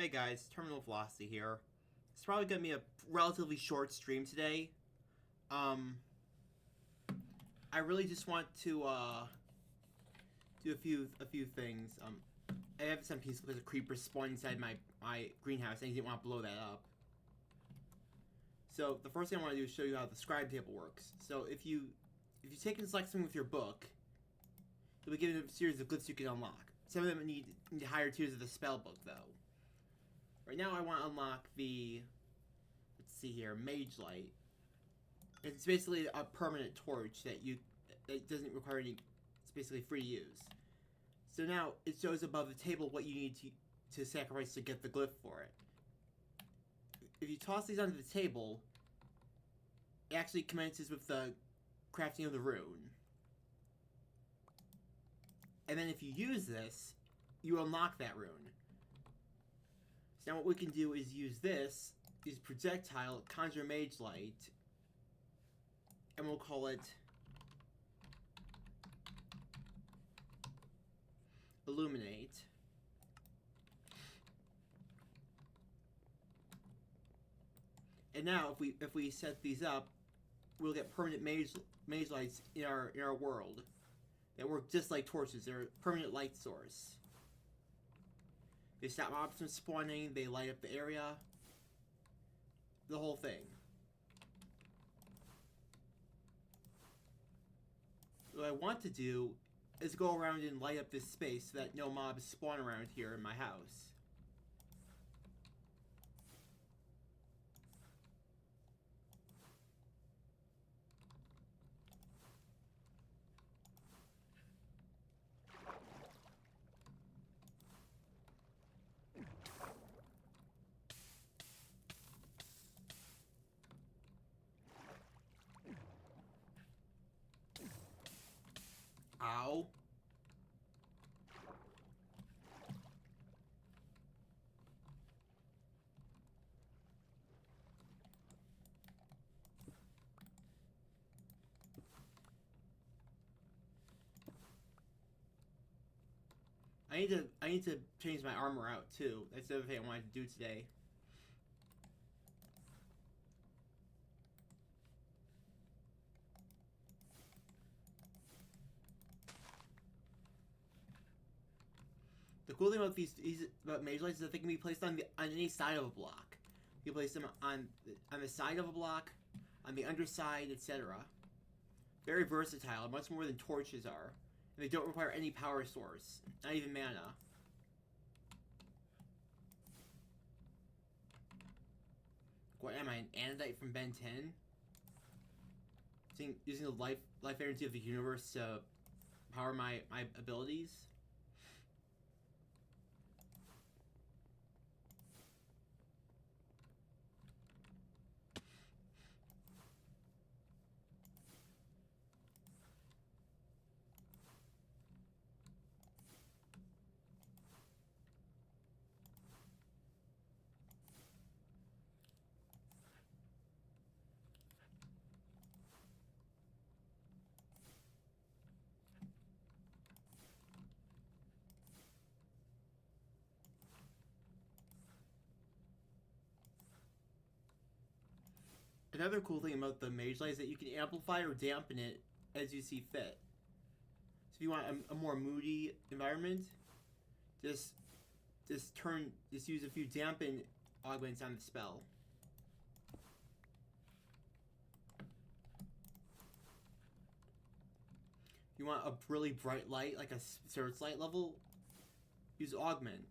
Hey guys, Terminal Velocity here. It's probably gonna be a relatively short stream today. Um, I really just want to do a few things. I have some peace because a creeper spawned inside my greenhouse, and I didn't want to blow that up. So the first thing I want to do is show you how the scribe table works. So if you take and select something with your book, you'll be given a series of glyphs you can unlock. Some of them need higher tiers of the spell book though. Right now I want to unlock the, let's see here, Mage Light. It's basically a permanent torch that it doesn't require any, it's basically free to use. So now it shows above the table what you need to sacrifice to get the glyph for it. If you toss these onto the table, it actually commences with the crafting of the rune. And then if you use this, you unlock that rune. So now what we can do is use this, projectile, conjure Mage Light, and we'll call it Illuminate. And now if we set these up, we'll get permanent mage lights in our world that work just like torches. They're a permanent light source. They stop mobs from spawning, they light up the area. The whole thing. What I want to do is go around and light up this space so that no mobs spawn around here in my house. Ow. I need to change my armor out too. That's the other thing I wanted to do today. The cool thing about about mage lights is that they can be placed on any side of a block. You can place them on the side of a block, on the underside, etc. Very versatile, much more than torches are. And they don't require any power source, not even mana. What am I, an Anodite from Ben 10? Using the life energy of the universe to power my abilities? Another cool thing about the Mage Light is that you can amplify or dampen it as you see fit. So if you want a more moody environment, just use a few dampen augments on the spell. If you want a really bright light, like a searchlight level, use augment.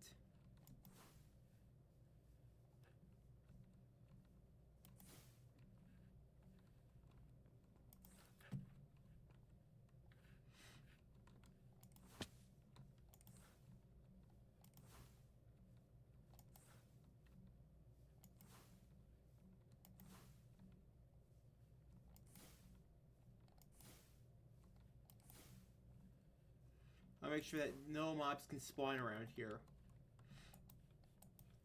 I'll make sure that no mobs can spawn around here.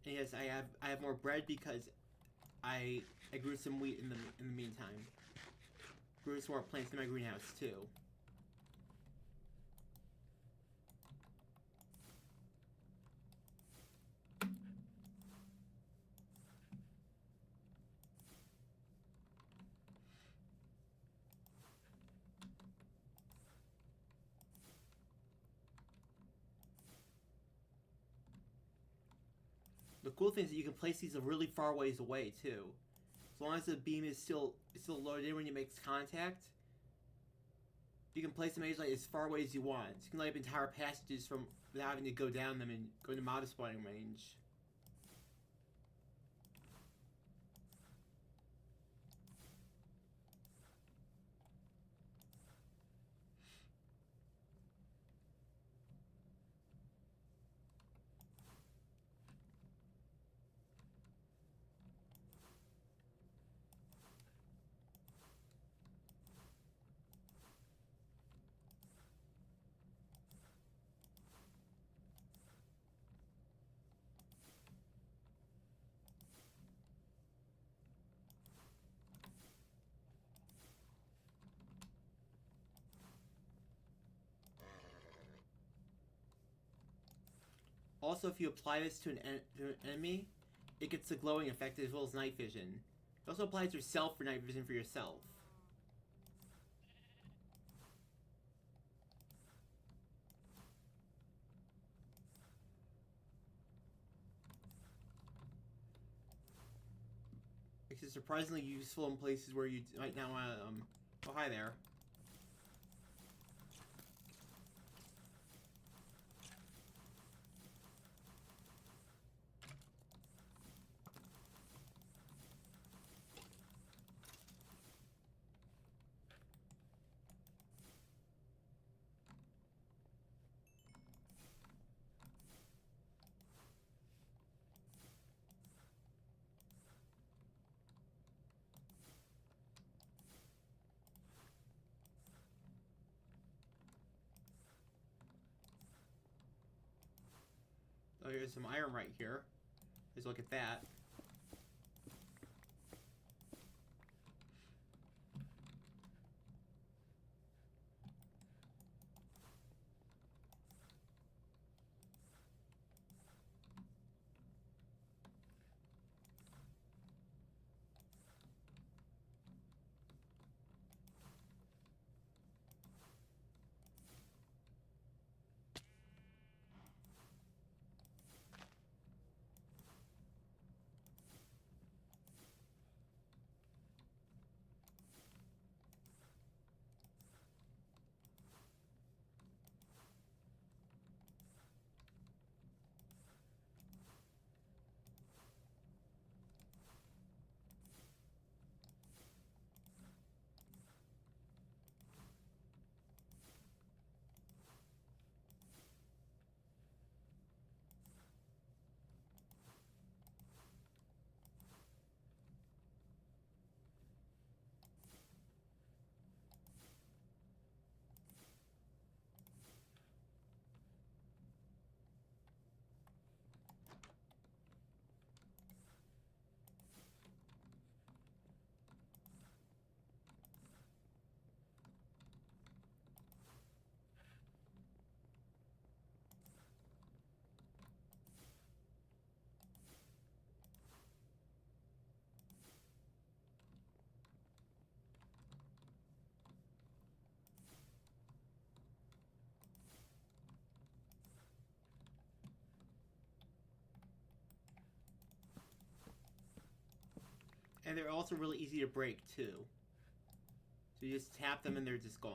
And yes, I have more bread because I grew some wheat in the meantime. Grew some more plants in my greenhouse too. The cool thing is that you can place these a really far ways away too. As long as the beam is still loaded in when it makes contact, you can place them as far away as you want. So you can light up entire passages from without having to go down them and go into mob spawning range. Also, if you apply this to an enemy, it gets the glowing effect as well as night vision. It also applies yourself for night vision for yourself. It's surprisingly useful in places where you might not want to, oh hi there. Oh, here's some iron right here. Let's look at that. And they're also really easy to break too. So you just tap them and they're just gone.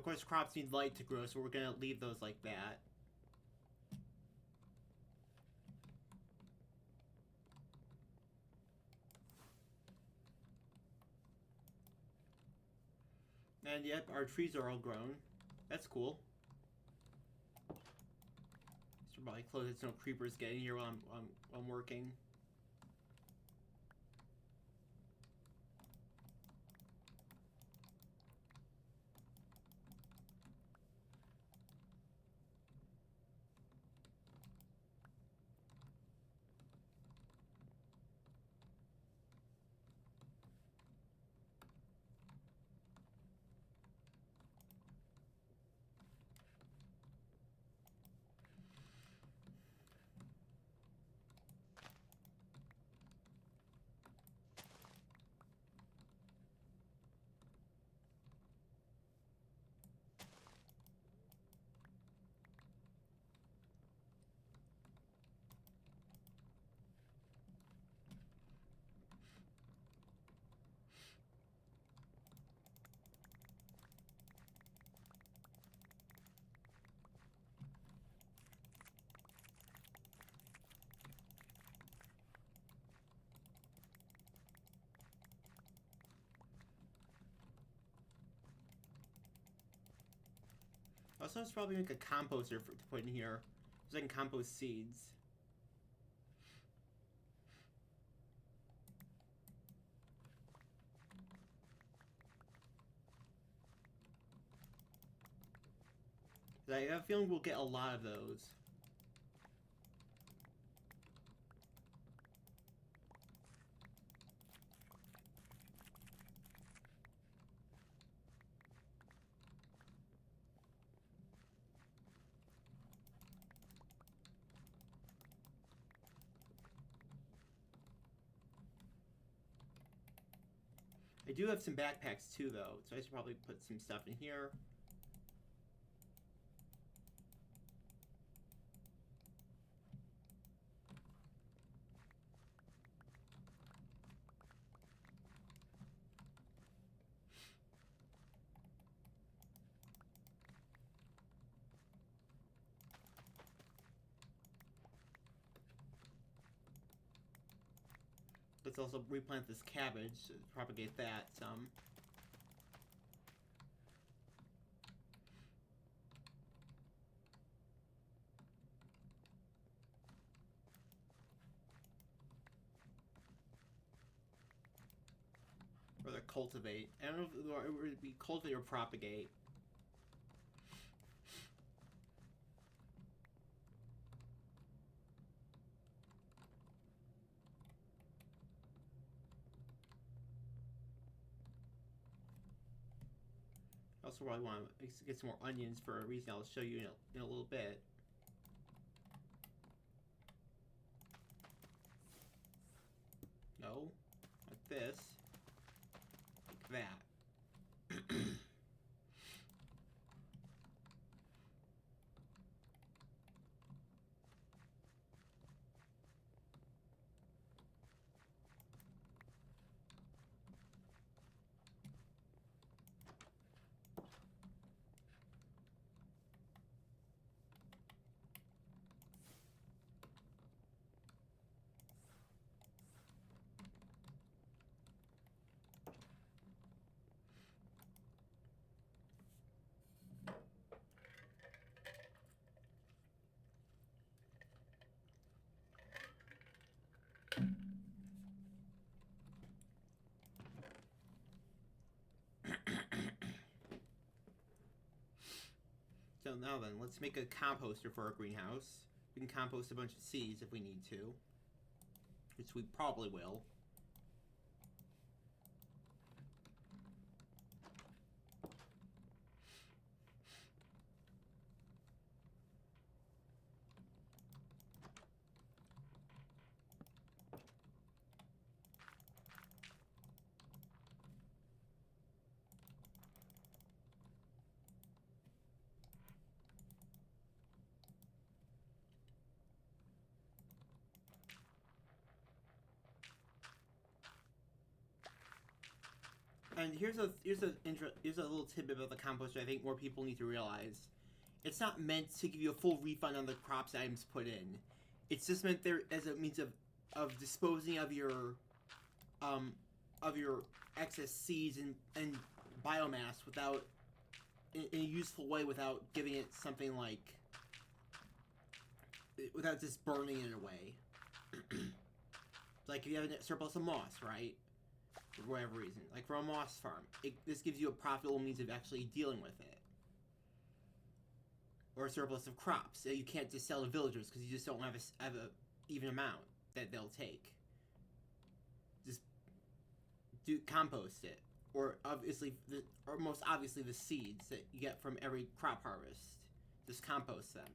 course, crops need light to grow, so we're gonna leave those like that. And yep, our trees are all grown. That's cool. Should probably close it so no creepers get in here while I'm working. Also, let's probably make a composter to put in here, so I can compost seeds. I have a feeling we'll get a lot of those. I do have some backpacks too, though, so I should probably put some stuff in here. Let's also replant this cabbage to propagate that some. Or the cultivate. I don't know if it would be cultivate or propagate. I also probably want to get some more onions for a reason I'll show you in a little bit. No, like this, like that. So now then, let's make a composter for our greenhouse. We can compost a bunch of seeds if we need to, which we probably will. And here's a little tidbit about the composter I think more people need to realize. It's not meant to give you a full refund on the crops items put in. It's just meant there as a means of disposing of your excess seeds and biomass without in a useful way, without giving it something like, without just burning it away. Like if you have a surplus of moss, right? For whatever reason, like for a moss farm, this gives you a profitable means of actually dealing with it. Or a surplus of crops that you can't just sell to villagers because you just don't have a even amount that they'll take. Just compost it, or most obviously the seeds that you get from every crop harvest. Just compost them.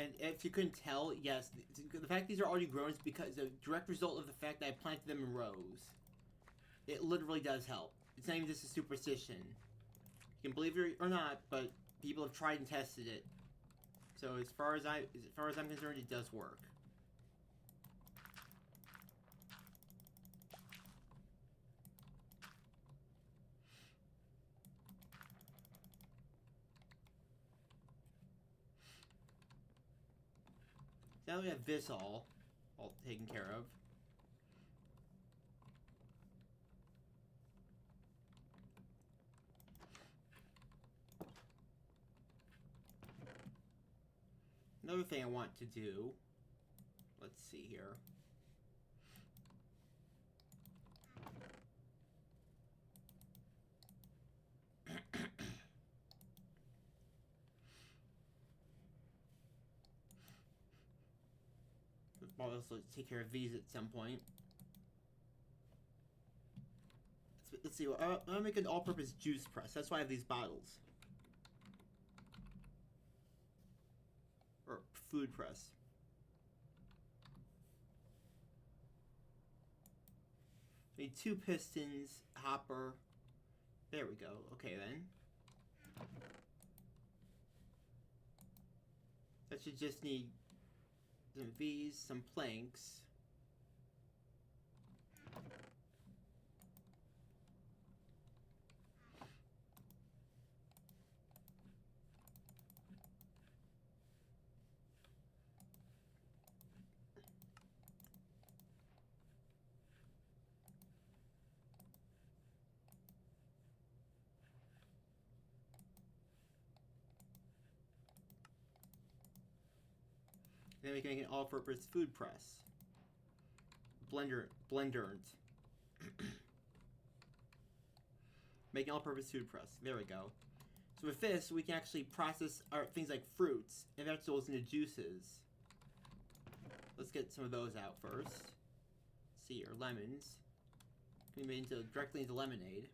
And if you couldn't tell, yes, the fact these are already grown is because a direct result of the fact that I planted them in rows. It literally does help. It's not even just a superstition. You can believe it or not, but people have tried and tested it. So as far as I'm concerned, it does work. Now we have this all taken care of. Another thing I want to do, let's see here. I'll also take care of these at some point. Let's see. I'm gonna make an all-purpose juice press. That's why I have these bottles. Or food press. Need 2 pistons, hopper. There we go. Okay then. That should just need some V's, some planks. Then we can make an all-purpose food press. Blenderant. Make an all-purpose food press. There we go. So with this, we can actually process things like fruits and vegetables into juices. Let's get some of those out first. Let's see here, lemons. Can be made directly into lemonade.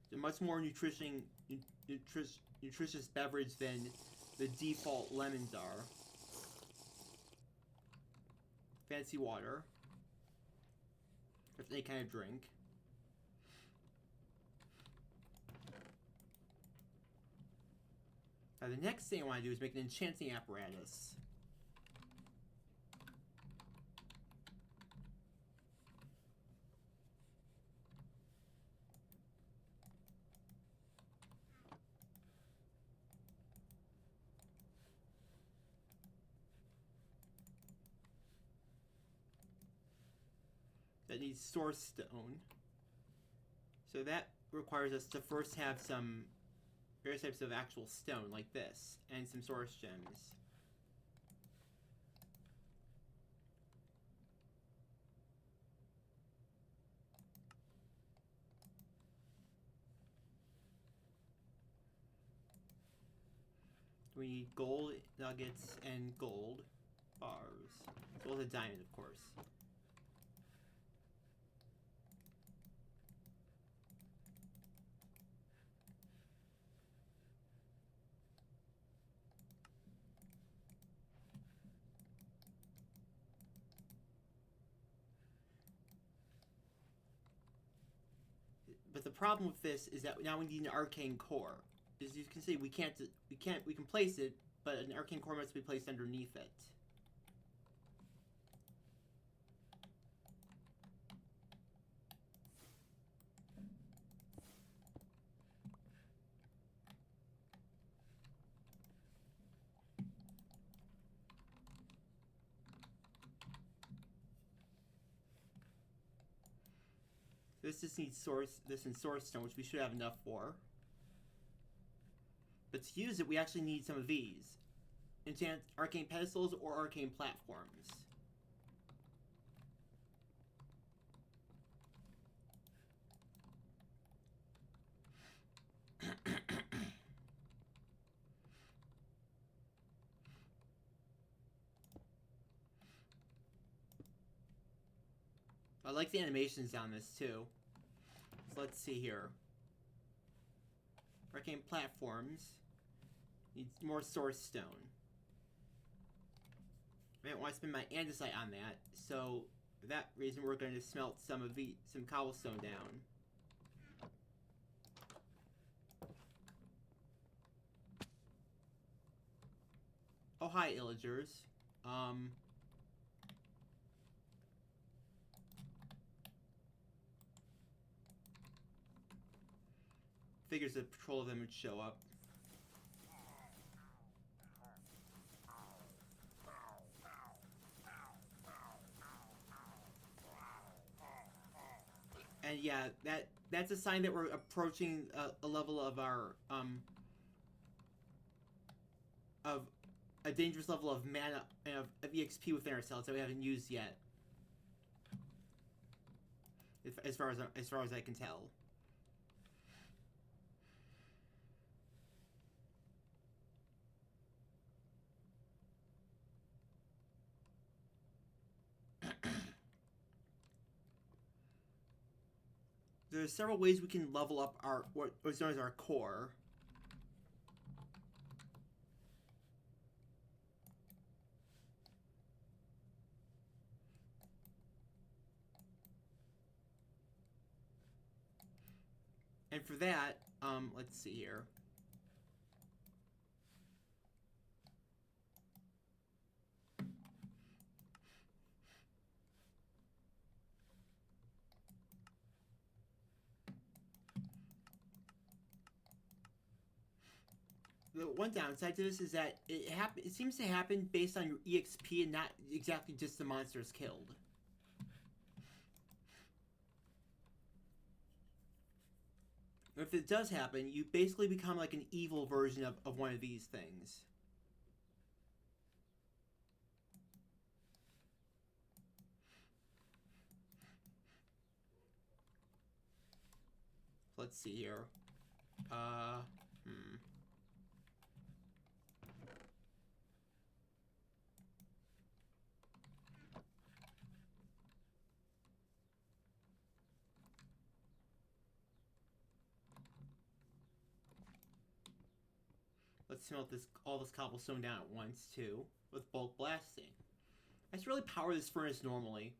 It's a much more nutritious beverage than the default lemons are. Fancy water. Or any kind of drink. Now the next thing I want to do is make an enchanting apparatus. That needs source stone. So that requires us to first have some various types of actual stone, like this, and some source gems. We need gold nuggets and gold bars. As well as a diamond, of course. But the problem with this is that now we need an arcane core. As you can see, we can place it, but an arcane core must be placed underneath it. This just needs this and source stone, which we should have enough for. But to use it, we actually need some of these. Enchant arcane pedestals or arcane platforms. I like the animations on this too. So let's see here. Arcane platforms. Needs more source stone. I don't want to spend my andesite on that, so for that reason we're going to smelt some cobblestone down. Oh hi, illagers. Figures a patrol of them would show up. And yeah, that's a sign that we're approaching a level of our of a dangerous level of mana and of EXP within ourselves that we haven't used yet. As far as I can tell. There's several ways we can level up our what's known as our core. And for that, let's see here. The one downside to this is that it seems to happen based on your EXP and not exactly just the monsters killed. If it does happen, you basically become like an evil version of one of these things. Let's see here. Let's smelt all this cobblestone down at once too, with bulk blasting. I should really power this furnace normally.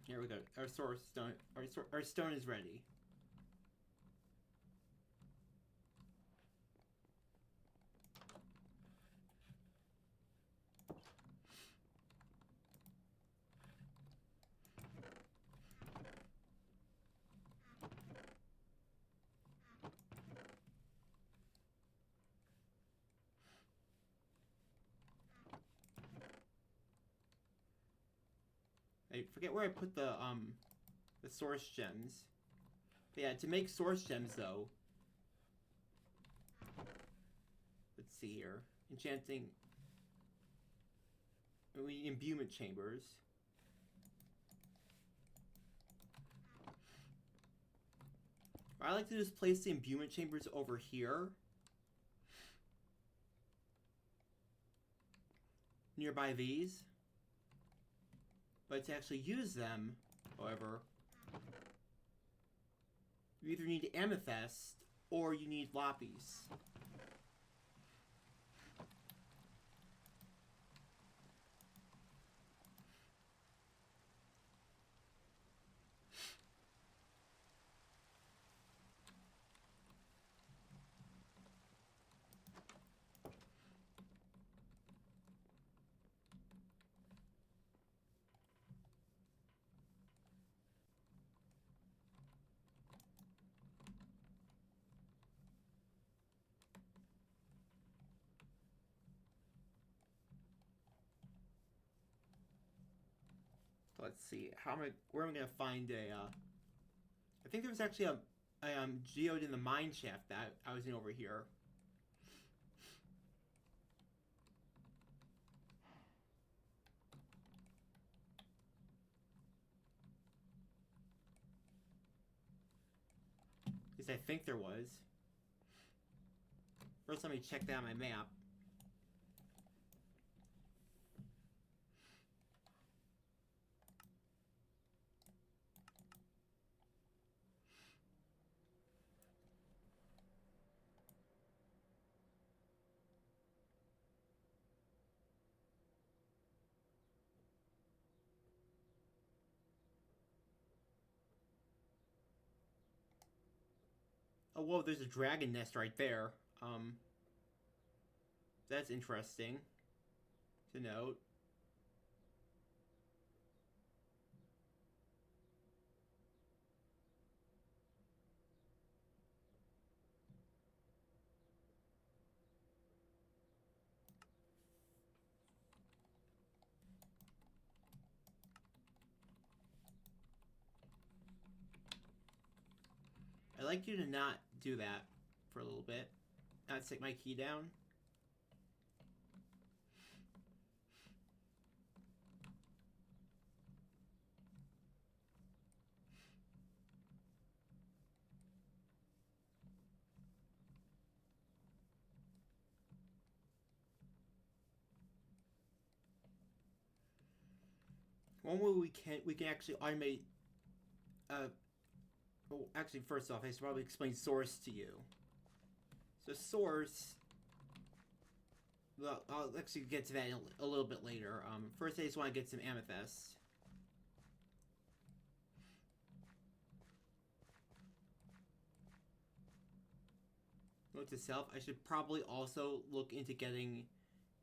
Here we go. Our source stone. Our stone is ready. I forget where I put the source gems. But yeah, to make source gems though. Let's see here. Enchanting. We need imbuement chambers. What I like to do is place the imbuement chambers over here. Nearby these. But to actually use them, however, you either need amethyst or you need lapis. Let's see. Where am I gonna find a? I think there was actually a geode in the mine shaft that I was in over here. At least I think there was. First, let me check that on my map. Oh, whoa, there's a dragon nest right there. That's interesting to note. I'd like you to not do that for a little bit. Not stick my key down. One way we can actually automate. Well, actually, first off, I should probably explain source to you. So source. Well, I'll actually get to that a little bit later. First, I just want to get some amethyst. Note to self, I should probably also look into getting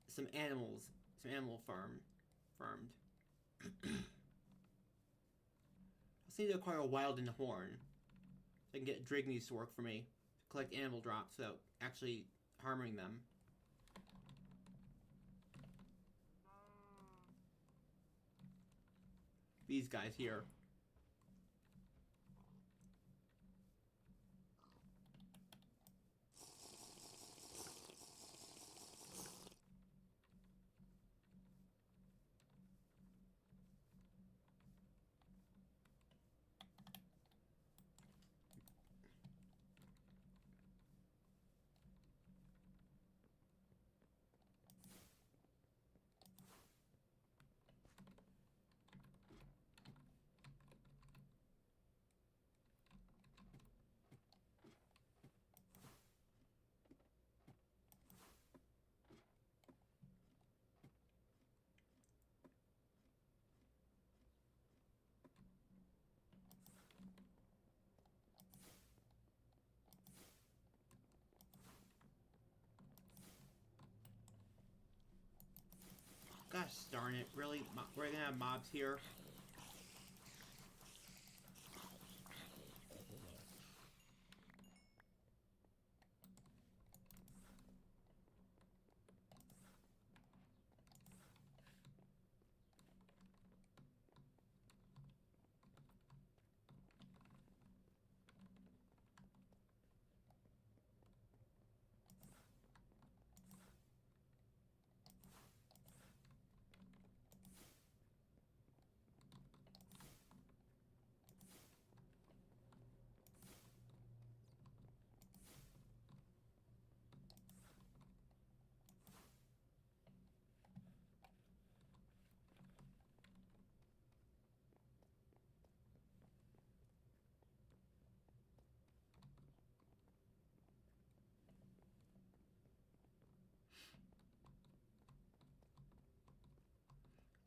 some animals, some animal farmed. I also need to acquire a Wilden Horn. So I can get Drigneys to work for me. Collect animal drops without actually harming them. These guys here. Gosh darn it, really? We're gonna have mobs here?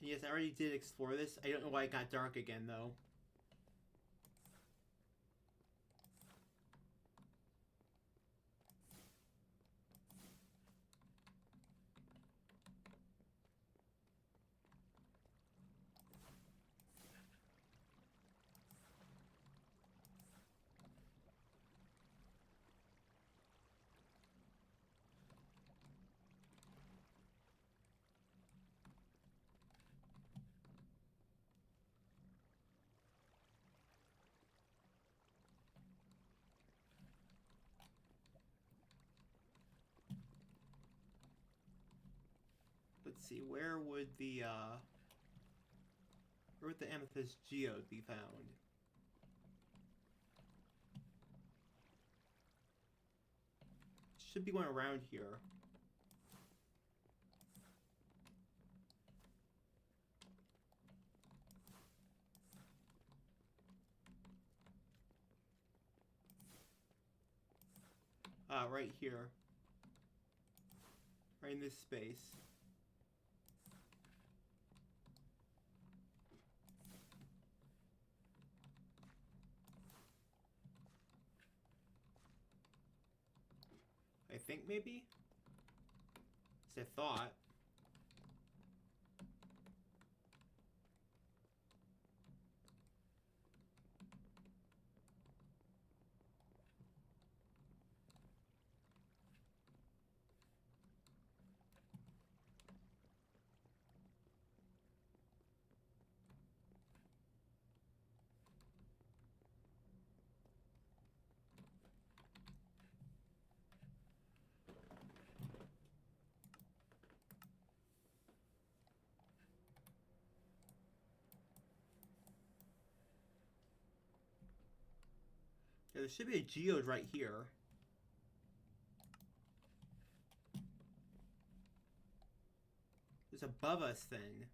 Yes, I already did explore this. I don't know why it got dark again, though. Let's see, where would the amethyst geode be found? Should be one around here. Right here. Right in this space. I think maybe? It's a thought. Yeah, there should be a geode right here. This above us thing.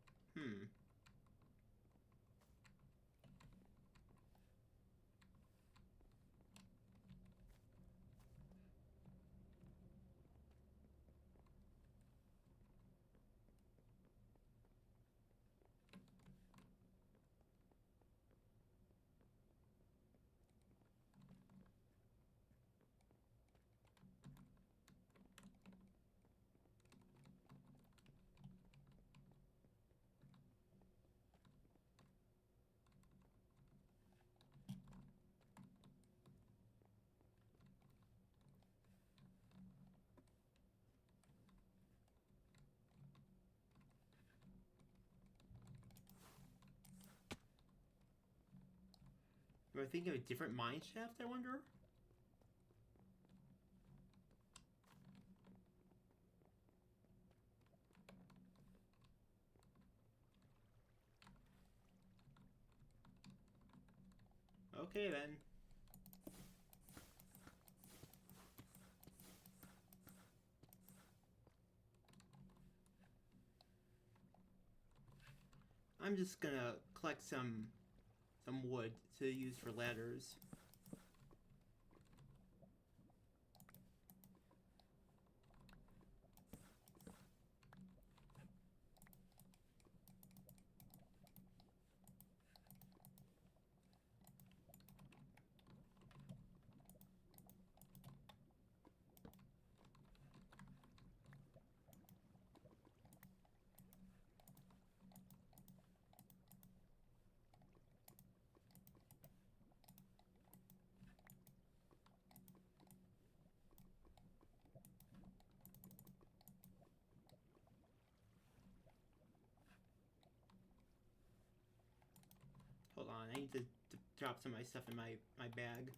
Am I thinking of a different mine shaft, I wonder? Okay then. I'm just gonna collect some wood to use for ladders. Hold on, I need to drop some of my stuff in my bag.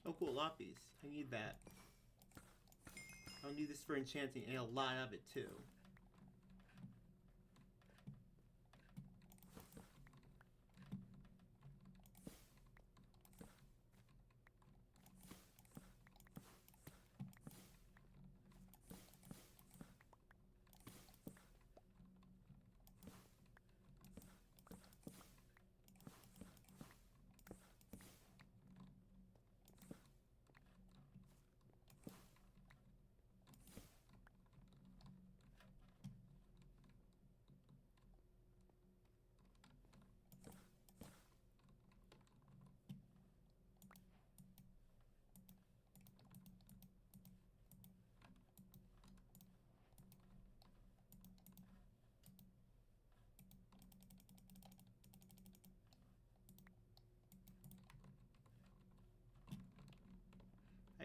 Oh cool, lapis. I need that. I'll need this for enchanting, and a lot of it too.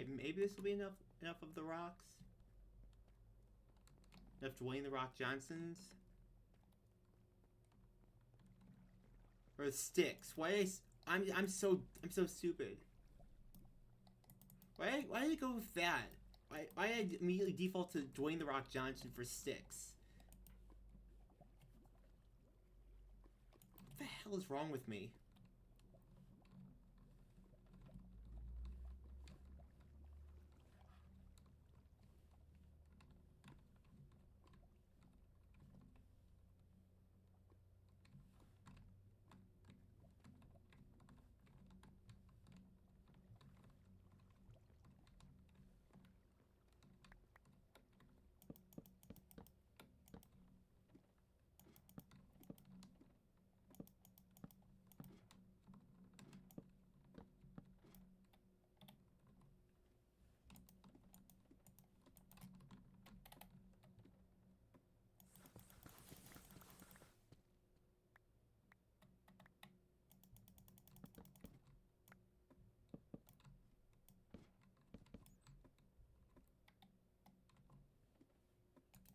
Maybe this will be enough of the rocks. Enough Dwayne the Rock Johnsons. Or sticks. I'm so stupid. Why did I go with that? Why did I immediately default to Dwayne the Rock Johnson for sticks? What the hell is wrong with me?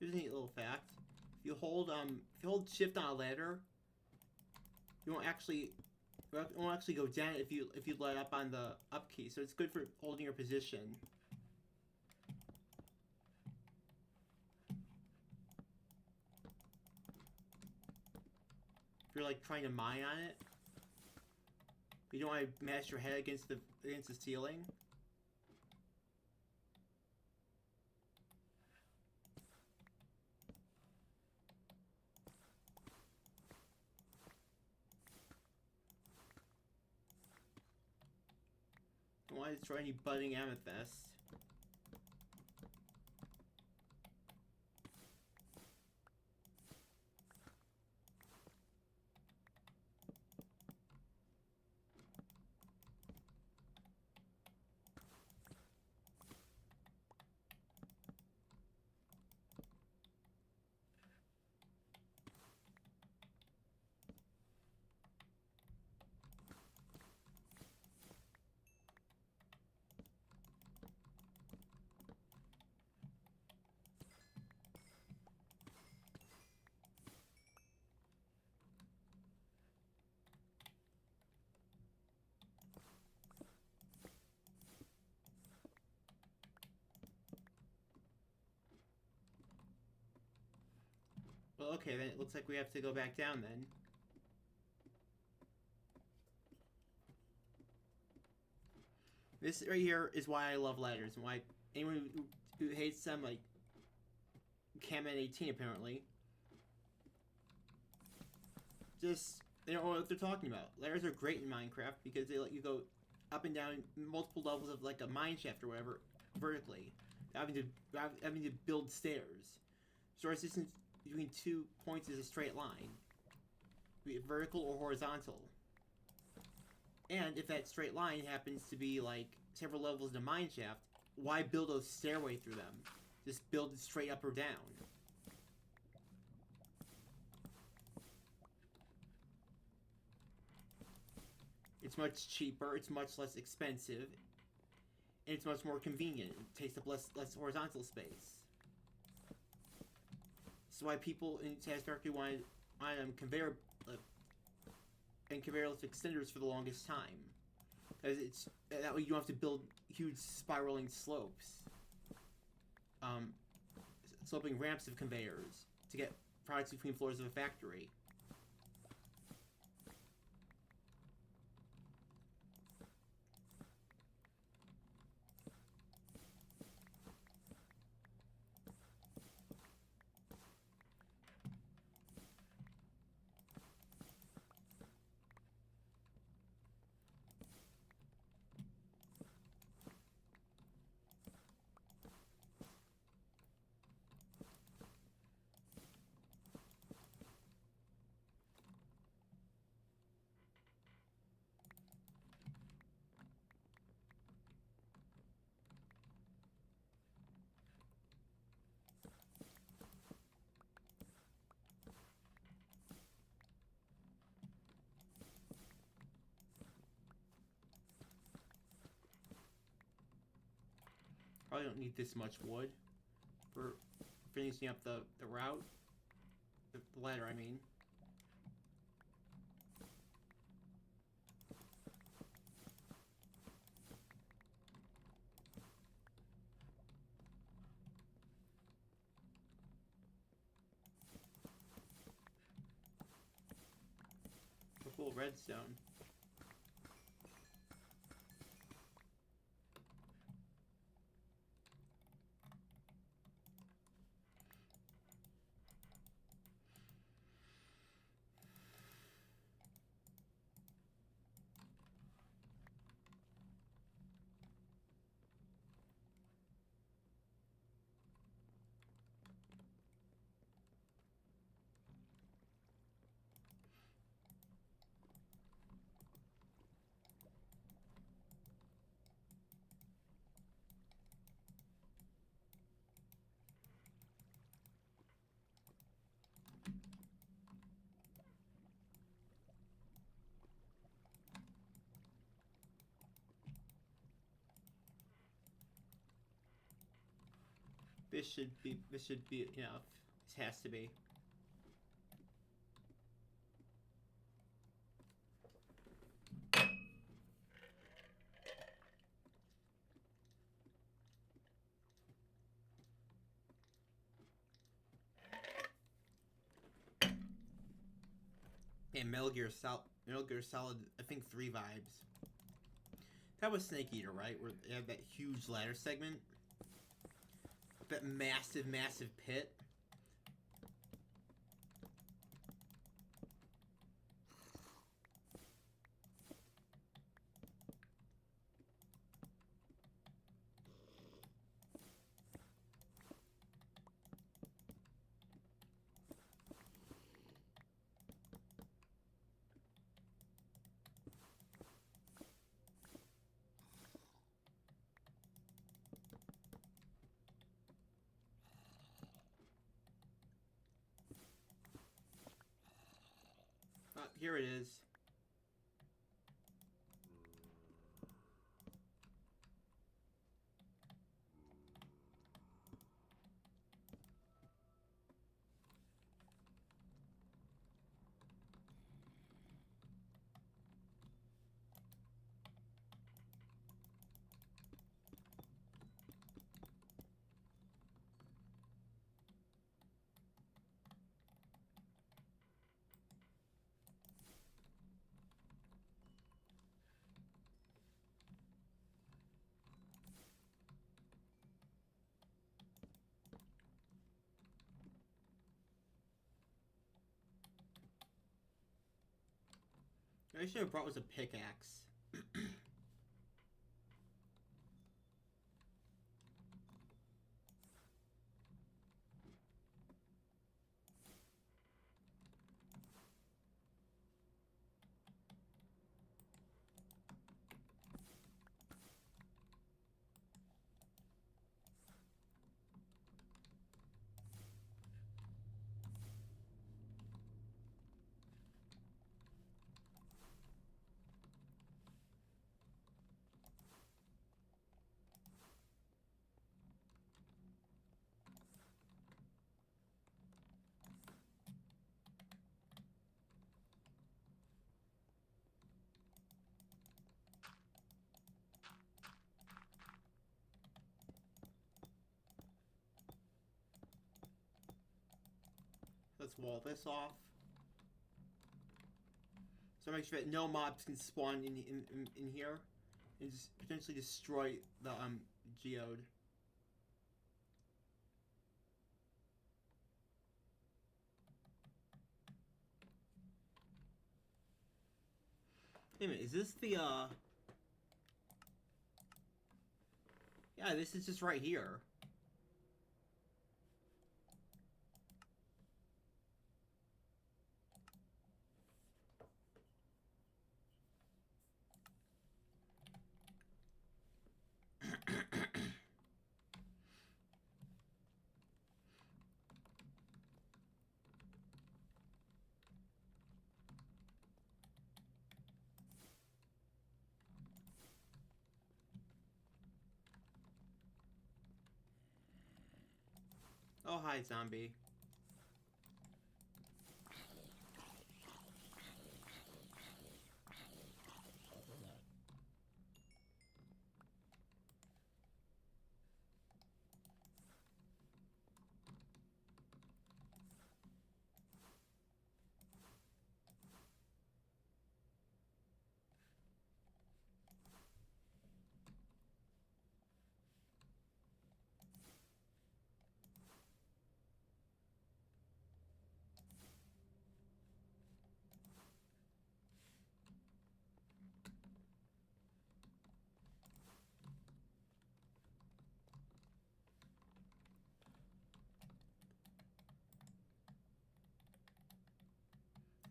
Here's a neat little fact. If you hold shift on a ladder, you won't actually go down if you let up on the up key. So it's good for holding your position. If you're like trying to mine on it, you don't want to mash your head against the ceiling. Don't want to destroy any budding amethyst. Well, okay, then it looks like we have to go back down then. This right here is why I love ladders, and why anyone who hates them, like Cam at 18 apparently, just they don't know what they're talking about. Ladders are great in Minecraft because they let you go up and down multiple levels of like a mine shaft or whatever vertically, having to build stairs. Store distance between 2 points is a straight line, be it vertical or horizontal. And if that straight line happens to be like several levels in a mine shaft, why build a stairway through them? Just build it straight up or down. It's much cheaper, it's much less expensive, and it's much more convenient. It takes up less horizontal space. That's why people in Satisfactory wanted conveyor and conveyorless extenders for the longest time. As it's that way you don't have to build huge spiraling slopes, um, sloping ramps of conveyors to get products between floors of a factory. Probably don't need this much wood for finishing up the route. The ladder, I mean. A full redstone. This should be enough. This has to be. And Metal Gear Solid, I think 3 vibes. That was Snake Eater, right? Where they had that huge ladder segment. That massive, massive pit. Here it is. I should have brought was a pickaxe. let's wall this off. So make sure that no mobs can spawn in here and just potentially destroy the geode. Wait a minute, is this the yeah, this is just right here. Oh, hi, zombie.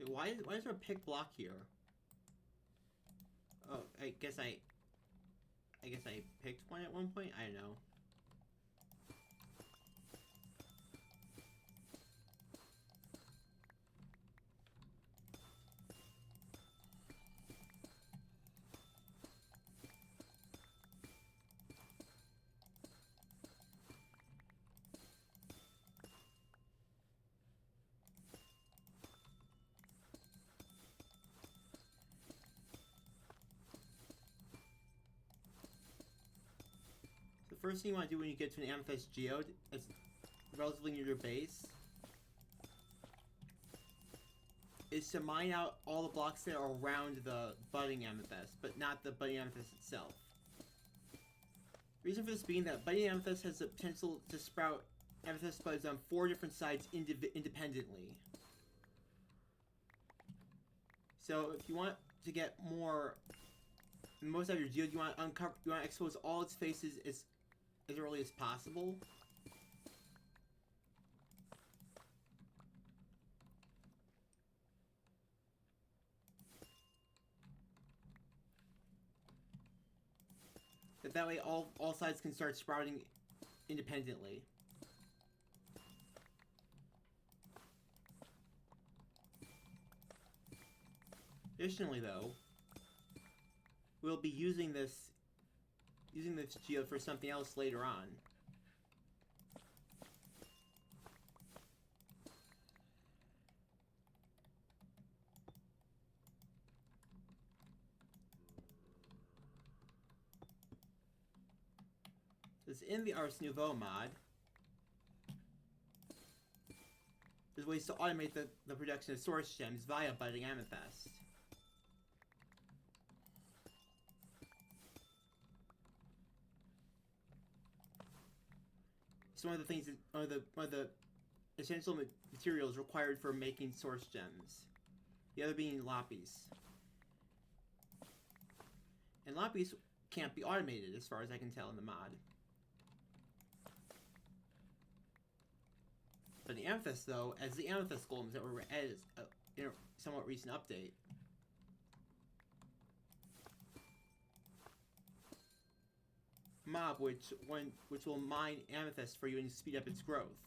Wait, why is there a pick block here? Oh, I guess I picked one at one point? I don't know. The first thing you want to do when you get to an amethyst geode, it's relatively near your base, is to mine out all the blocks that are around the budding amethyst, but not the budding amethyst itself. The reason for this being that budding amethyst has the potential to sprout amethyst buds on 4 different sides independently. So if you want to get most out of your geode, you want to expose all its faces as early as possible. That way all sides can start sprouting independently. Additionally though, we'll be using this geode for something else later on. It's in the Ars Nouveau mod. There's ways to automate the production of source gems via budding amethyst. It's one of the essential materials required for making source gems. The other being lapis. And lapis can't be automated as far as I can tell in the mod. But the amethyst, though, as the amethyst golems that were added in a somewhat recent update, mob which will mine amethyst for you and speed up its growth.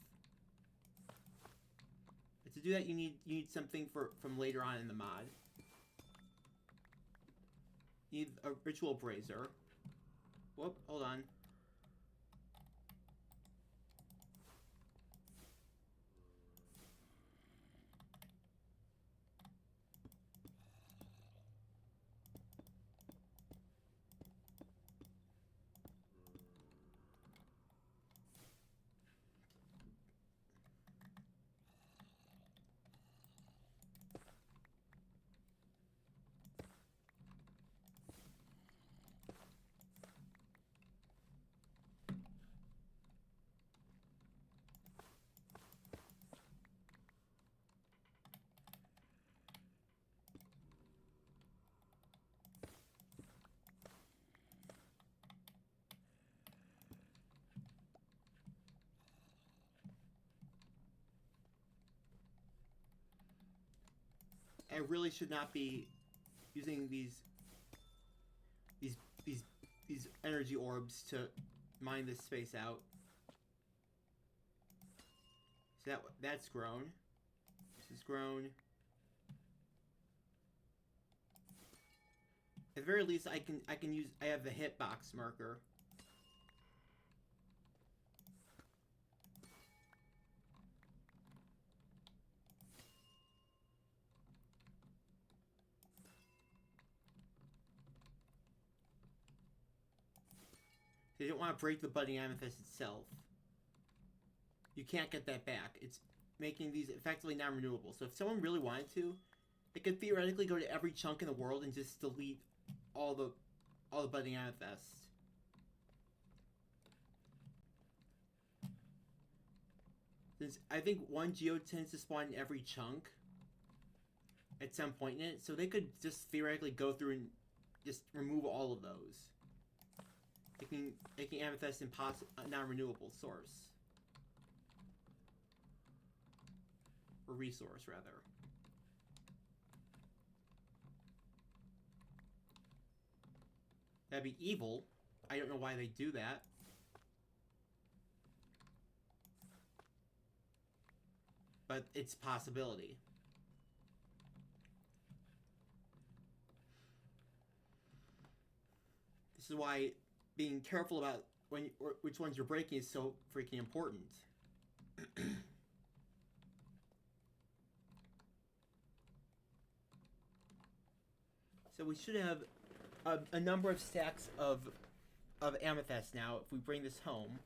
But to do that, you need something from later on in the mod. You need a ritual brazier. Whoop, hold on. really should not be using these energy orbs to mine this space out. So that's grown. This is grown. At the very least, I can use. I have the hitbox marker. They don't want to break the budding amethyst itself. You can't get that back. It's making these effectively non-renewable. So if someone really wanted to, they could theoretically go to every chunk in the world and just delete all the budding amethysts. Since I think one geode tends to spawn in every chunk at some point in it, so they could just theoretically go through and just remove all of those. Making amethyst a non-renewable source. Or resource, rather. That'd be evil. I don't know why they do that. But it's a possibility. This is why being careful about which ones you're breaking is so freaking important. So we should have a number of stacks of amethyst now if we bring this home.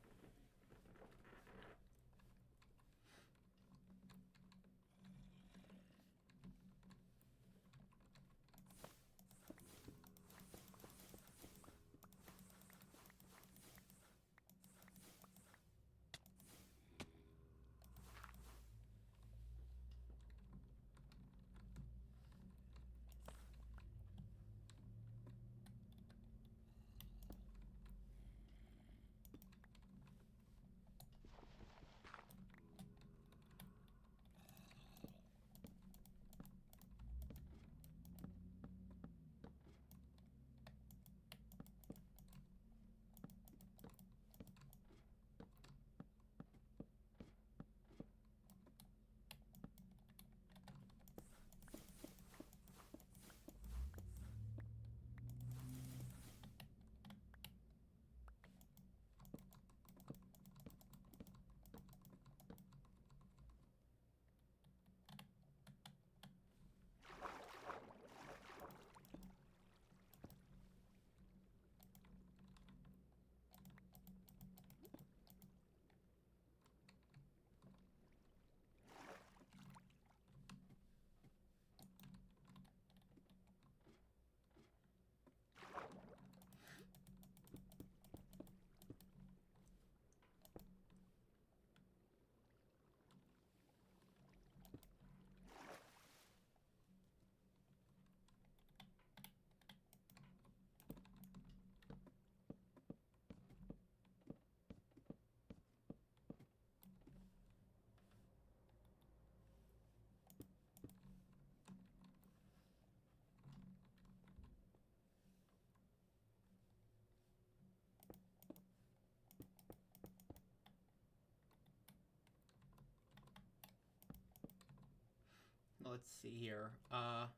Let's see here. Let's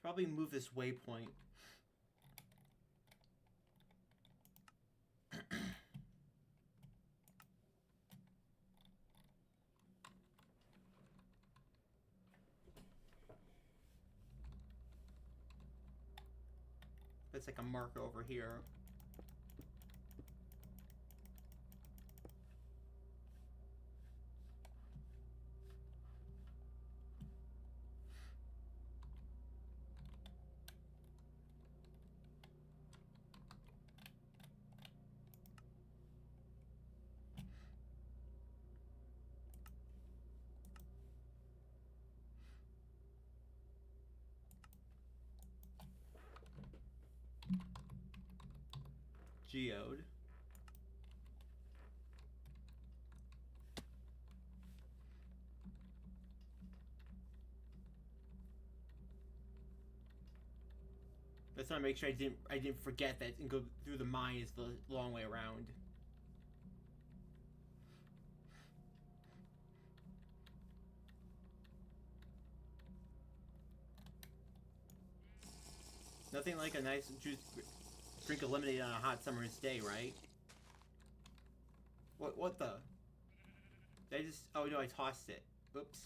probably move this waypoint. That's like a marker over here. Geode. That's why I make sure I didn't forget that and go through the mine is the long way around. Nothing like a nice juice drink of lemonade on a hot summer's day, right? What the? Did I just... Oh no, I tossed it. Oops.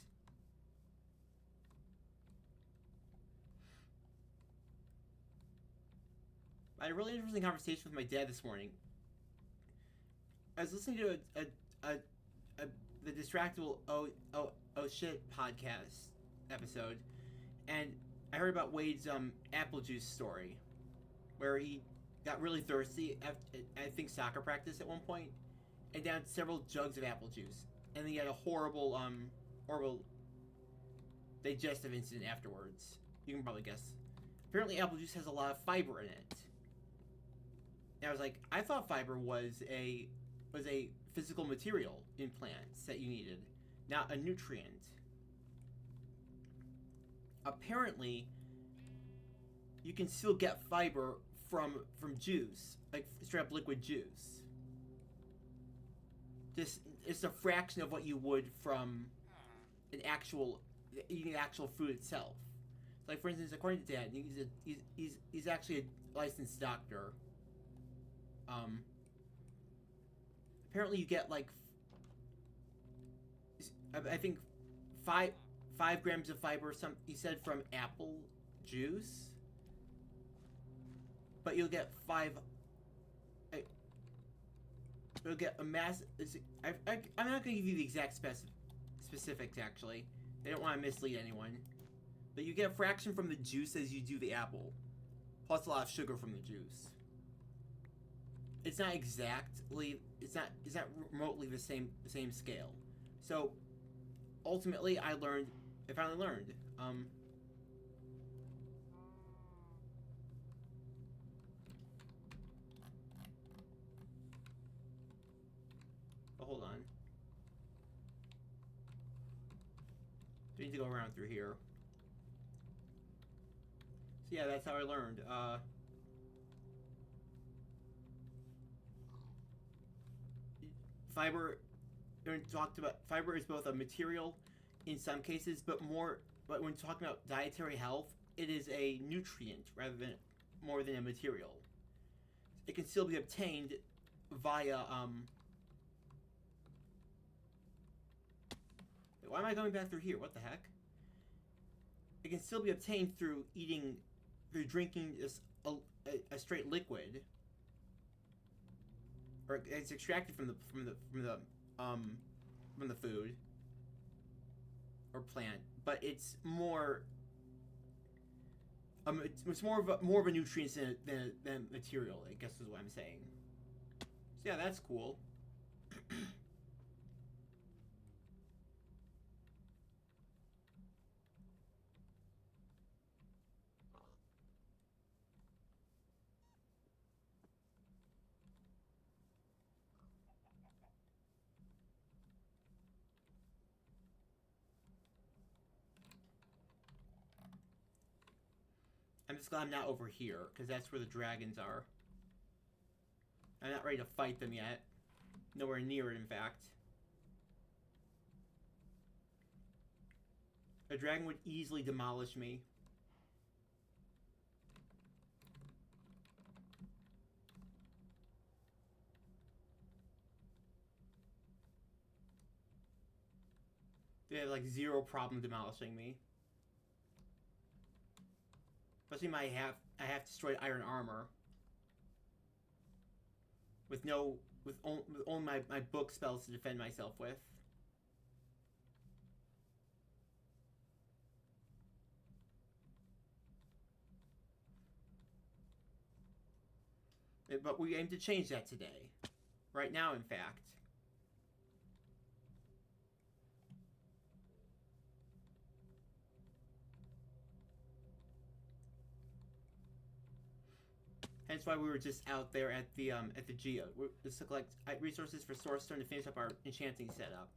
I had a really interesting conversation with my dad this morning. I was listening to the Distractable Oh Shit podcast episode, and I heard about Wade's apple juice story, where he got really thirsty after, I think, soccer practice at one point, and downed several jugs of apple juice, and he had a horrible digestive incident afterwards. You can probably guess. Apparently, apple juice has a lot of fiber in it. And I was like, I thought fiber was a physical material in plants that you needed, not a nutrient. Apparently, you can still get fiber from juice, like straight up liquid juice. Just it's a fraction of what you would from eating actual food itself. So like, for instance, according to Dad, he's actually a licensed doctor. Apparently you get like I think 5 grams of fiber. He said from apple juice, but you'll get you'll get a mass. I'm not going to give you the exact specifics. Actually, they don't want to mislead anyone. But you get a fraction from the juice as you do the apple, plus a lot of sugar from the juice. It's not exactly. It's not remotely the same scale. So ultimately, I finally learned. But hold on. We need to go around through here. So yeah, that's how I learned. Fiber, talked about fiber is both a material in some cases, but when talking about dietary health, it is a nutrient rather than more than a material. It can still be obtained via why am I going back through here? What the heck? It can still be obtained through drinking a straight liquid, or it's extracted from the food or plant, but it's more it's more of a nutrient than material, I guess is what I'm saying. So yeah, that's cool. I'm just glad I'm not over here, because that's where the dragons are. I'm not ready to fight them yet. Nowhere near it, in fact. A dragon would easily demolish me. They have like zero problem demolishing me. Especially I have destroyed iron armor. With only my book spells to defend myself with. But we aim to change that today. Right now, in fact. Hence why we were just out there at the Geo. Just to collect resources for Source Stone to finish up our enchanting setup.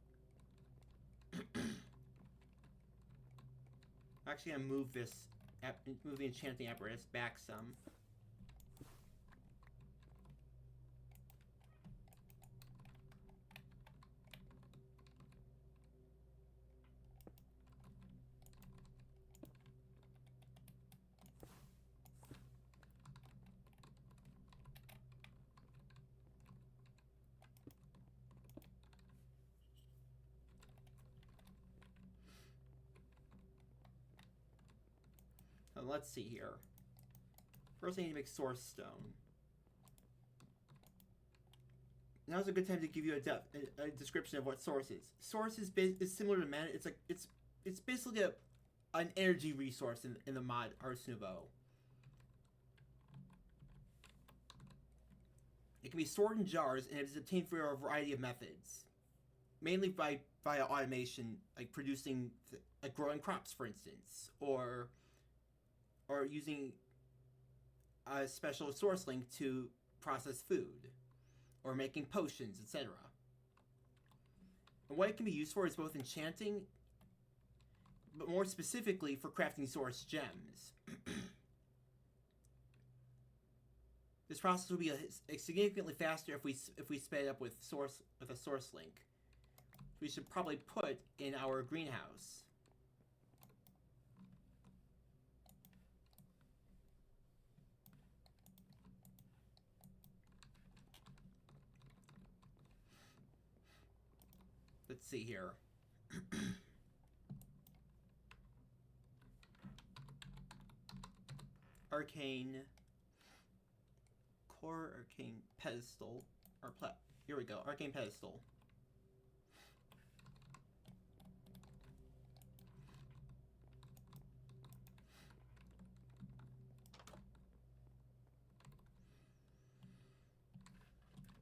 Actually, I'm gonna move this move the enchanting apparatus back some. Let's see here. First, I need to make source stone. Now's a good time to give you a description of what source is. Source is similar to mana. It's basically an energy resource in the mod Ars Nouveau. It can be stored in jars and it is obtained through a variety of methods, mainly via automation, like producing, like growing crops, for instance, or using a special source link to process food, or making potions, etc. And what it can be used for is both enchanting, but more specifically for crafting source gems. This process will be significantly faster if we sped it up with a source link. We should probably put in our greenhouse. Let's see here. Arcane core, arcane pedestal, or here we go, arcane pedestal.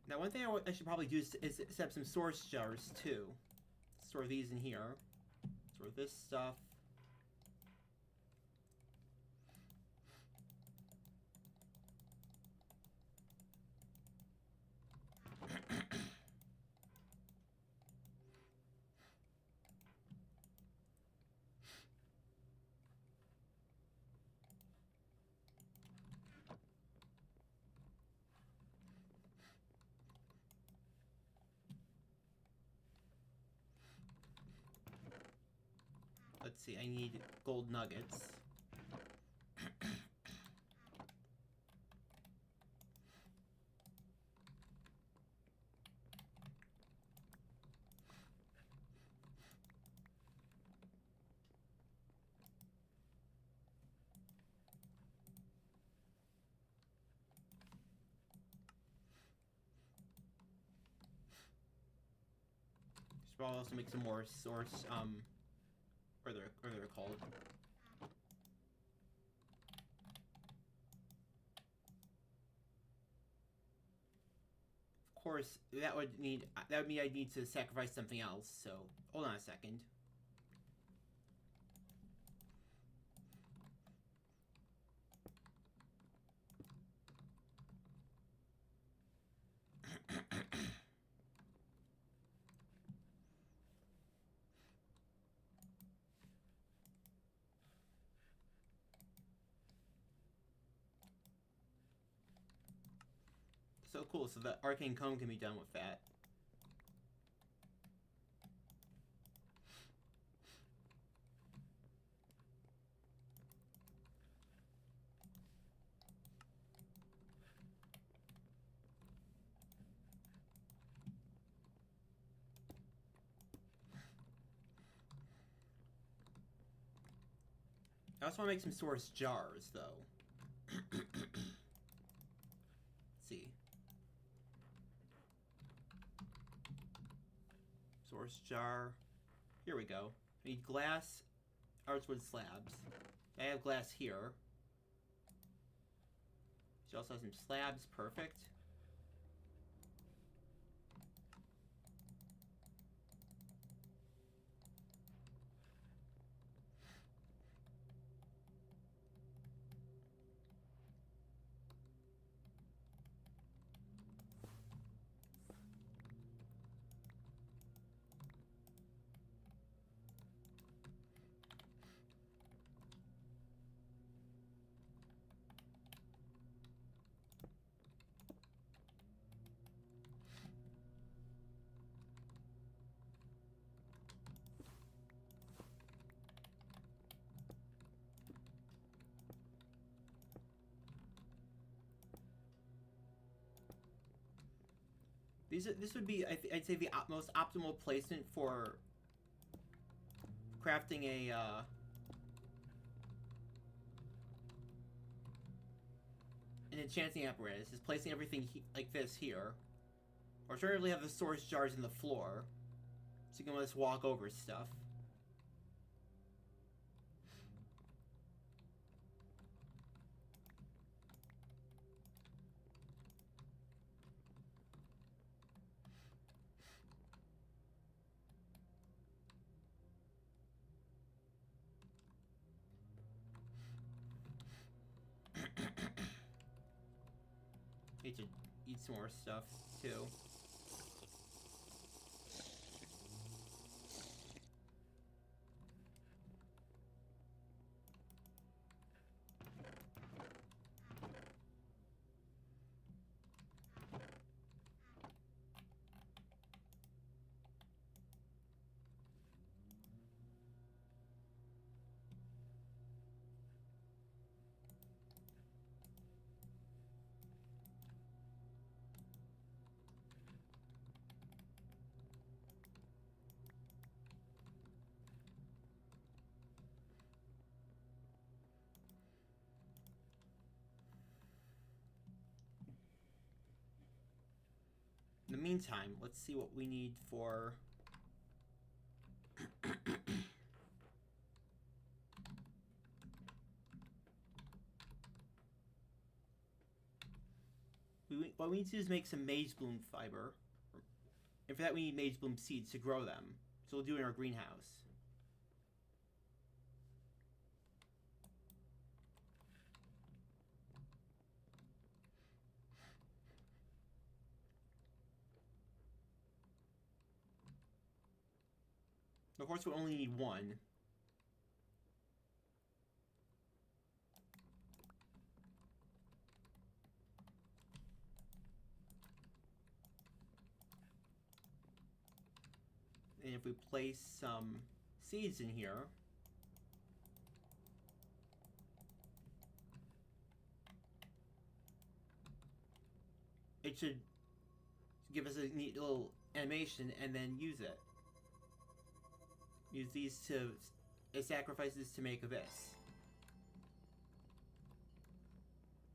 Now, one thing I should probably do is set up some source jars too. Store these in here. Store this stuff. Let's see, I need gold nuggets. Should probably also make some more source, or they're called. Of course, that would mean I'd need to sacrifice something else. So hold on a second. So cool, so the arcane comb can be done with that. I also want to make some source jars, though. Let's see. Source jar. Here we go. I need glass, archwood slabs. I have glass here. She also has some slabs. Perfect. This would be, I'd say, the most optimal placement for crafting an enchanting apparatus. Is placing everything like this here. Or alternatively have the storage jars in the floor, so you can just walk over stuff. Need to eat some more stuff too. In the meantime, let's see what we need for... What we need to do is make some mage bloom fiber. And for that we need mage bloom seeds to grow them. So we'll do it in our greenhouse. Of course, we only need one. And if we place some seeds in here, it should give us a neat little animation and then use it. Use these as sacrifices to make this.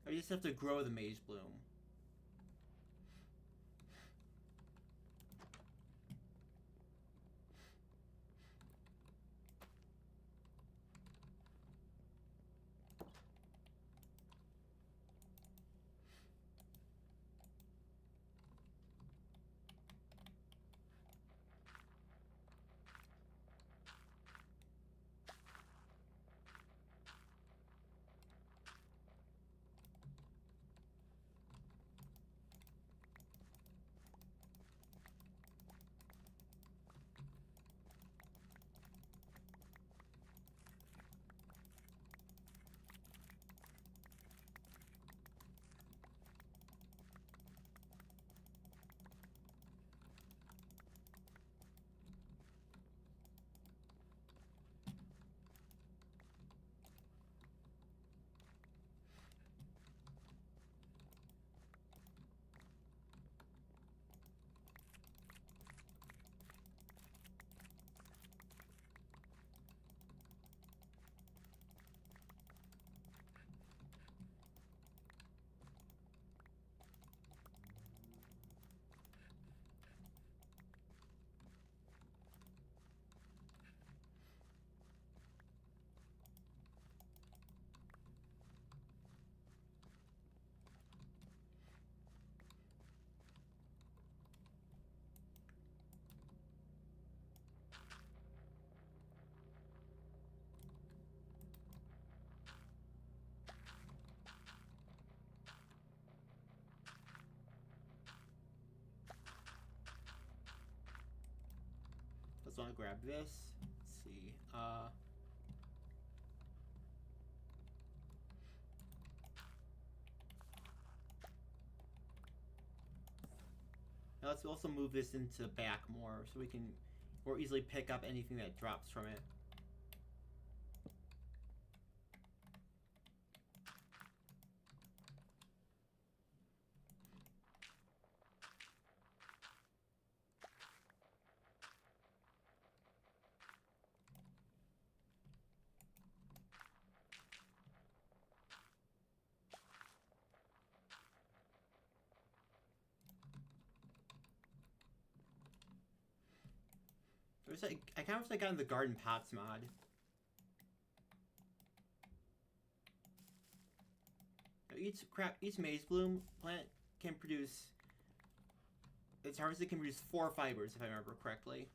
I just have to grow the mage bloom. Let's want to grab this. Let's see. Now let's also move this into back more so we can more easily pick up anything that drops from it. I kind of wish I got in the garden pots mod. Each maze bloom plant can produce. Its harvested can produce 4 fibers, if I remember correctly.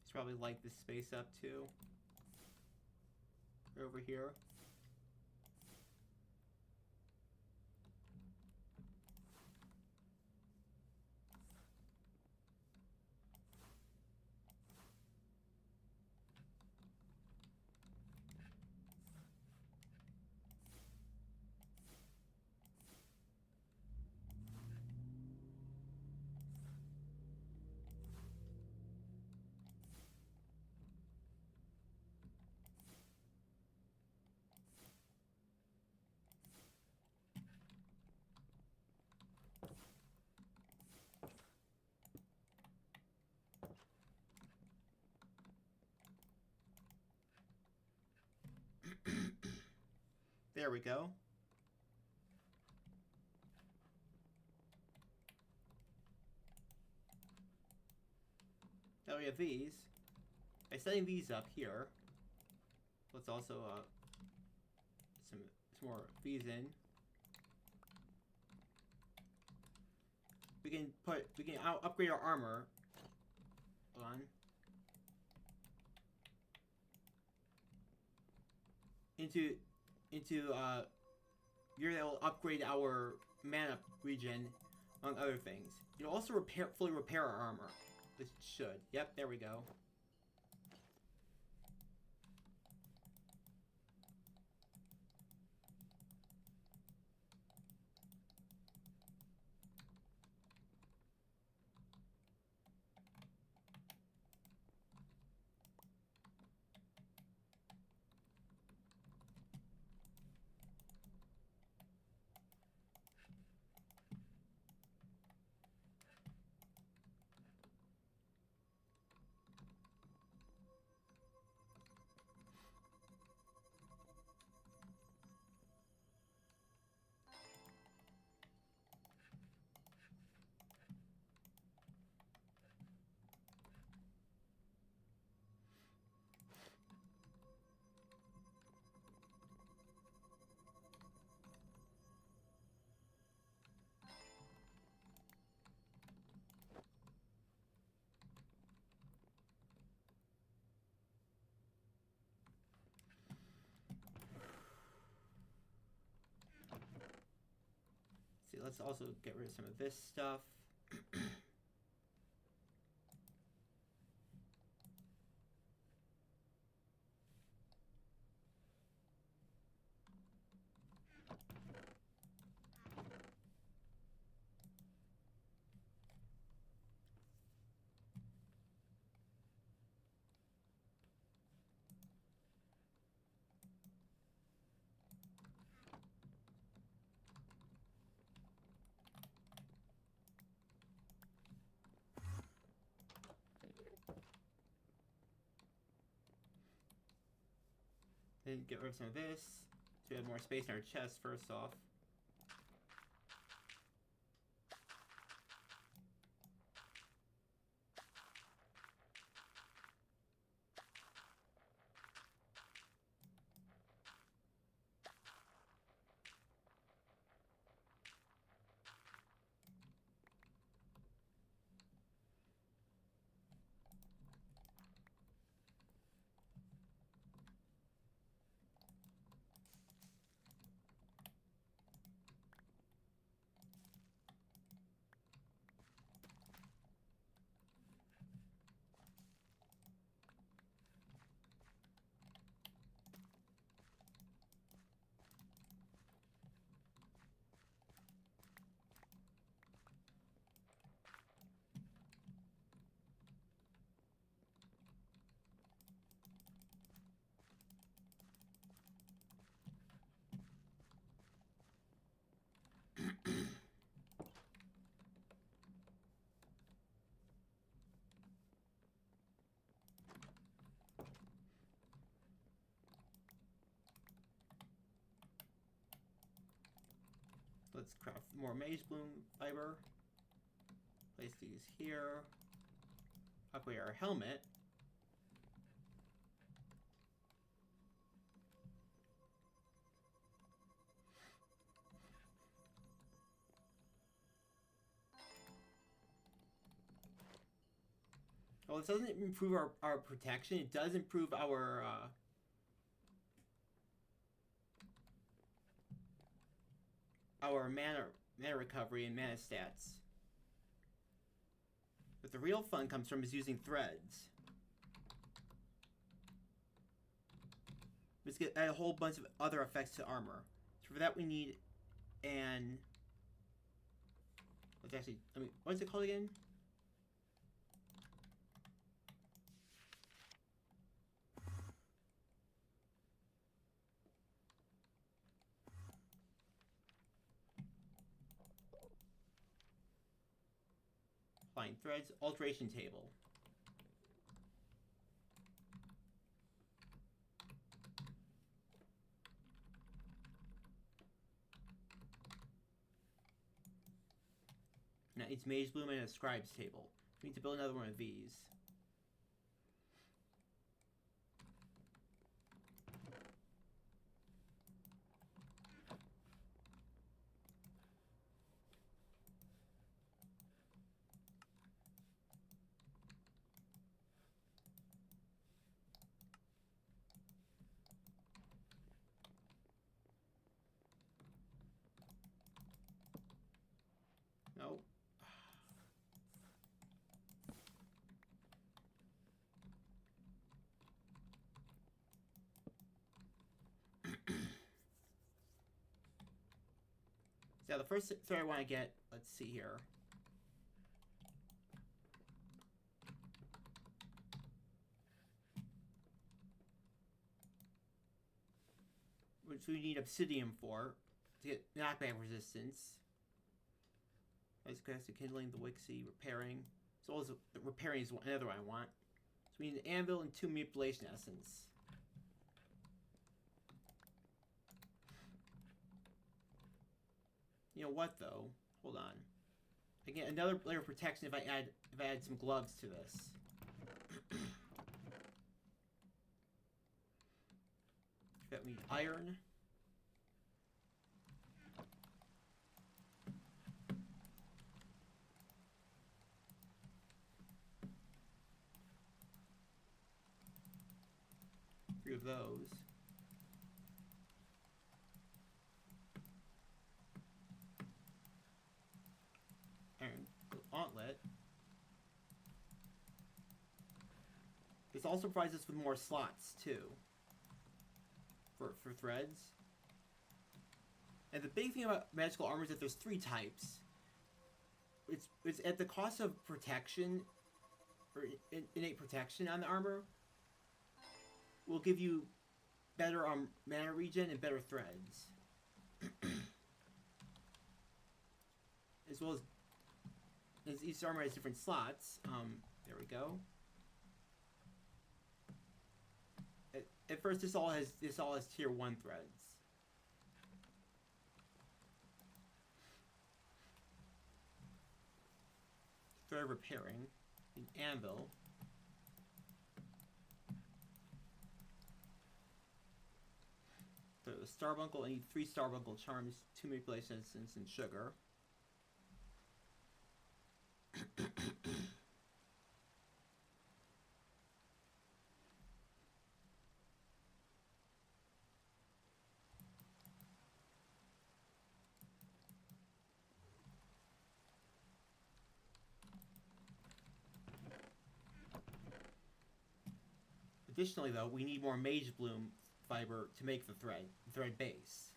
Let's probably light this space up too. Over here. There we go. Now we have these. By setting these up here, let's also some more these in. We can upgrade our armor. Hold on. Into you're able to upgrade our mana regen, among other things. You'll also fully repair our armor. This should. Yep, there we go. See, let's also get rid of some of this stuff. Then get rid of some of this, so we have more space in our chest first off. Let's craft more mage bloom fiber. Place these here. Upgrade our helmet. Well, it doesn't improve our protection. It does improve our mana recovery and mana stats. But the real fun comes from is using threads. Let's get a whole bunch of other effects to armor. So for that we need an... Let's actually... I mean, what's it called again? Fine. Threads, alteration table. Now it's Mage Bloom and a Scribes table. We need to build another one of these. No. So the first thread I want to get, let's see here. Which we need obsidian for to get knockback resistance. Let's go to kindling, the Wixie, repairing. As well as repairing is another one I want. So we need an anvil and 2 manipulation essence. You know what though? Hold on. I get another layer of protection if I add some gloves to this. That we need iron. Three of those. Iron gauntlet. This also provides us with more slots too. For threads. And the big thing about magical armor is that there's 3 types. It's at the cost of protection, or innate protection on the armor, will give you better mana regen and better threads. As well as each armor has different slots. There we go. At first, this all has tier 1 threads. Thread repairing, an anvil. So the Starbuncle, I need 3 Starbuncle charms, 2 manipulation essence, and sugar. Additionally, though, we need more Mage Bloom fiber to make the thread base.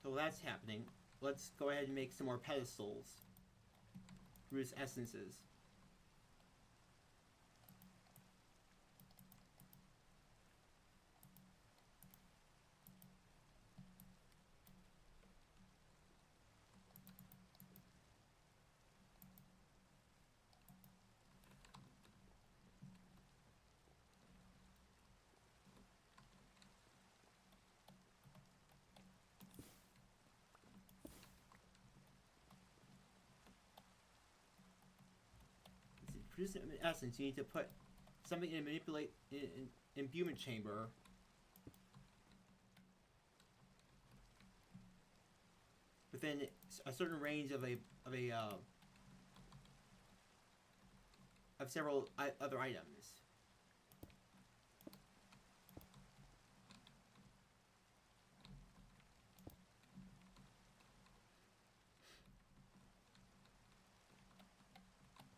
So that's happening. let's go ahead and make some more pedestals. Produce essences. Produce an essence, you need to put something in a manipulate imbuement chamber. Within a certain range of several other items.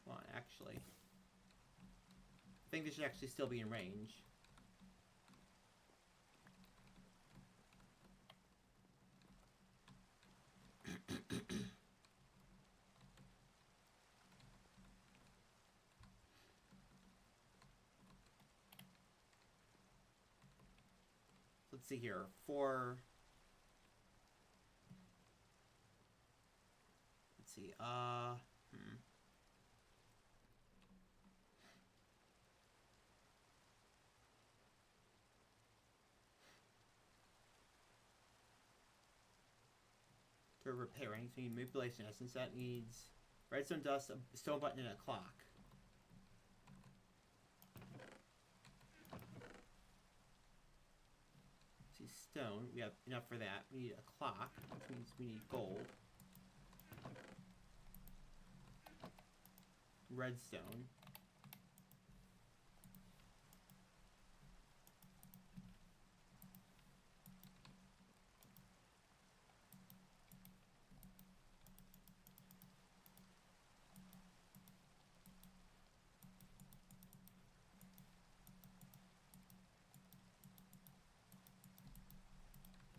Well, actually, I think this should actually still be in range. Let's see here. Let's see. For repairing, so you need manipulation essence. That needs redstone dust, a stone button, and a clock. See, stone, we have enough for that. We need a clock, which means we need gold. Redstone.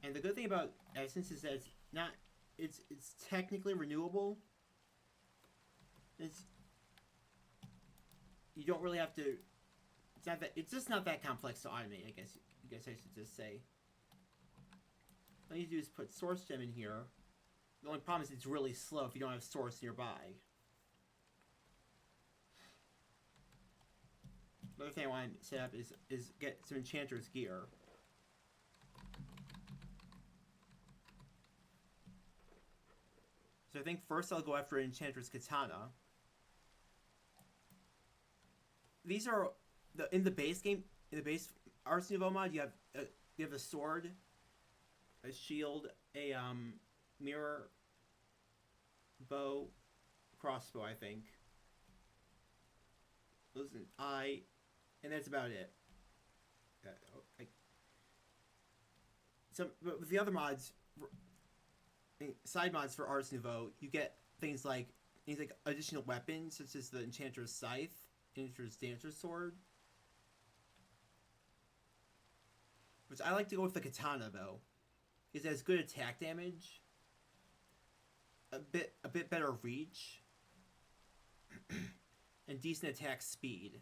And the good thing about essence is that it's technically renewable. You don't really have to. It's just not that complex to automate. I guess I should just say. All you do is put source gem in here. The only problem is it's really slow if you don't have source nearby. Another thing I want to set up is get some enchanter's gear. So I think first I'll go after Enchantress Katana. These are in the base game. In the base Ars Nouveau mod, you have a sword, a shield, a mirror, bow, crossbow. I think. Those an eye, and that's about it. But with the other mods. Side mods for Ars Nouveau, you get things like additional weapons such as the Enchanter's Scythe, Enchanter's Dancer's Sword. Which I like to go with the Katana though. It has good attack damage, a bit better reach, and decent attack speed.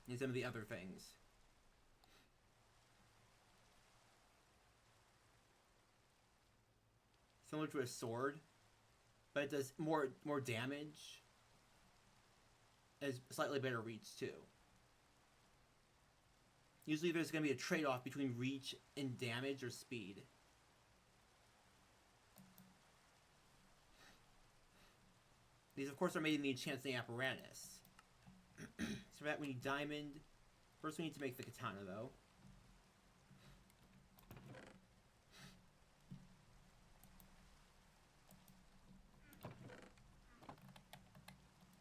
And some of the other things. Similar to a sword, but it does more damage. Has slightly better reach too. Usually there's going to be a trade-off between reach and damage or speed. These of course are made in the enchanting apparatus. So for that we need diamond. First we need to make the katana though.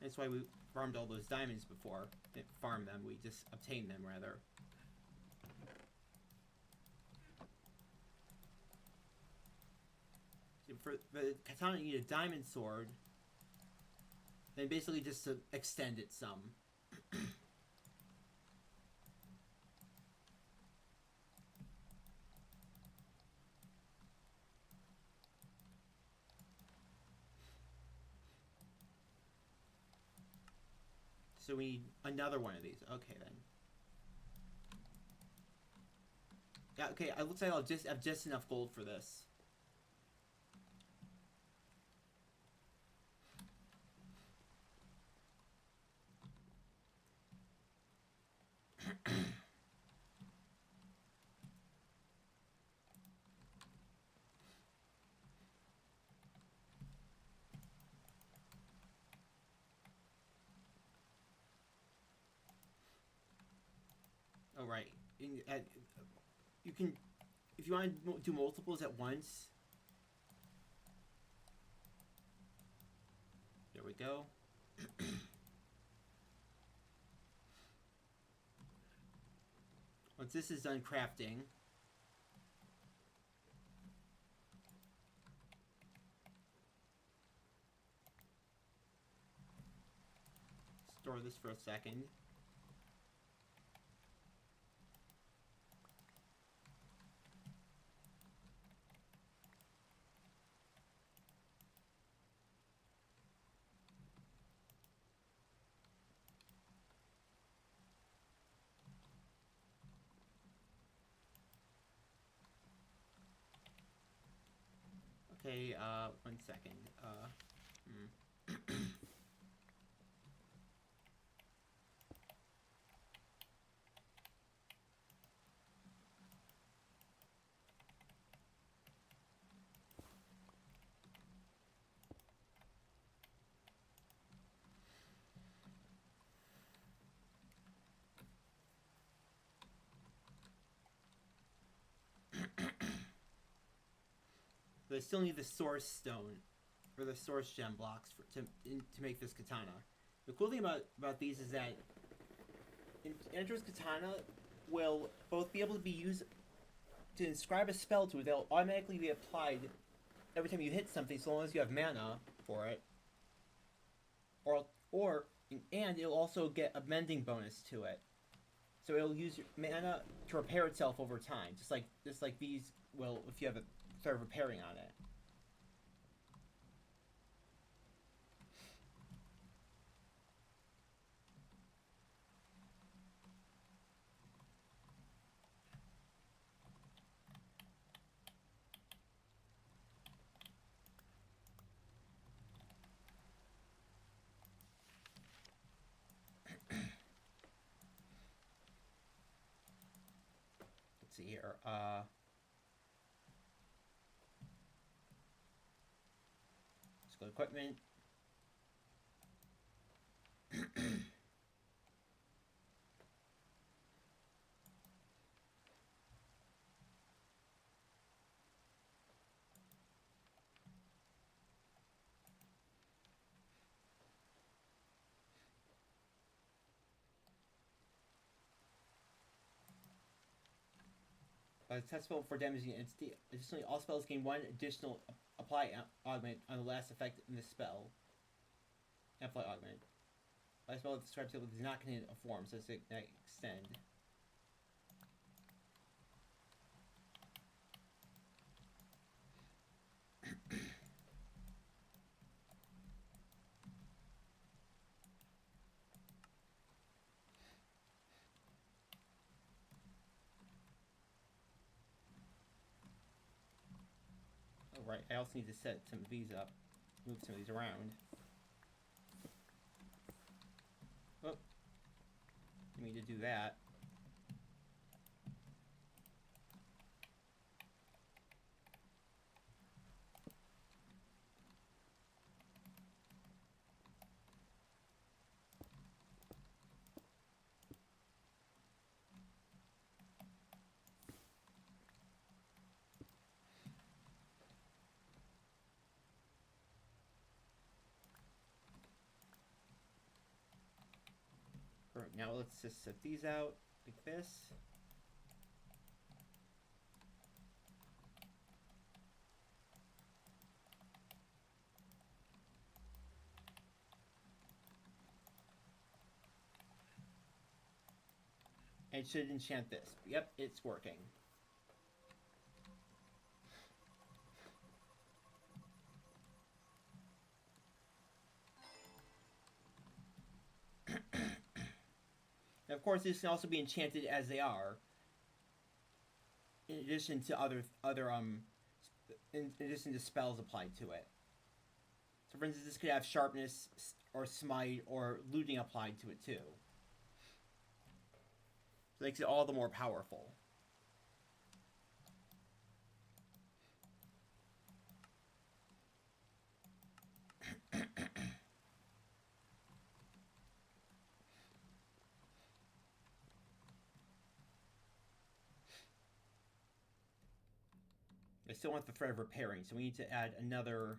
That's why we farmed all those diamonds before. Didn't farm them, we just obtained them rather. So for the katana you need a diamond sword. Then basically just to extend it some. So we need another one of these. Okay, then. Yeah, okay, it looks like I'll just have just enough gold for this. Oh, right. You can, if you want to do multiples at once. There we go. Once this is done crafting, store this for a second. Okay, 1 second. But I still need the source stone, or the source gem blocks to make this katana. The cool thing about these is that Enchantress Katana will both be able to be used to inscribe a spell to it. They'll automatically be applied every time you hit something, so long as you have mana for it. And it'll also get a mending bonus to it. So it'll use your mana to repair itself over time, just like these will if you have a start repairing on it. Let's see here. Let's go to equipment. Successful for damaging an entity. Additionally, all spells gain one additional apply augment on the last effect in the spell. Apply augment. By spell, the described table does not contain a form, so it's extend. Right, I also need to set some of these up, move some of these around. Oh, I need to do that. Alright, now let's just set these out like this. And it should enchant this. Yep, it's working. And of course, this can also be enchanted as they are, in addition to in addition to spells applied to it. So, for instance, this could have sharpness or smite or looting applied to it too. So it makes it all the more powerful. I still want the threat of repairing, so we need to add another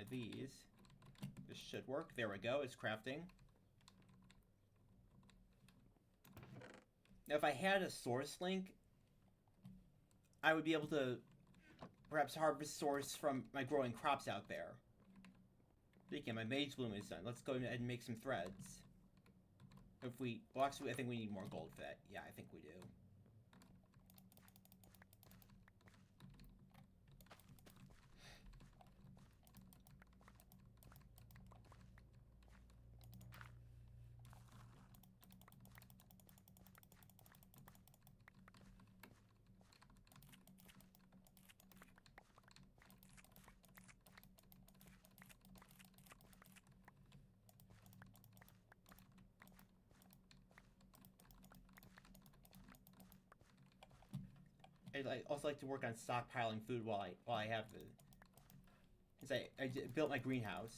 these. This should work. There we go. It's crafting. Now, if I had a source link, I would be able to perhaps harvest source from my growing crops out there. Speaking, my mage bloom is done. Let's go ahead and make some threads. If we, well, actually, I think we need more gold for that. Yeah, I think we do. I also like to work on stockpiling food while I have the. Because I built my greenhouse.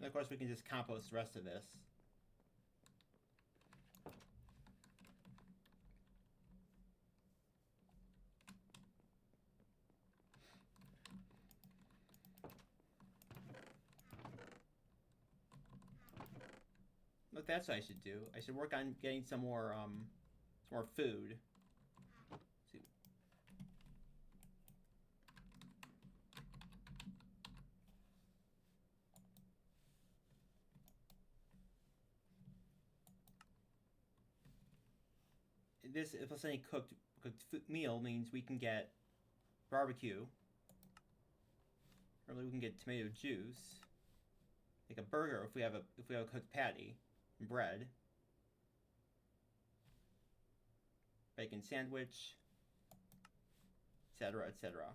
And of course, we can just compost the rest of this. Look, that's what I should do. I should work on getting some more food. Let's see. This, if it's any cooked meal, means we can get barbecue. Or we can get tomato juice. Make a burger if we have a cooked patty. Bread. Bacon sandwich. Etc. etc.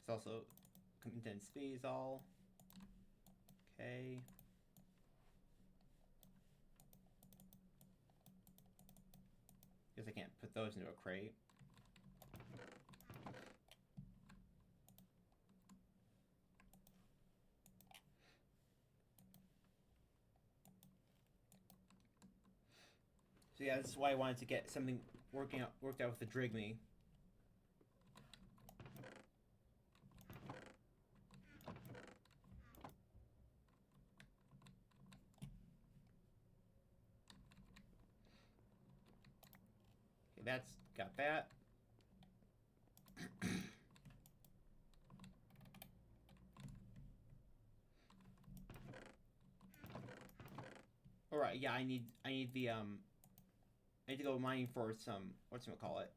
It's also condensed Basil. Okay. Guess I can't put those into a crate. So yeah, that's why I wanted to get something worked out with the Drigme. Okay, that's got that. All right, yeah, I need the I need to go mining for some whatchamacallit.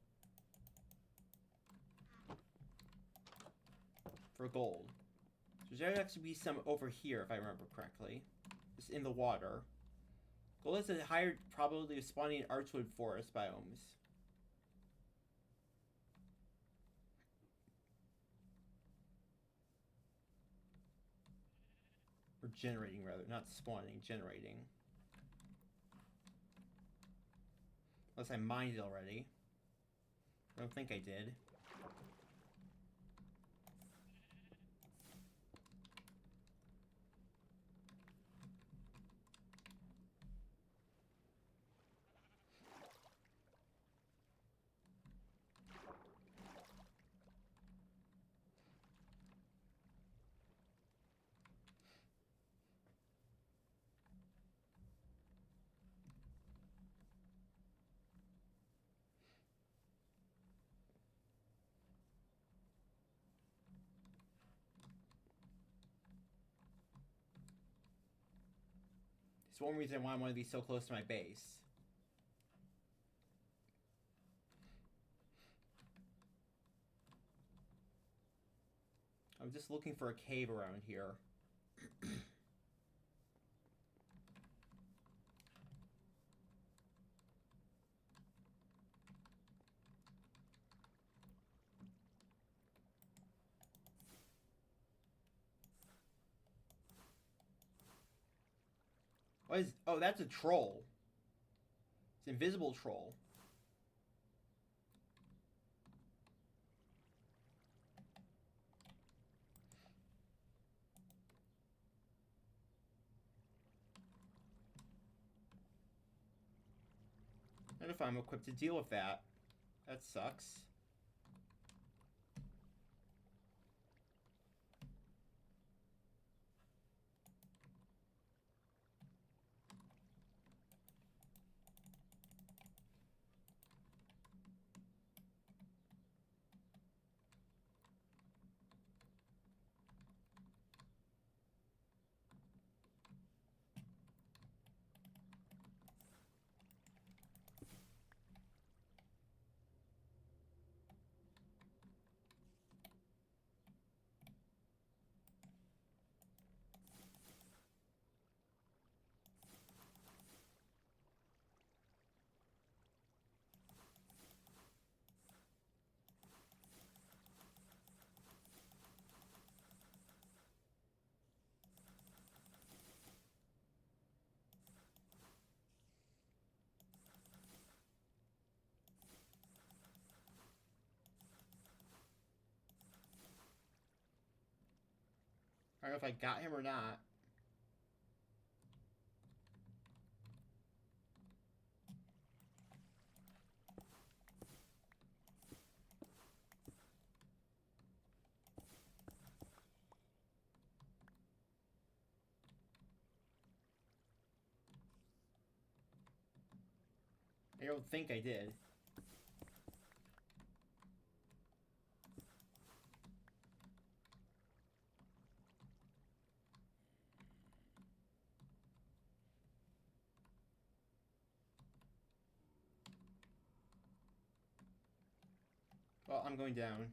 For gold. So there actually be some over here if I remember correctly. Just in the water. Gold has a higher probability of spawning in archwood forest biomes. Or generating rather, not spawning, generating. Unless I mined it already. I don't think I did. It's one reason why I want to be so close to my base. I'm just looking for a cave around here. What is... Oh, that's a troll. It's an invisible troll. And if I'm equipped to deal with that. That sucks. I don't know if I got him or not. I don't think I did. Well, I'm going down.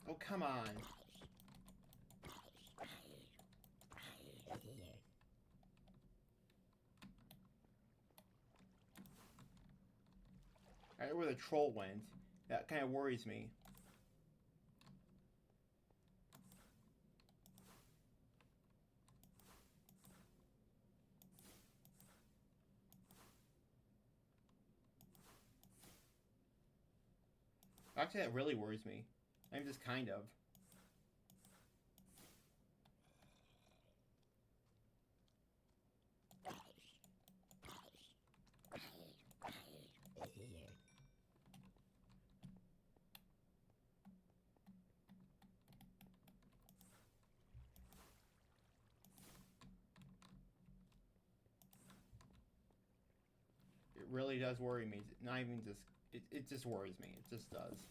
Oh, come on. I know where the troll went. That kind of worries me. Actually, that really worries me. I'm just kind of. It really does worry me. Not even just... It just worries me. It just does.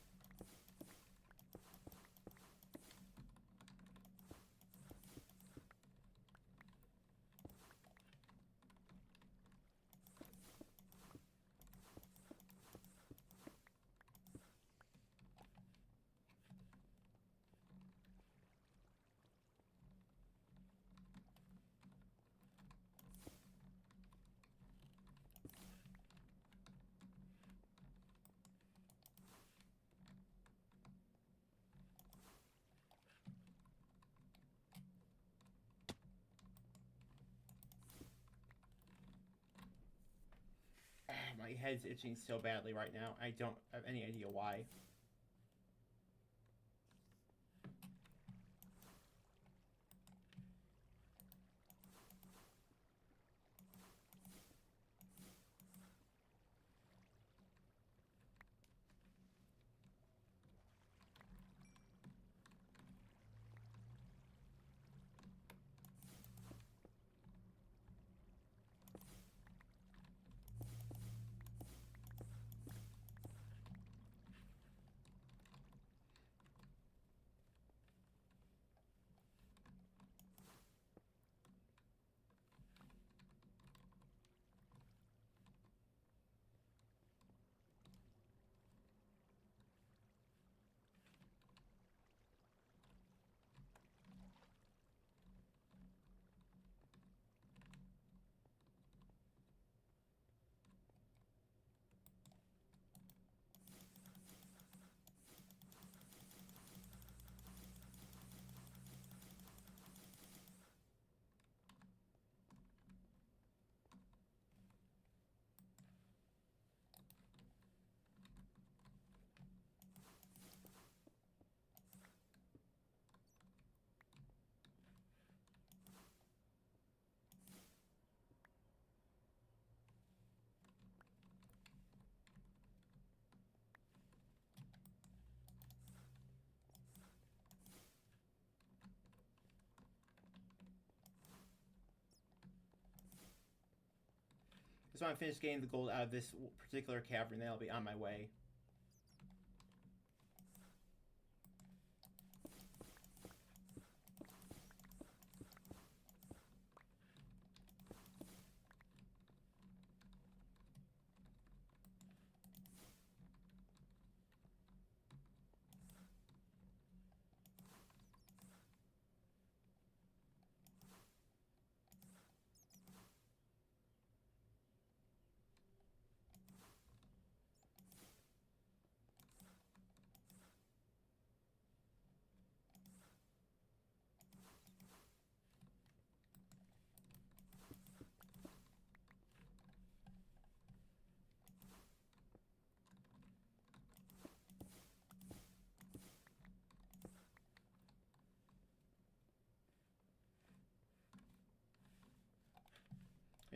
My head's itching so badly right now. I don't have any idea why. Just want to finish getting the gold out of this particular cavern, then I'll be on my way.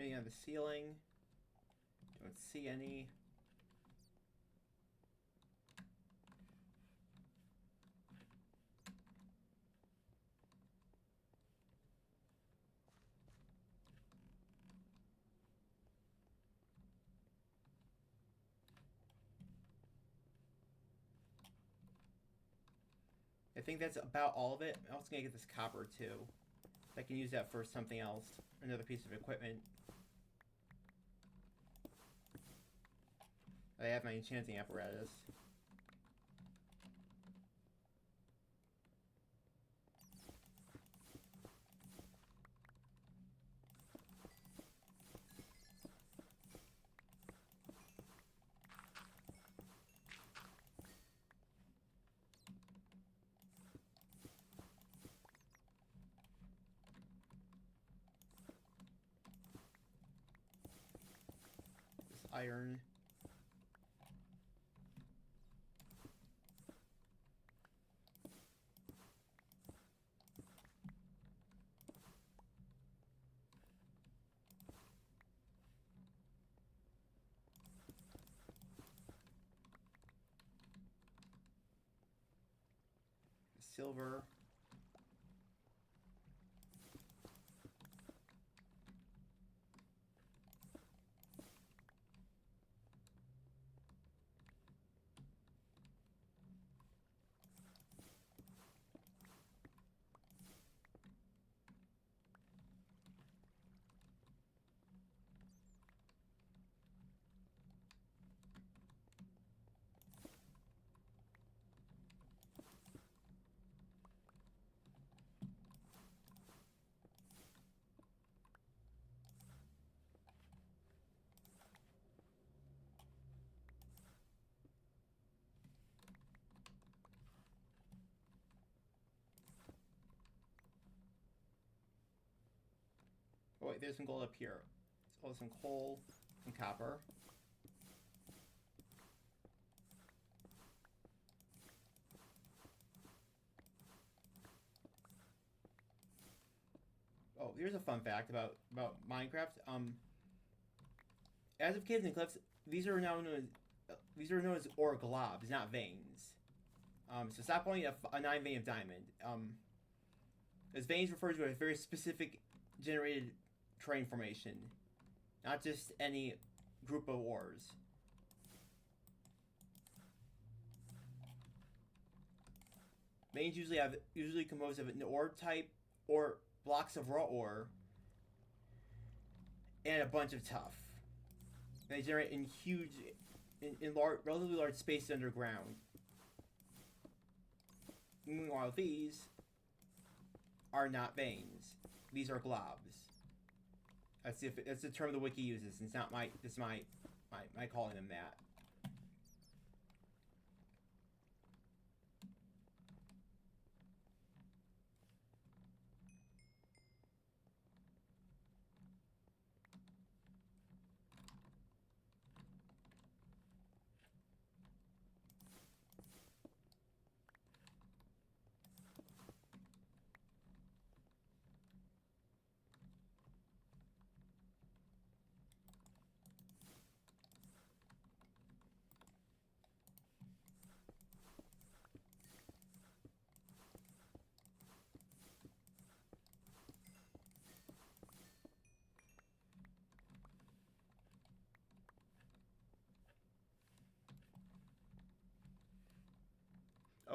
Anything on the ceiling? Don't see any. I think that's about all of it. I'm also gonna get this copper too. I can use that for something else. Another piece of equipment. I have my enchanting apparatus. This iron. Silver. Oh wait, there's some gold up here. So some coal and copper. Oh, here's a fun fact about Minecraft. As of Caves and Cliffs, these are known as ore globs, not veins. So stop calling it a 9 vein of diamond. As veins refers to a very specific generated terrain formation, not just any group of ores. Veins usually composed of an ore type or blocks of raw ore and a bunch of tuff. They generate in relatively large spaces underground. Meanwhile, these are not veins; these are globs. That's the term the wiki uses. It's not my calling them that.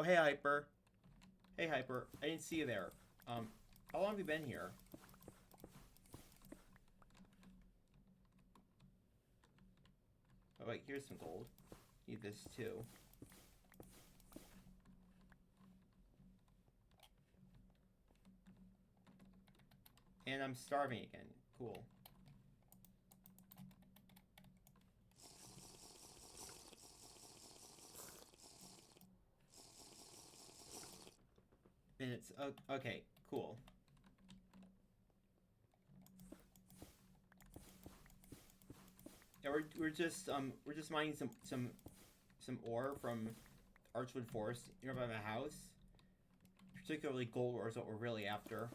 Oh, hey, Hyper. Hey, Hyper. I didn't see you there. How long have you been here? Oh, wait, here's some gold. Need this, too. And I'm starving again. Cool. And it's okay, cool. Yeah, we're just mining some ore from Archwood Forest nearby my house. Particularly gold ore is what we're really after.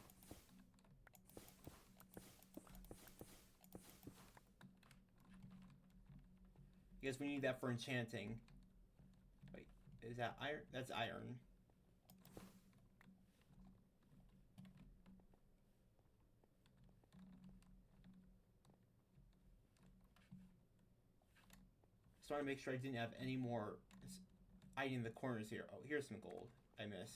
Because we need that for enchanting. Wait, is that iron? That's iron. Just want to make sure I didn't have any more hiding in the corners here. Oh, here's some gold. I miss.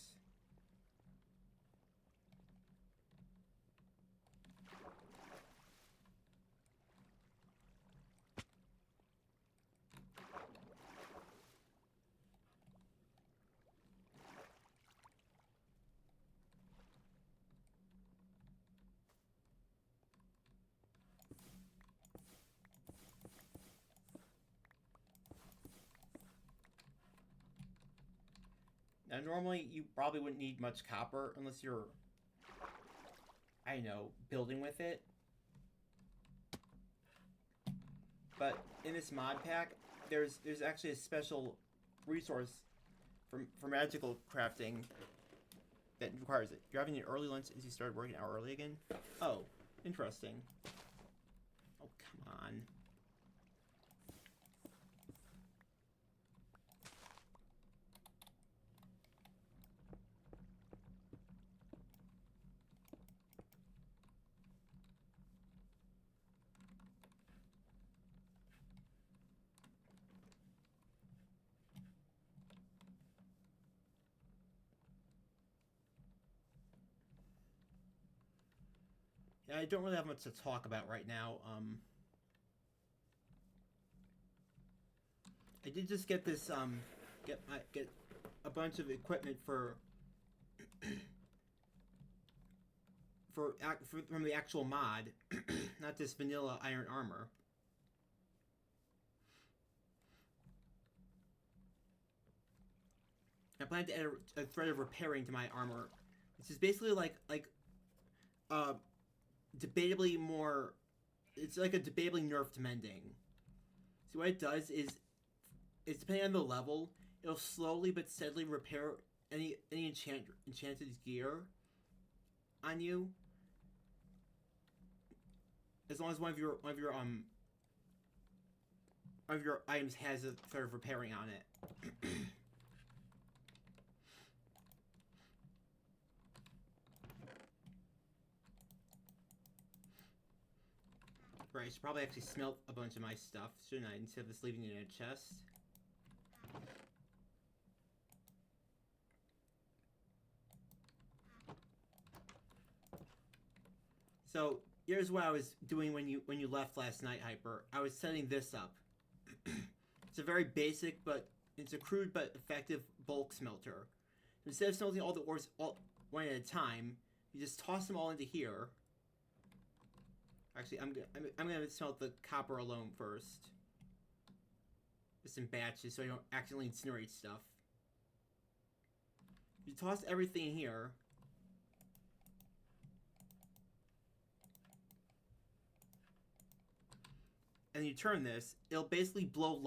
Now, normally, you probably wouldn't need much copper unless you're, I don't know, building with it. But in this mod pack, there's actually a special resource for magical crafting that requires it. You're having an early lunch as you started working out early again? Oh, interesting. Oh, come on. Yeah, I don't really have much to talk about right now. I did just get this get a bunch of equipment for from the actual mod, not this vanilla iron armor. I plan to add a thread of repairing to my armor, which is basically like debatably more. It's like a debatably nerfed mending. So what it does is, it's depending on the level, it'll slowly but steadily repair any enchanted gear on you, as long as one of your items has a thread of repairing on it. Right, I should probably actually smelt a bunch of my stuff, shouldn't I? Instead of just leaving it in a chest. So here's what I was doing when you left last night, Hyper. I was setting this up. It's a very basic, but it's a crude but effective bulk smelter. Instead of smelting all the ores one at a time, you just toss them all into here. Actually, I'm gonna smelt the copper alone first, just in batches, so I don't accidentally incinerate stuff. You toss everything here. And you turn this, it'll basically blow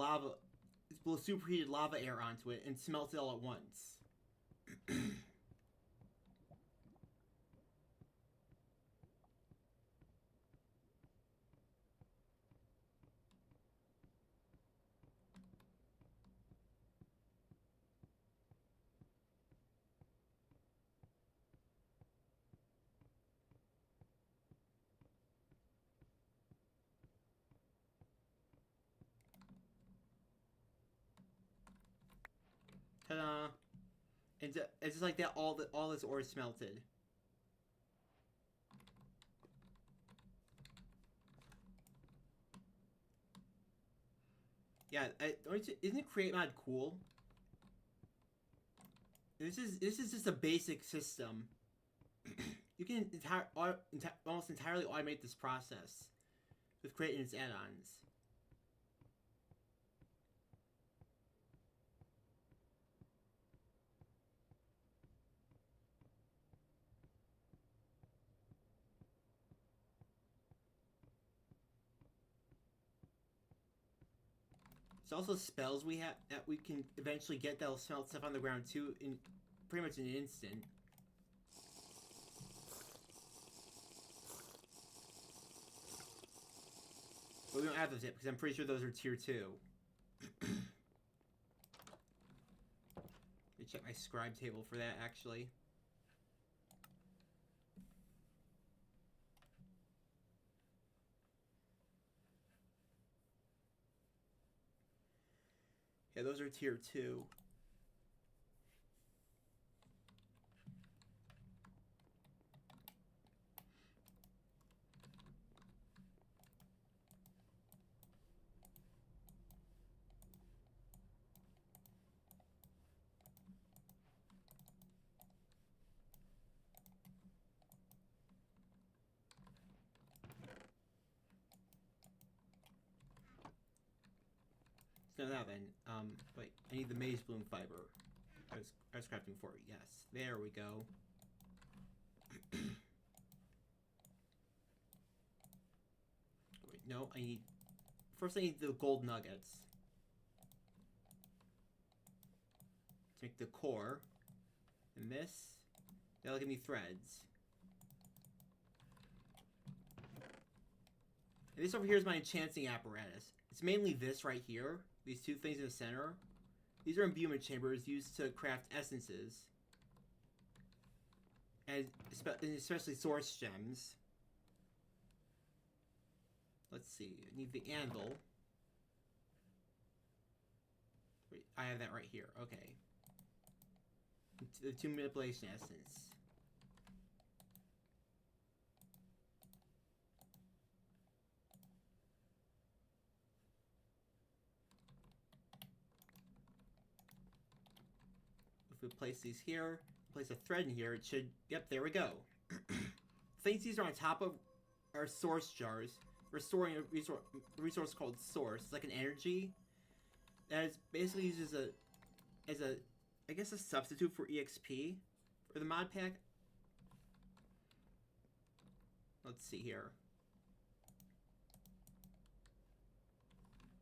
superheated lava air onto it and smelt it all at once. Ta-da! And it's just like that. All this ore is smelted. Yeah, isn't it create mod cool? This is just a basic system. You can almost entirely automate this process with creating its add-ons. There's also spells we have that we can eventually get that'll smelt stuff on the ground too in pretty much in an instant. But we don't have those yet because I'm pretty sure those are tier 2. Let me check my scribe table for that actually. Yeah, those are tier 2. So now then, wait, I need the maize bloom fiber. I was crafting for it. Yes, there we go. Wait, no, first I need the gold nuggets to make the core, and that'll give me threads. And this over here is my enchanting apparatus. It's mainly this right here. These two things in the center. These are imbuement chambers used to craft essences. And especially source gems. Let's see. I need the anvil. Wait, I have that right here. Okay. The 2 manipulation essence. If we place these here, place a thread in here, it should... Yep, there we go. Things these are on top of are source jars. We're storing a resource called source. It's like an energy that is basically used as a I guess a substitute for EXP for the mod pack. Let's see here.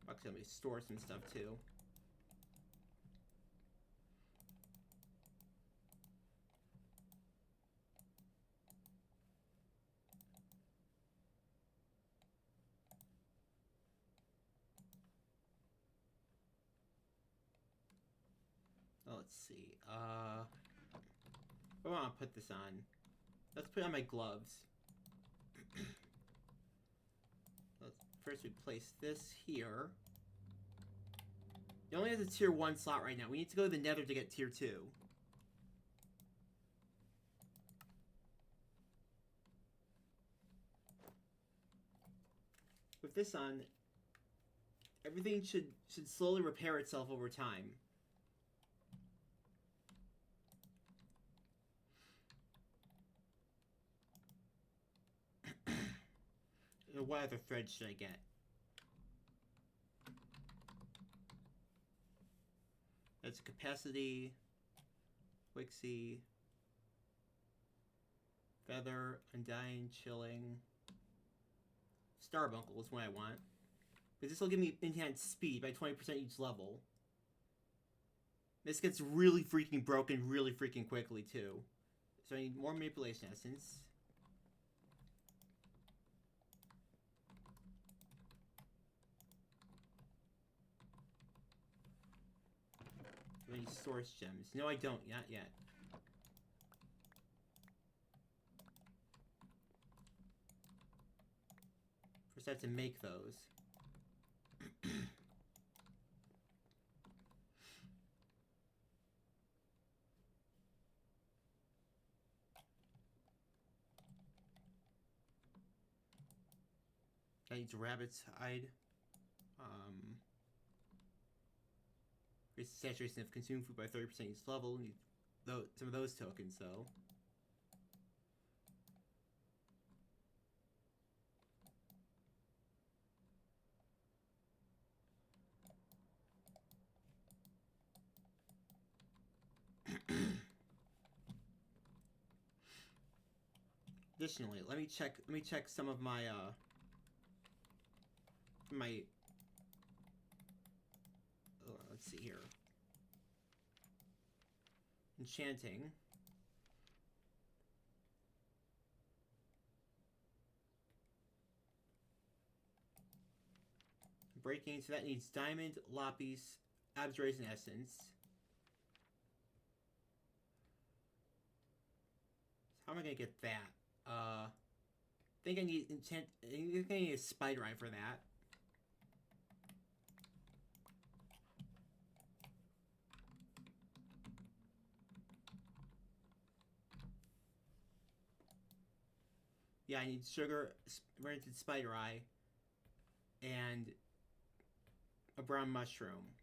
Actually, let me store some stuff too. Let's see. What do I want to put this on? Let's put it on my gloves. First we place this here. It only has a tier 1 slot right now. We need to go to the nether to get tier 2. With this on, everything should slowly repair itself over time. What other threads should I get? That's capacity, Wixie, feather, undying, chilling. Starbuncle is what I want. Because this will give me enhanced speed by 20% each level. This gets really freaking broken really freaking quickly too. So I need more manipulation essence. I need source gems. No, I don't. Not yet. First I have to make those. That needs rabbit's hide. Increase the saturation of consumed food by 30% each level. Need some of those tokens, though. Additionally, let me check some of my let's see here. Enchanting. Breaking, so that needs diamond, lapis, abjuration essence. How am I gonna get that? I think I need enchant. I think I need a spider eye for that. Yeah, I need sugar, rented spider eye, and a brown mushroom.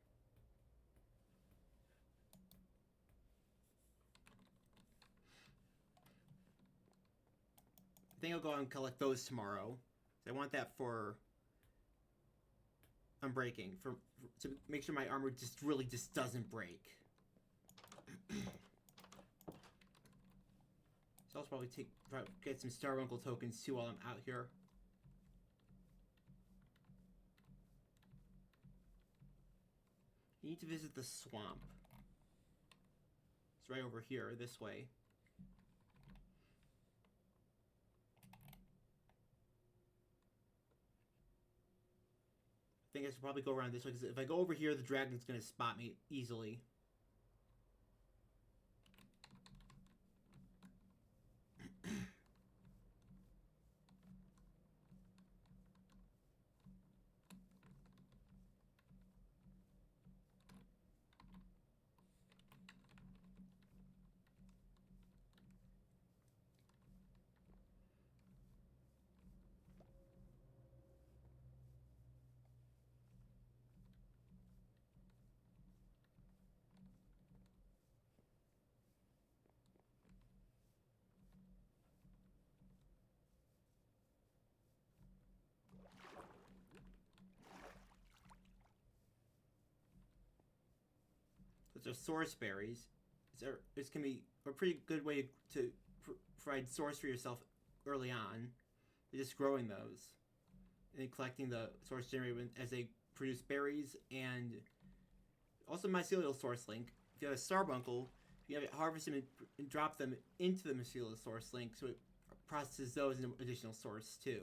I think I'll go out and collect those tomorrow. I want that for unbreaking, to make sure my armor just really doesn't break. So I'll probably get some Starbuncle tokens too while I'm out here. You need to visit the swamp. It's right over here, this way. I think I should probably go around this way, because if I go over here, the dragon's going to spot me easily. Those are source berries. This can be a pretty good way to provide source for yourself early on. Just growing those and collecting the source generated as they produce berries, and also mycelial source link. If you have a Starbuncle, you have it harvest them and drop them into the mycelial source link, so it processes those into additional source too.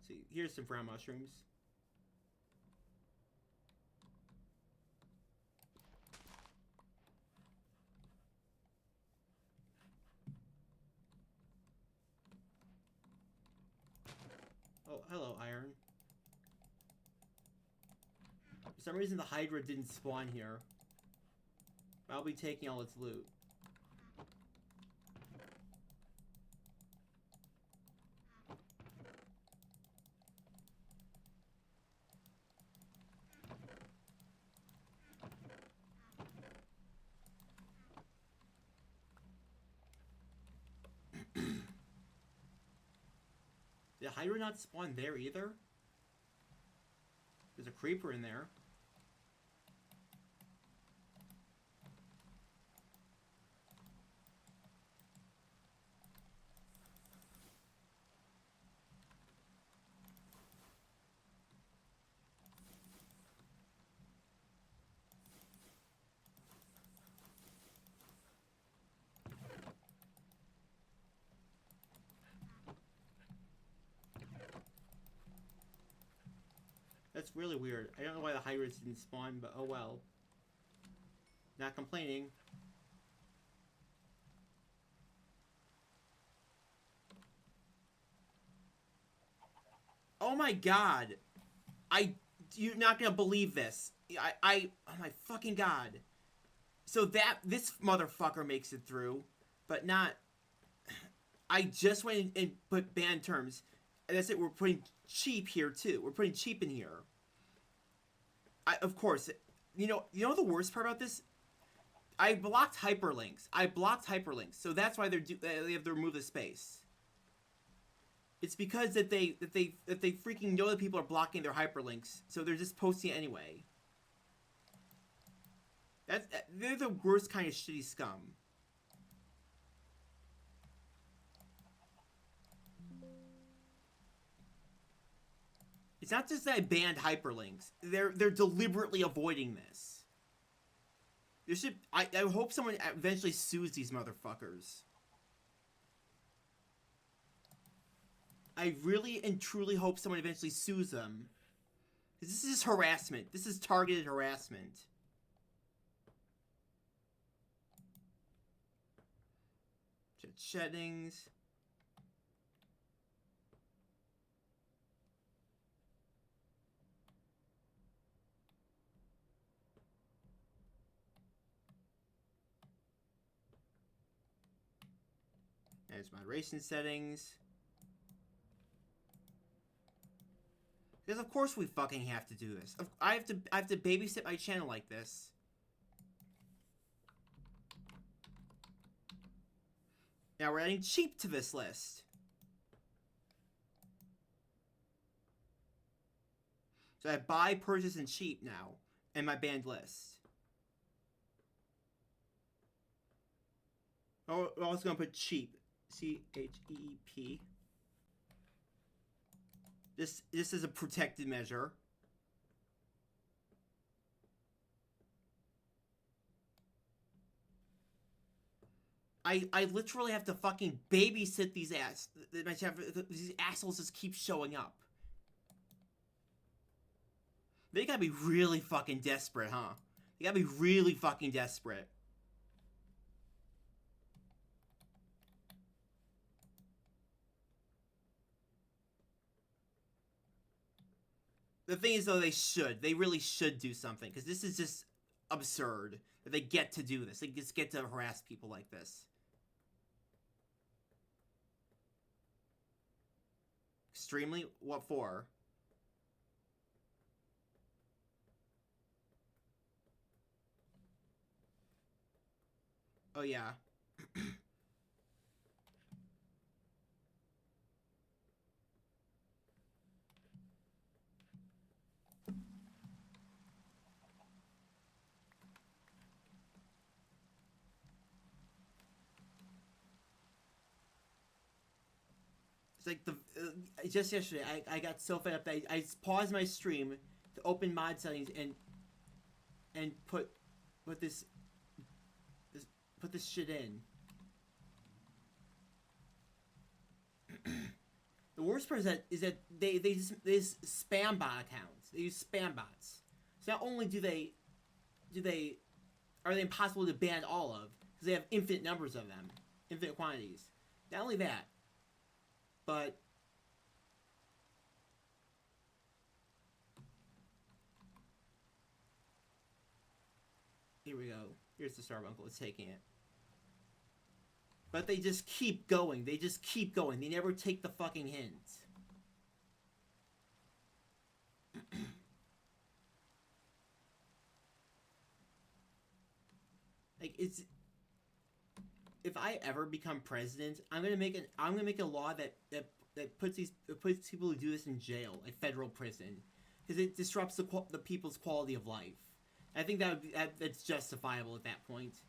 See, here's some brown mushrooms. Oh, hello, iron. For some reason, the Hydra didn't spawn here. I'll be taking all its loot. Did Hydra not spawn there either? There's a creeper in there. That's really weird. I don't know why the Hybrids didn't spawn, but oh well. Not complaining. Oh my god. You're not gonna believe this. Oh my fucking god. So this motherfucker makes it through, but not. I just went in and put banned terms. And that's it, we're putting cheap here too. We're putting cheap in here. Of course, you know the worst part about this? I blocked hyperlinks. So that's why they have to remove the space. It's because that they freaking know that people are blocking their hyperlinks, so they're just posting it anyway. They're the worst kind of shitty scum. It's not just that I banned hyperlinks. They're deliberately avoiding this. I hope someone eventually sues these motherfuckers. I really and truly hope someone eventually sues them. Because this is harassment. This is targeted harassment. Settings. There's moderation settings. Because of course we fucking have to do this. I have to babysit my channel like this. Now we're adding cheap to this list. So I have buy, purchase, and cheap now in my banned list. Oh, we're also gonna put cheap. CHEEP. This is a protected measure. I literally have to fucking babysit these these assholes just keep showing up. They gotta be really fucking desperate, huh? They gotta be really fucking desperate. The thing is, though, they really should do something, because this is just absurd that they get to do this. They just get to harass people like this. Extremely? What for? Oh, yeah. It's like just yesterday, I got so fed up that I paused my stream to open mod settings and put this shit in. The worst part is that they just spam bot accounts. They use spam bots. So not only are they impossible to ban all of, because they have infinite numbers of them, infinite quantities. Not only that, but here we go. Here's the Starbuncle. It's taking it. But they just keep going. They just keep going. They never take the fucking hint. Like, it's... If I ever become president, I'm gonna make a law that puts people who do this in jail, like federal prison, because it disrupts the people's quality of life. I think that's justifiable at that point.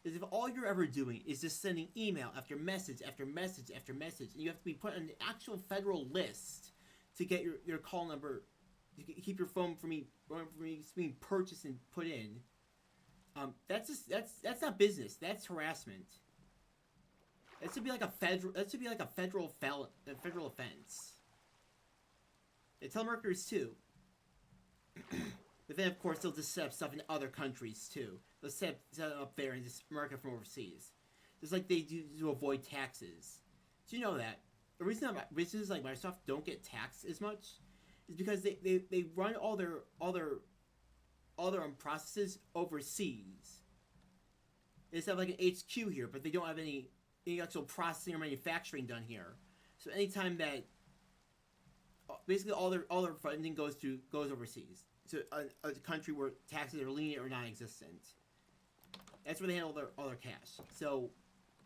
Is if all you're ever doing is just sending email after message after message after message, and you have to be put on an actual federal list to get your call number, to keep your phone from being purchased and put in. That's not business. That's harassment. That should be like a federal offense. And telemarketers too. But then, of course, they'll just set up stuff in other countries too. let's set them up there and just market from overseas. Just like they do to avoid taxes. Do you know that? The reason that businesses like Microsoft don't get taxed as much is because they run all their processes overseas. They just have like an HQ here, but they don't have any actual processing or manufacturing done here. So anytime that basically all their funding goes overseas, to a country where taxes are lenient or non-existent. That's where they handle all their cash. So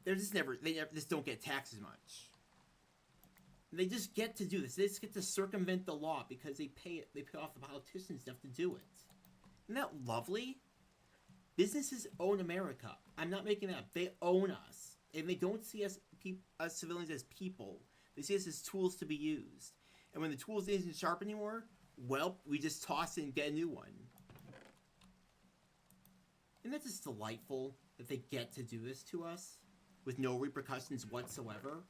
they just don't get taxed as much. They just get to do this. They just get to circumvent the law because they pay off the politicians enough to do it. Isn't that lovely? Businesses own America. I'm not making that up. They own us. And they don't see us civilians as people. They see us as tools to be used. And when the tools isn't sharp anymore, well, we just toss it and get a new one. Isn't that just delightful that they get to do this to us with no repercussions whatsoever?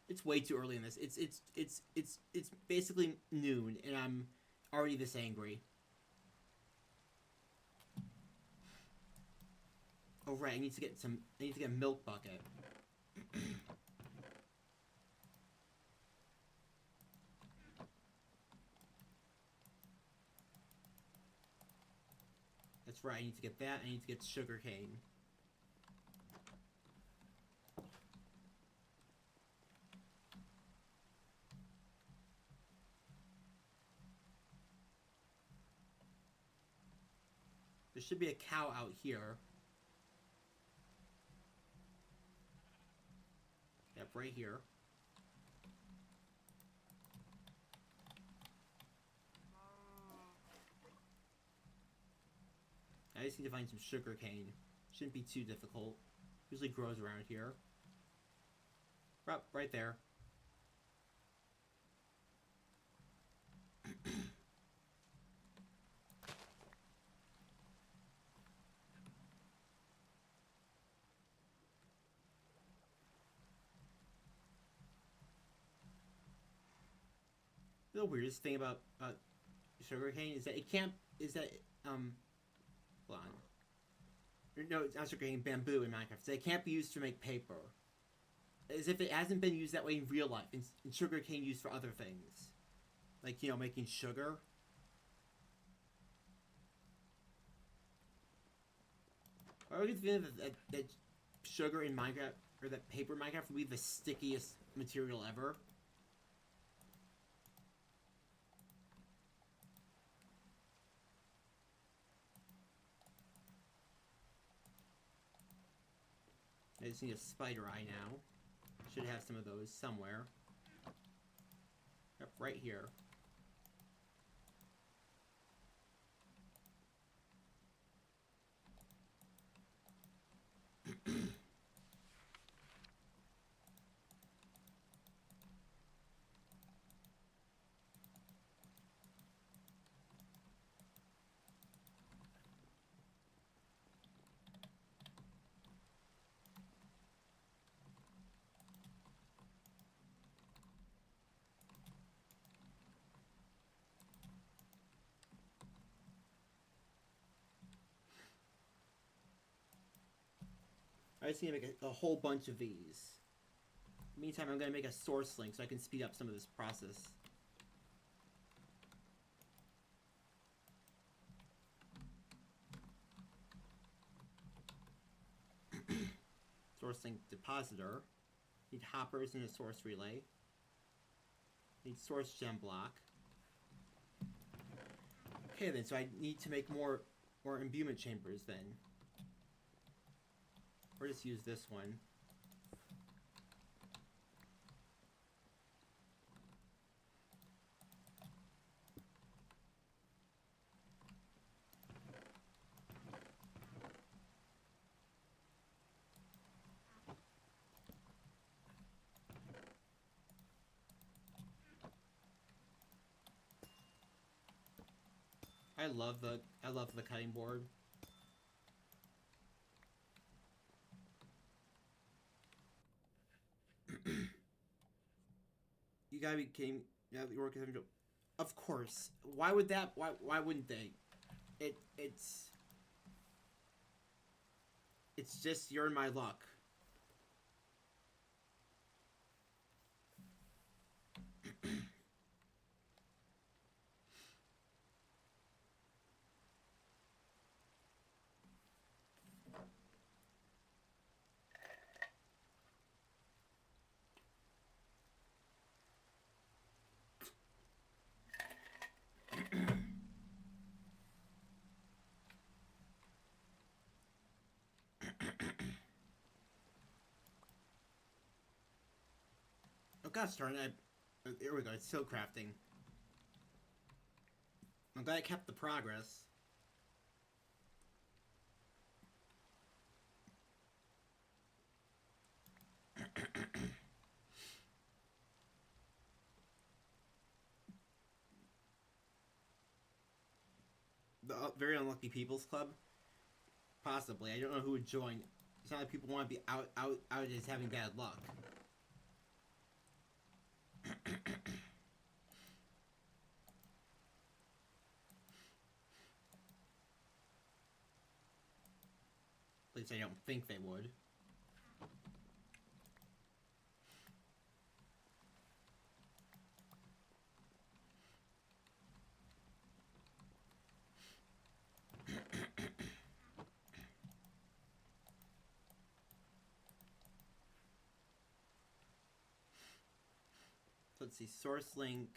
It's way too early in this. It's basically noon, and I'm already this angry. Oh right, I need to get a milk bucket. That's right, I need to get that. I need to get sugar cane. There should be a cow out here. Yep, right here. I just need to find some sugar cane. Shouldn't be too difficult. Usually grows around here. Right there. The weirdest thing about sugarcane is that it can't. Hold on. No, it's not sugarcane. Bamboo in Minecraft. So it can't be used to make paper. As if it hasn't been used that way in real life. And sugarcane used for other things, like making sugar. I would think that sugar in Minecraft or that paper in Minecraft would be the stickiest material ever. I just need a spider eye now. Should have some of those somewhere. Yep, right here. I just need to make a whole bunch of these. Meantime, I'm going to make a source link so I can speed up some of this process. Source link depositor. Need hoppers and a source relay. Need source gem block. Okay then, so I need to make more imbuement chambers then. Or just use this one. I love the cutting board. You gotta be kidding. Yeah, the work is having to. Of course. Why would that? Why wouldn't they? It's just you're in my luck. Oh gosh darn it! There we go. It's still crafting. I'm glad I kept the progress. The very unlucky people's club, possibly. I don't know who would join. It's not like people want to be out as having bad luck. At least I don't think they would. So let's see. Source link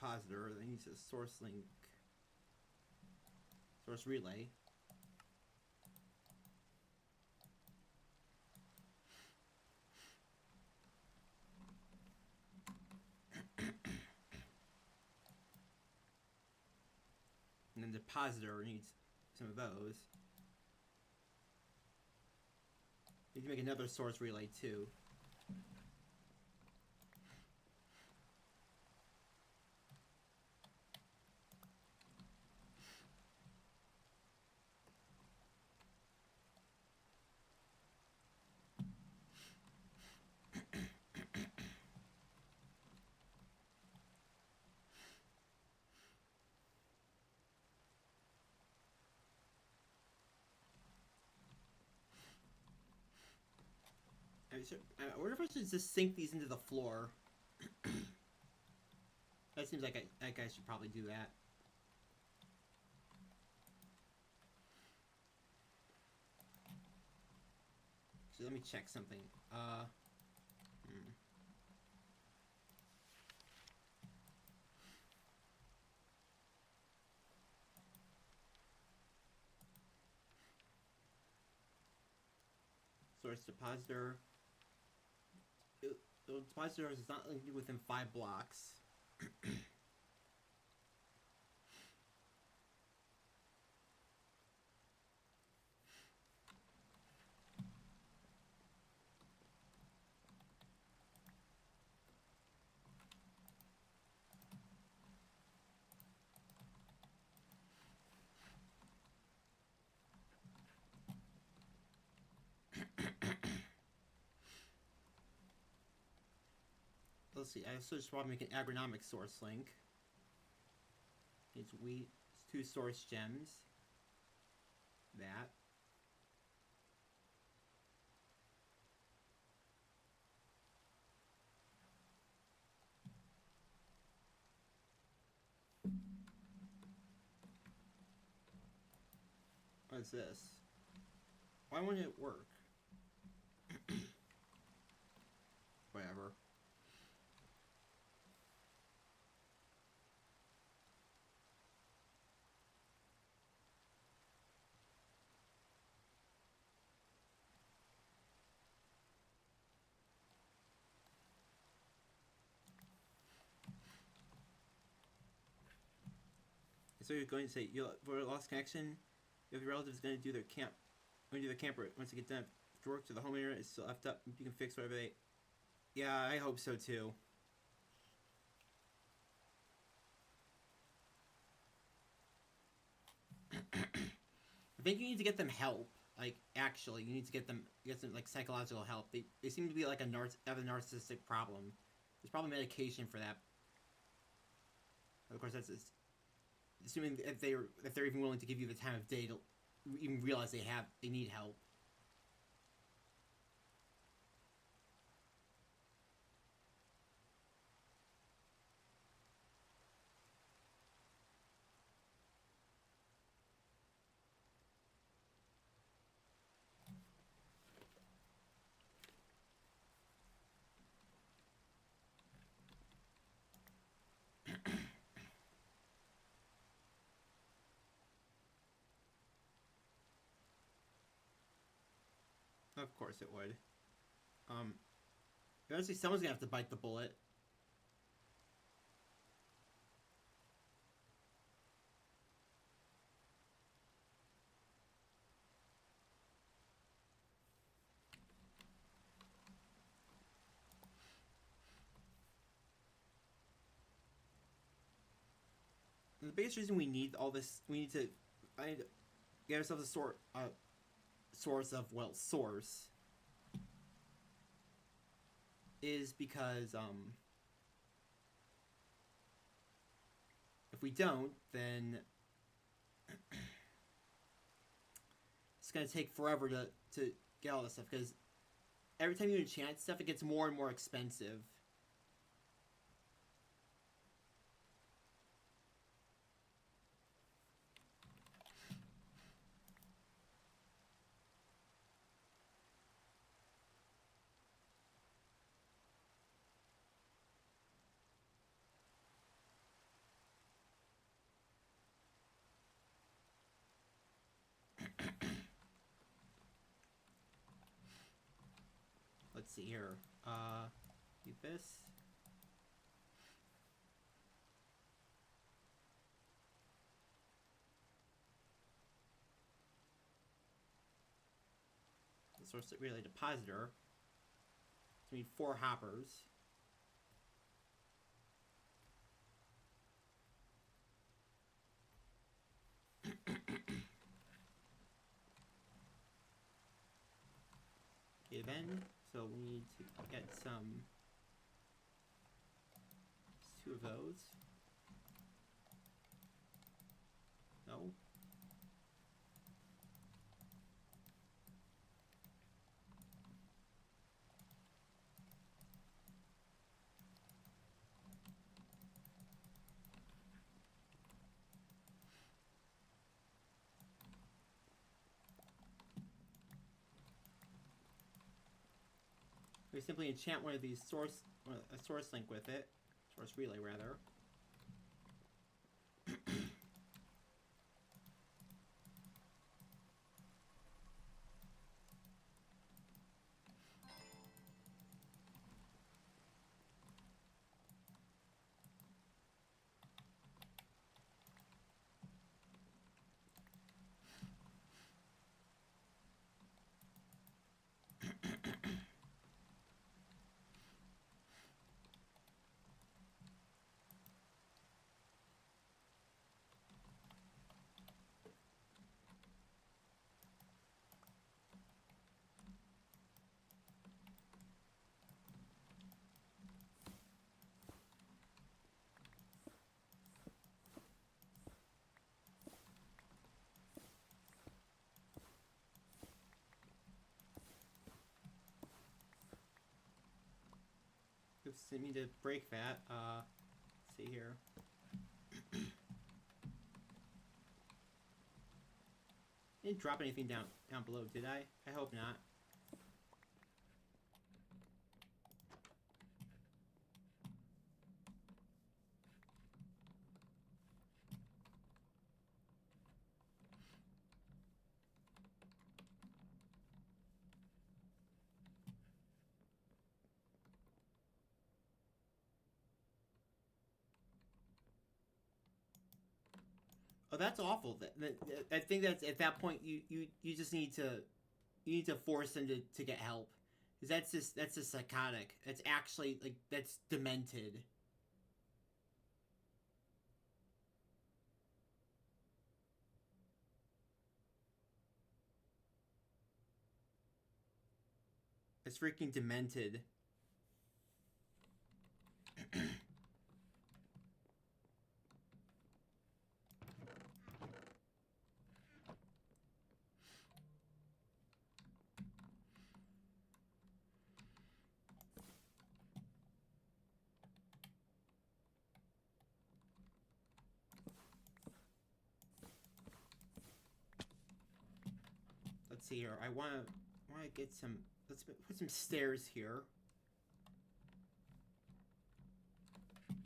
positor. Then use a source link. Source relay. And then depositor needs some of those. You can make another source relay too. I wonder if I should just sink these into the floor. That seems like I should probably do that. So let me check something. Source depositor. The depositor is not within 5 blocks. Let's see. I also just want to make an agronomic source link. It's wheat. It's 2 source gems. That. What is this? Why wouldn't it work? Whatever. So you're going to say, for a lost connection, if your relative is going to do their camp, when you do the camper, once they get done to work to the home area, it's still left up, you can fix whatever they... Yeah, I hope so too. I think you need to get them help. Like, actually, you need to get some like psychological help. They seem to be like have a narcissistic problem. There's probably medication for that. Of course, that's assuming if they're even willing to give you the time of day to even realize they need help. Of course it would. Eventually someone's gonna have to bite the bullet. And the biggest reason we need all this, we need to get ourselves a source, is because if we don't, then it's gonna take forever to get all this stuff, because every time you enchant stuff, it gets more and more expensive. Let's see here. Do this. The source relay depositor. So we need 4 hoppers. Okay, then, so we need to get some, 2 of those. No. We simply enchant one of these a source link with it. Source relay, rather. Oops, didn't mean to break that. Let's see here. Didn't drop anything down below, did I? I hope not. Oh, that's awful. I think that's at that point you just need to force them to get help, because that's just psychotic. That's actually like that's demented. It's freaking demented. let's see here. I wanna get some. Let's put some stairs here. Let's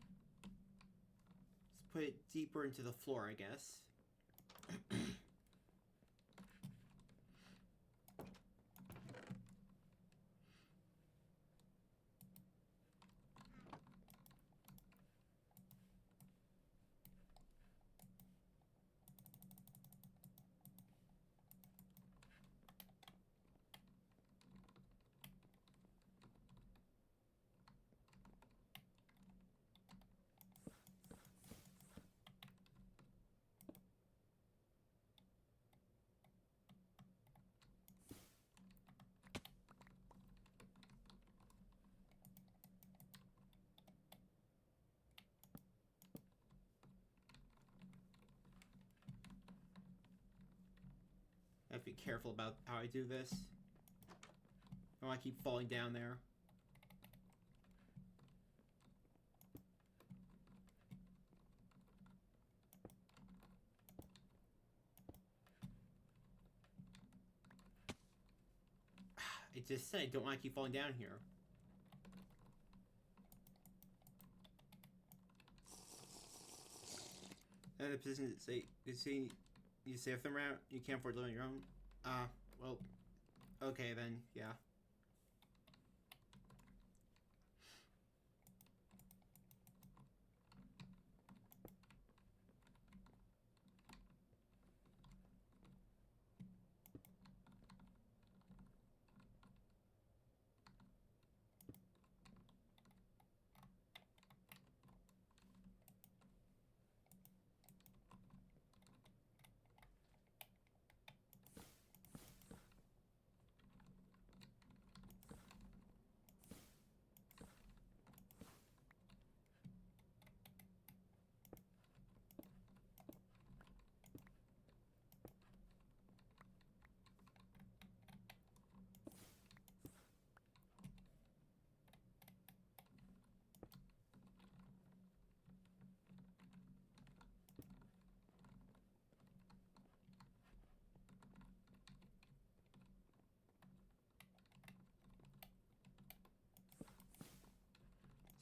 put it deeper into the floor, I guess. I have to be careful about how I do this. I don't want to keep falling down there. I just said I don't want to keep falling down here. And the position that say you save them around, you can't afford to live on your own. Well, okay then, yeah.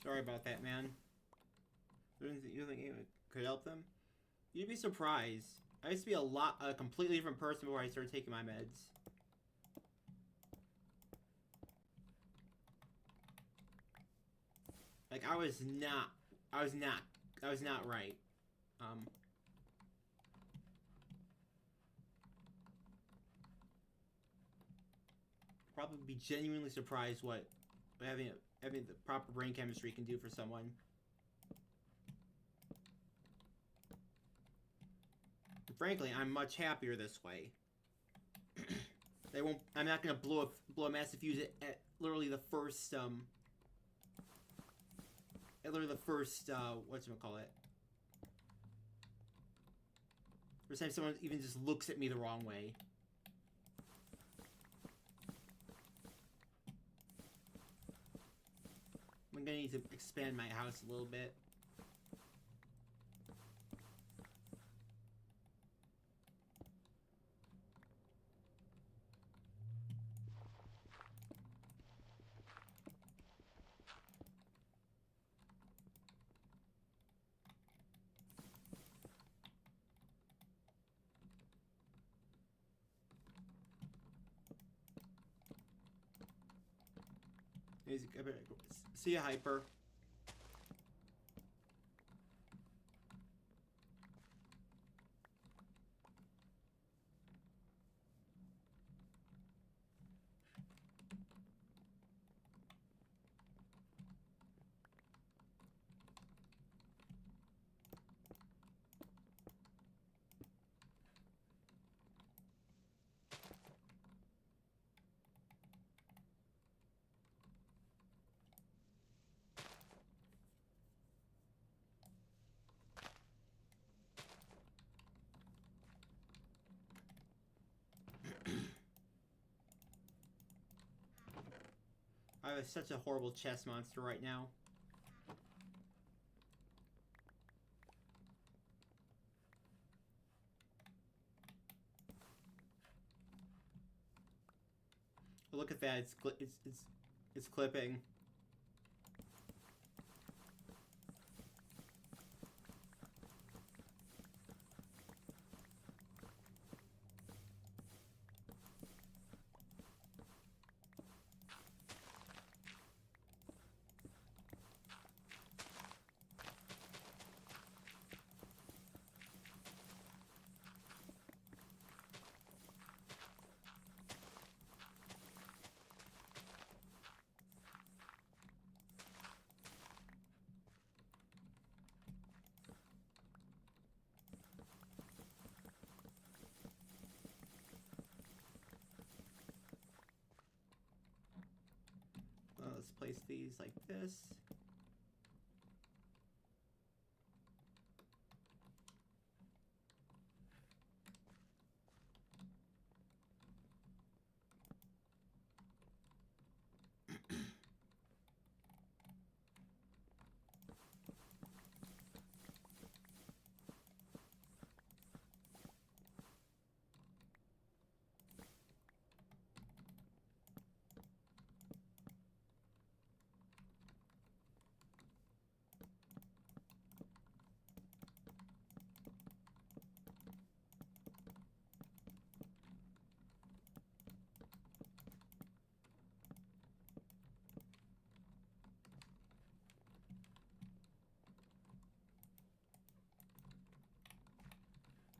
Sorry about that, man. You think it could help them? You'd be surprised. I used to be a completely different person before I started taking my meds. Like, I was not right. Probably be genuinely surprised what having the proper brain chemistry can do for someone. And frankly, I'm much happier this way. I'm not gonna blow a massive fuse at literally the first whatchamacallit. First time someone even just looks at me the wrong way. I'm gonna need to expand my house a little bit. See ya, Hyper. I have such a horrible chess monster right now. Oh, look at that! It's clipping. Let's place these like this.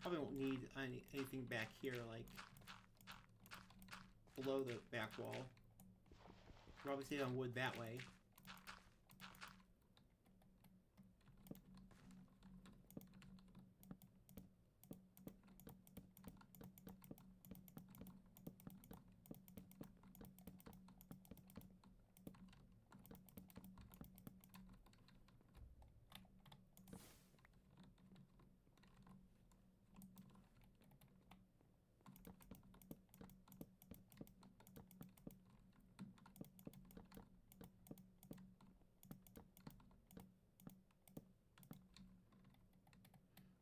Probably won't need anything back here, like below the back wall. Probably stay on wood that way.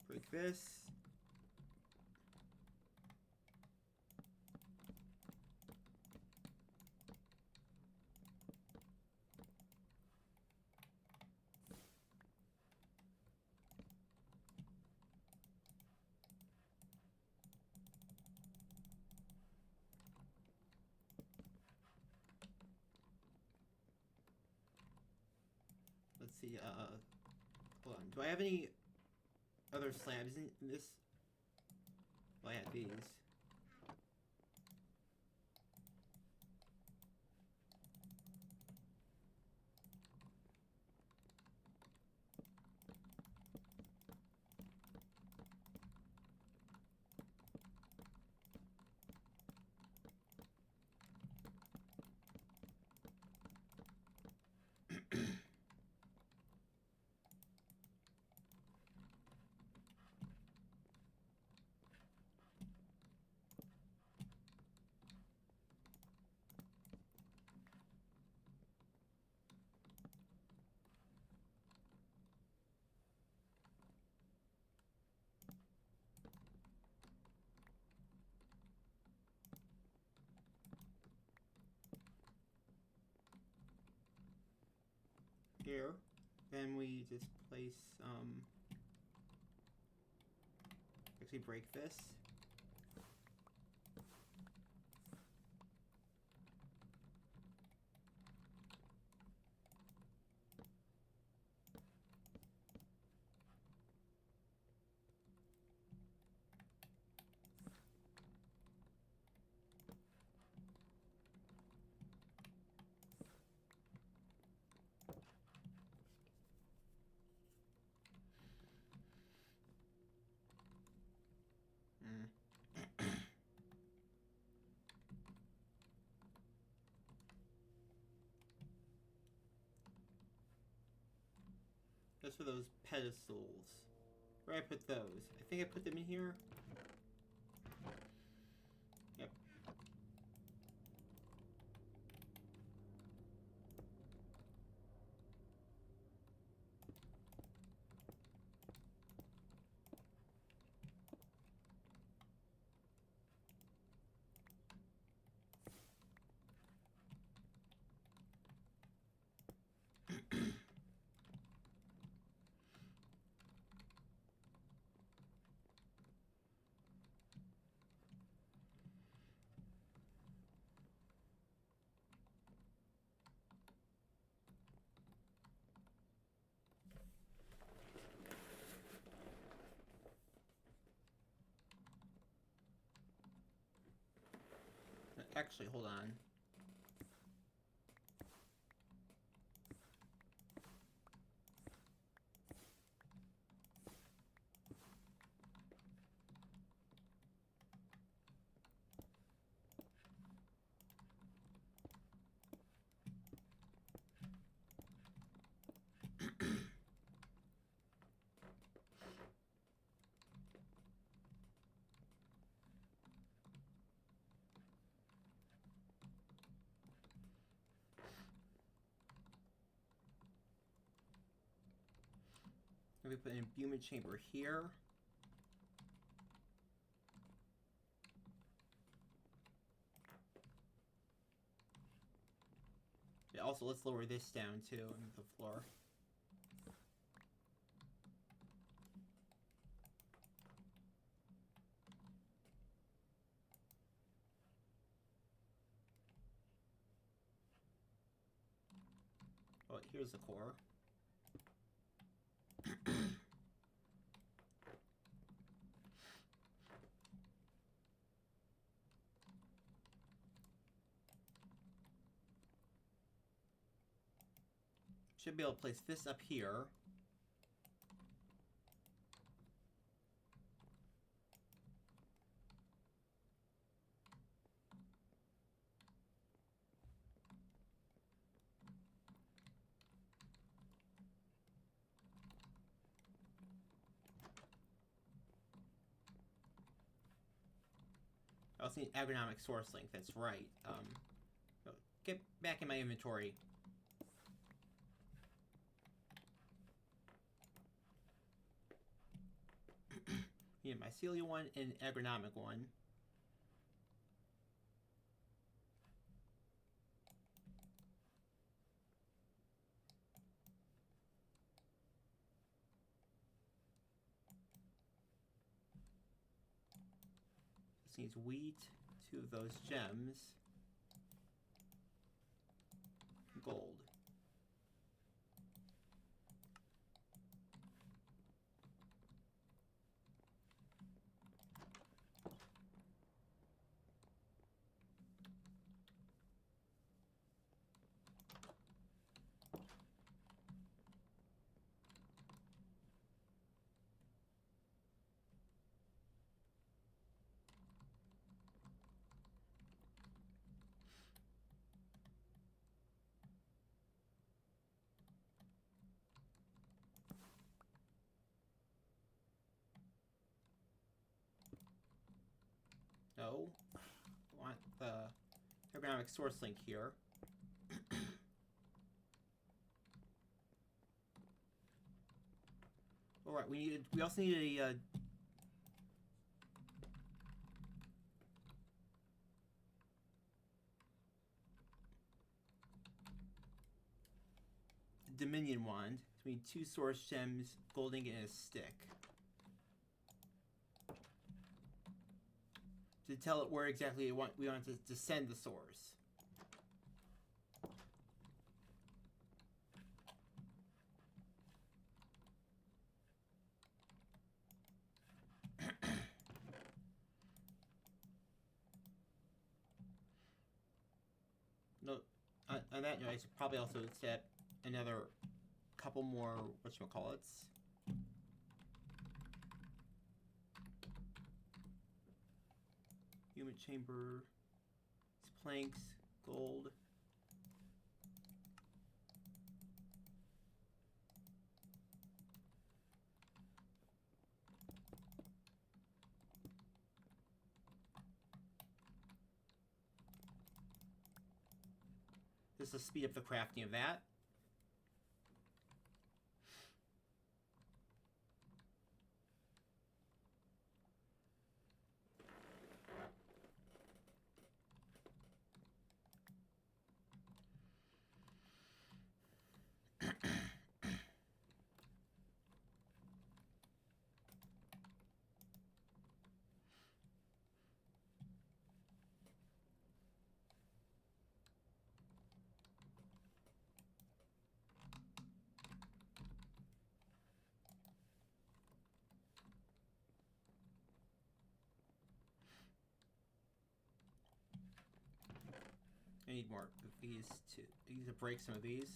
Break this. Let's see, hold on. Do I have any other slabs in this? Well, I have these. Here, then we just place, actually break this. Just for those pedestals. Where I put those? I think I put them in here. Yep. Actually, hold on. We put an imbuement chamber here. Yeah, also, let's lower this down too on the floor. Oh, here's the core. Should be able to place this up here. I also need agronomic source link, that's right. Get back in my inventory. Yeah, mycelia one and agronomic one. This needs wheat, 2 of those gems, gold. No. I want the agronomic source link here. Alright, we also need a Dominion wand. So we need 2 source gems, gold ingot, and a stick. To tell it where exactly we want to send the source. No, on that note, I should probably also set another couple more whatchamacallits. Human chamber, planks, gold. This will speed up the crafting of that. I need more of these too. I need to break some of these.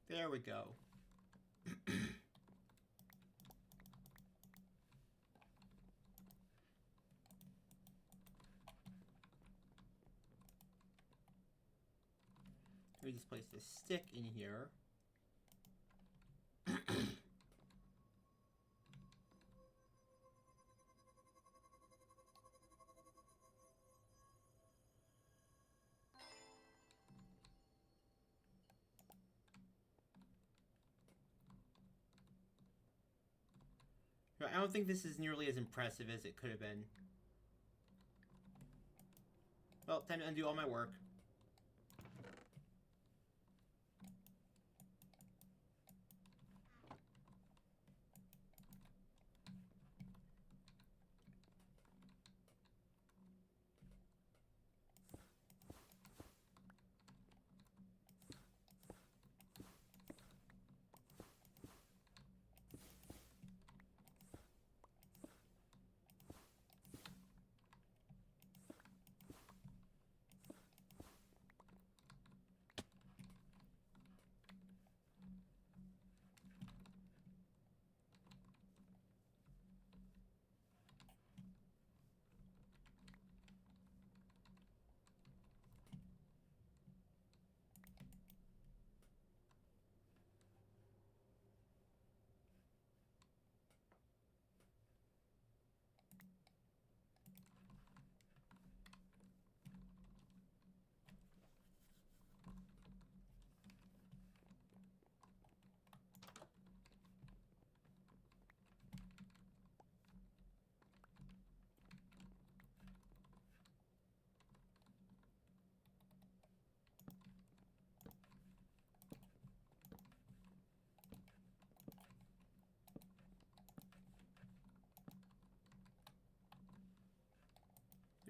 There we go. Let me just place the stick in here. I don't think this is nearly as impressive as it could have been. Well, time to undo all my work.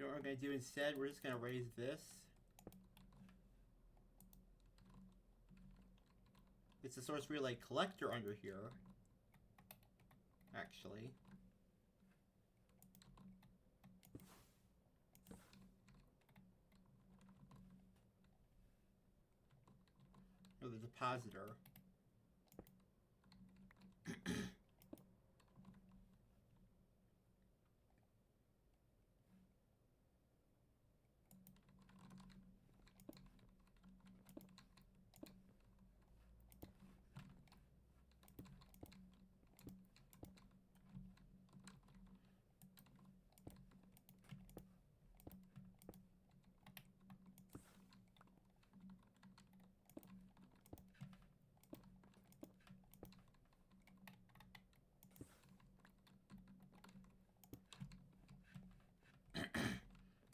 You know what we're going to do instead? We're just going to raise this. It's a source relay collector under here. Actually. Or the depositor.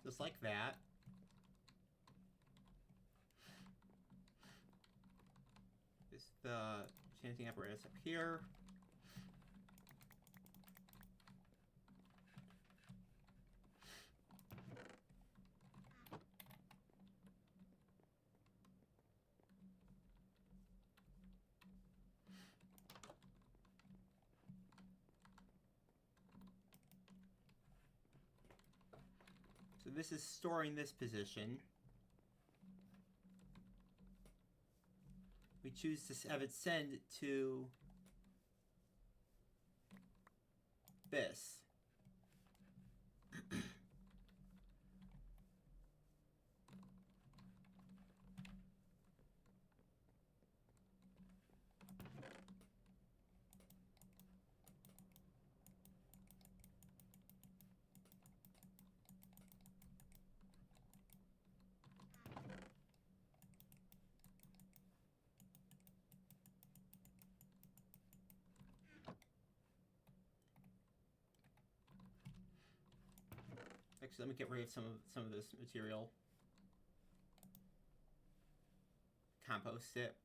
Just like that. This the chanting apparatus up here. So this is storing this position. we choose to have it send to this. Actually, let me get rid of some of this material. Compost it.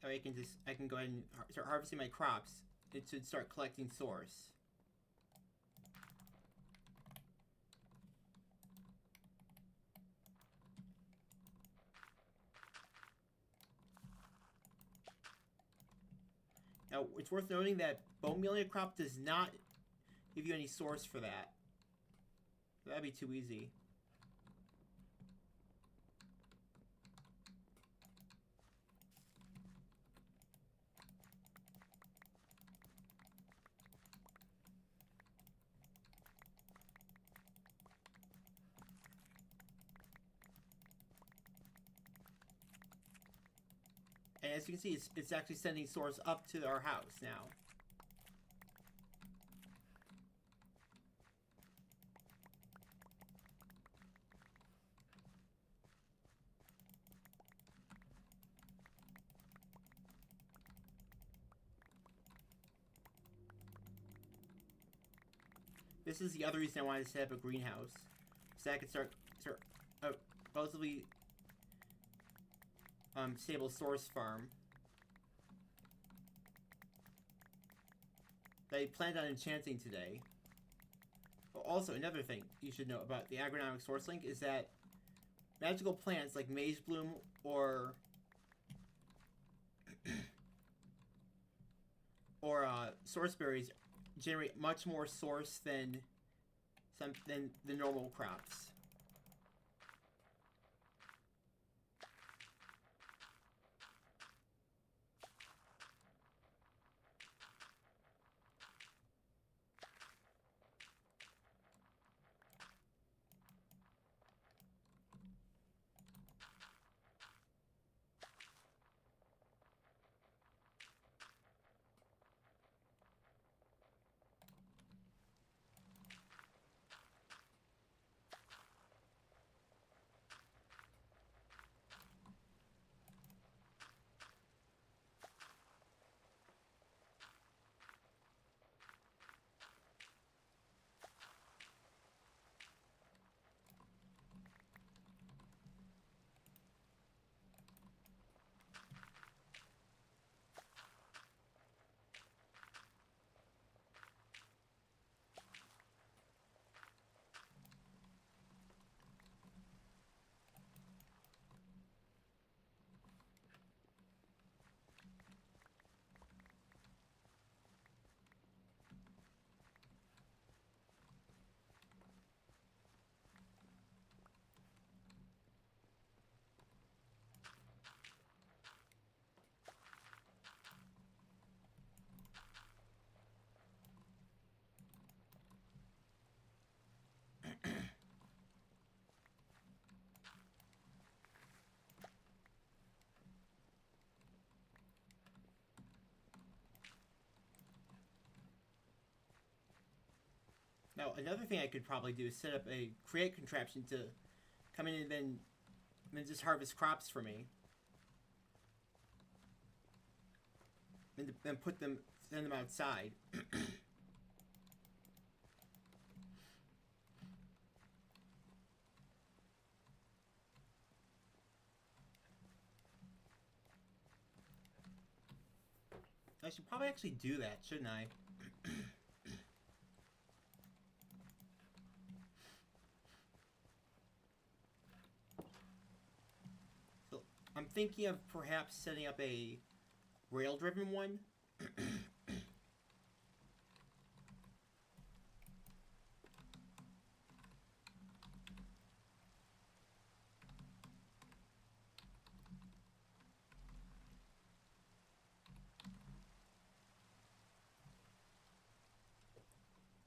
That way I can go ahead and start harvesting my crops. It should start collecting source. Now, it's worth noting that bone mealing a crop does not give you any source for that. That'd be too easy. And as you can see, it's actually sending source up to our house now. This is the other reason I wanted to set up a greenhouse, so I could start a relatively stable source farm that I planned on enchanting today. Well, also, another thing you should know about the agronomic source link is that magical plants like maize bloom or source berries generate much more source than the normal crops. Now, another thing I could probably do is set up a create contraption to come in and then just harvest crops for me. And then send them outside. I should probably actually do that, shouldn't I? thinking of perhaps setting up a rail-driven one.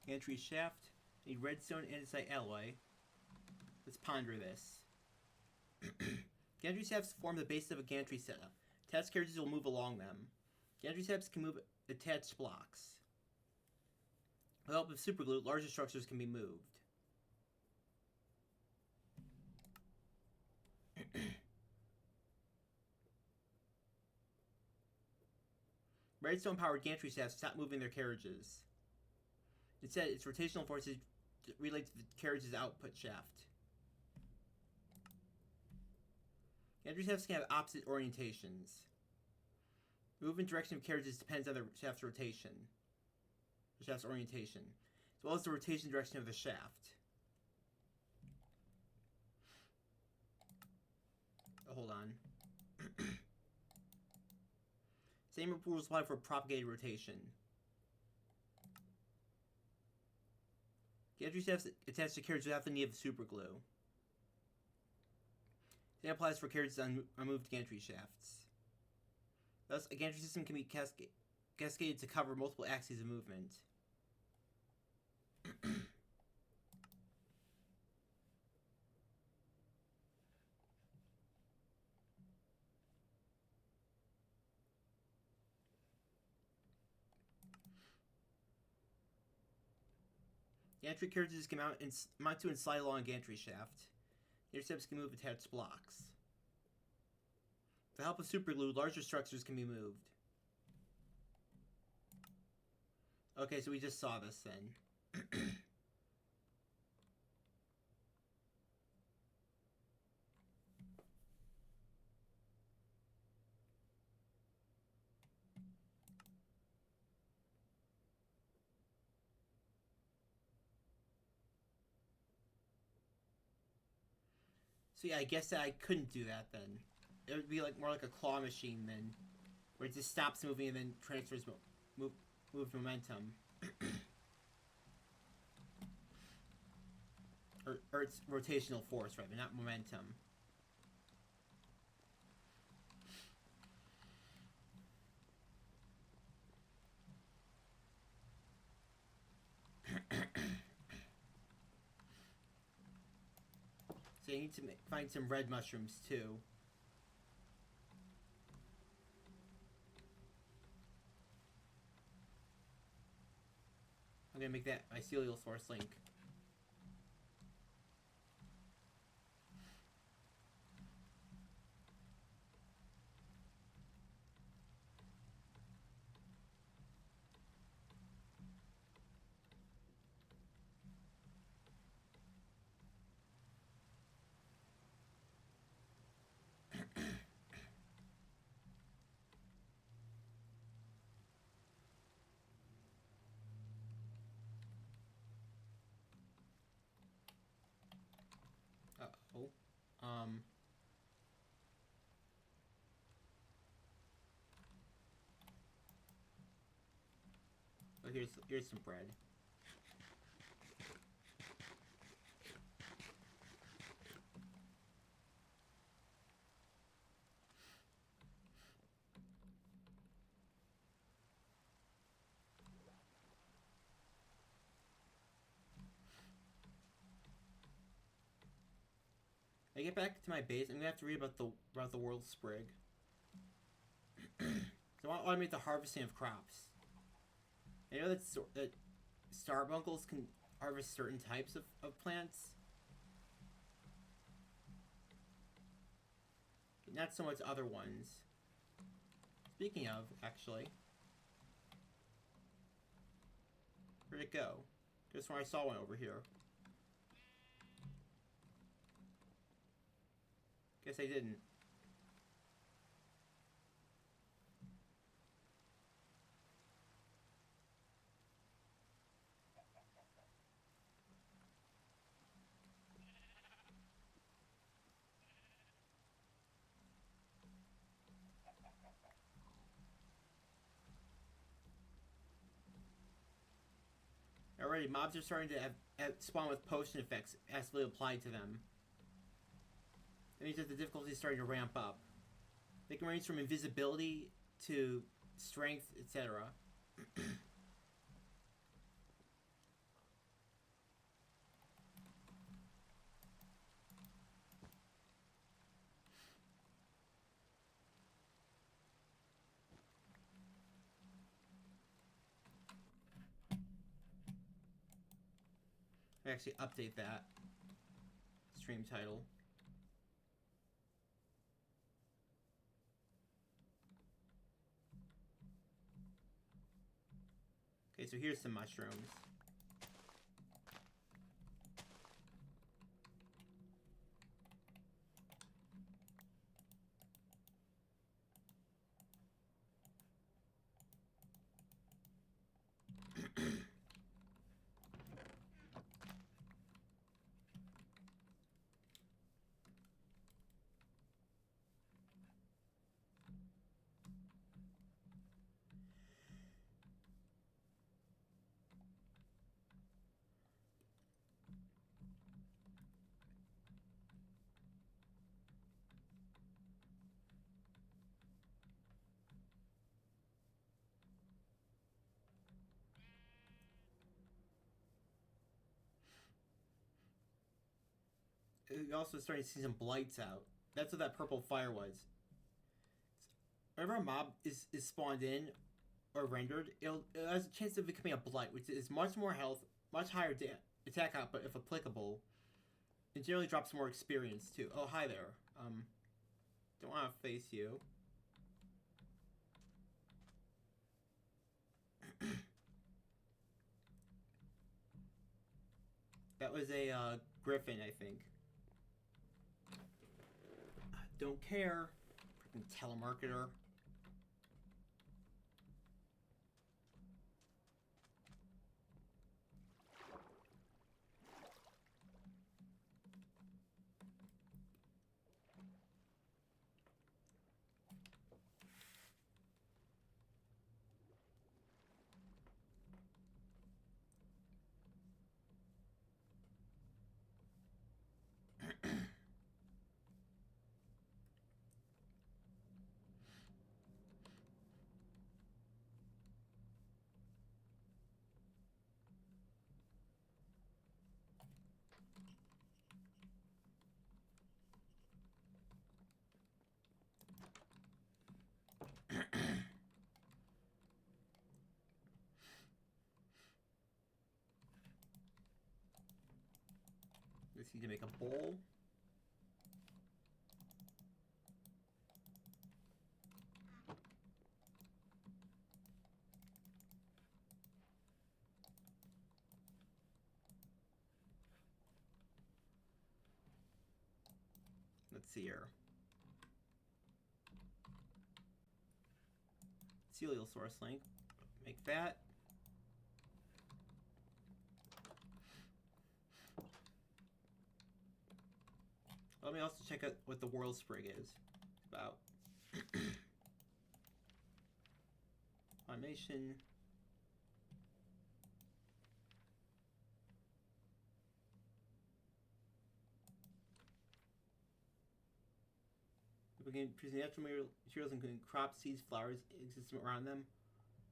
Gantry shaft, need redstone andesite alloy. Let's ponder this. Gantry shafts form the base of a gantry setup. Attached carriages will move along them. Gantry shafts can move attached blocks. With the help of superglue, larger structures can be moved. Redstone-powered gantry shafts stop moving their carriages. Instead, its rotational forces relate to the carriage's output shaft. Gantry shafts can have opposite orientations. The movement direction of carriages depends on the shaft's rotation. The shaft's orientation, as well as the rotation direction of the shaft. Oh, hold on. Same rules apply for propagated rotation. Gantry shafts attached to carriages without the need of superglue. Same applies for carriages on unmoved gantry shafts. Thus, a gantry system can be cascaded to cover multiple axes of movement. Gantry carriages can mount to and slide along a gantry shaft. Intercepts can move attached blocks. With the help of superglue, larger structures can be moved. Okay, so we just saw this then. So yeah, I guess that I couldn't do that then. It would be like more like a claw machine then, where it just stops moving and then transfers move momentum. or it's rotational force, right, but not momentum. So you need to find some red mushrooms too. I'm gonna make that my mycelial source link. Uh-oh. Oh, here's some bread. I get back to my base, I'm gonna have to read about the world sprig. So I want to automate the harvesting of crops. I know that starbunkles can harvest certain types of plants. Not so much other ones. Speaking of, actually. Where'd it go? Just where I saw one over here. Guess I didn't. Already, mobs are starting to spawn with potion effects actually applied to them. That means that the difficulty is starting to ramp up. They can range from invisibility to strength, etc. I actually update that stream title. Okay, so here's some mushrooms. You're also starting to see some blights out. That's what that purple fire was. Whenever a mob is spawned in or rendered, it has a chance of becoming a blight, which is much more health, much higher attack output if applicable. It generally drops more experience too. Oh, hi there. Don't want to face you. That was a griffin, I think. Don't care. Freaking telemarketer. Let's need to make a bowl. Let's see here. Celial source link. Make that. Let me also check out what the world sprig is about. Automation. We can produce natural materials including crops, seeds, flowers, exist around them.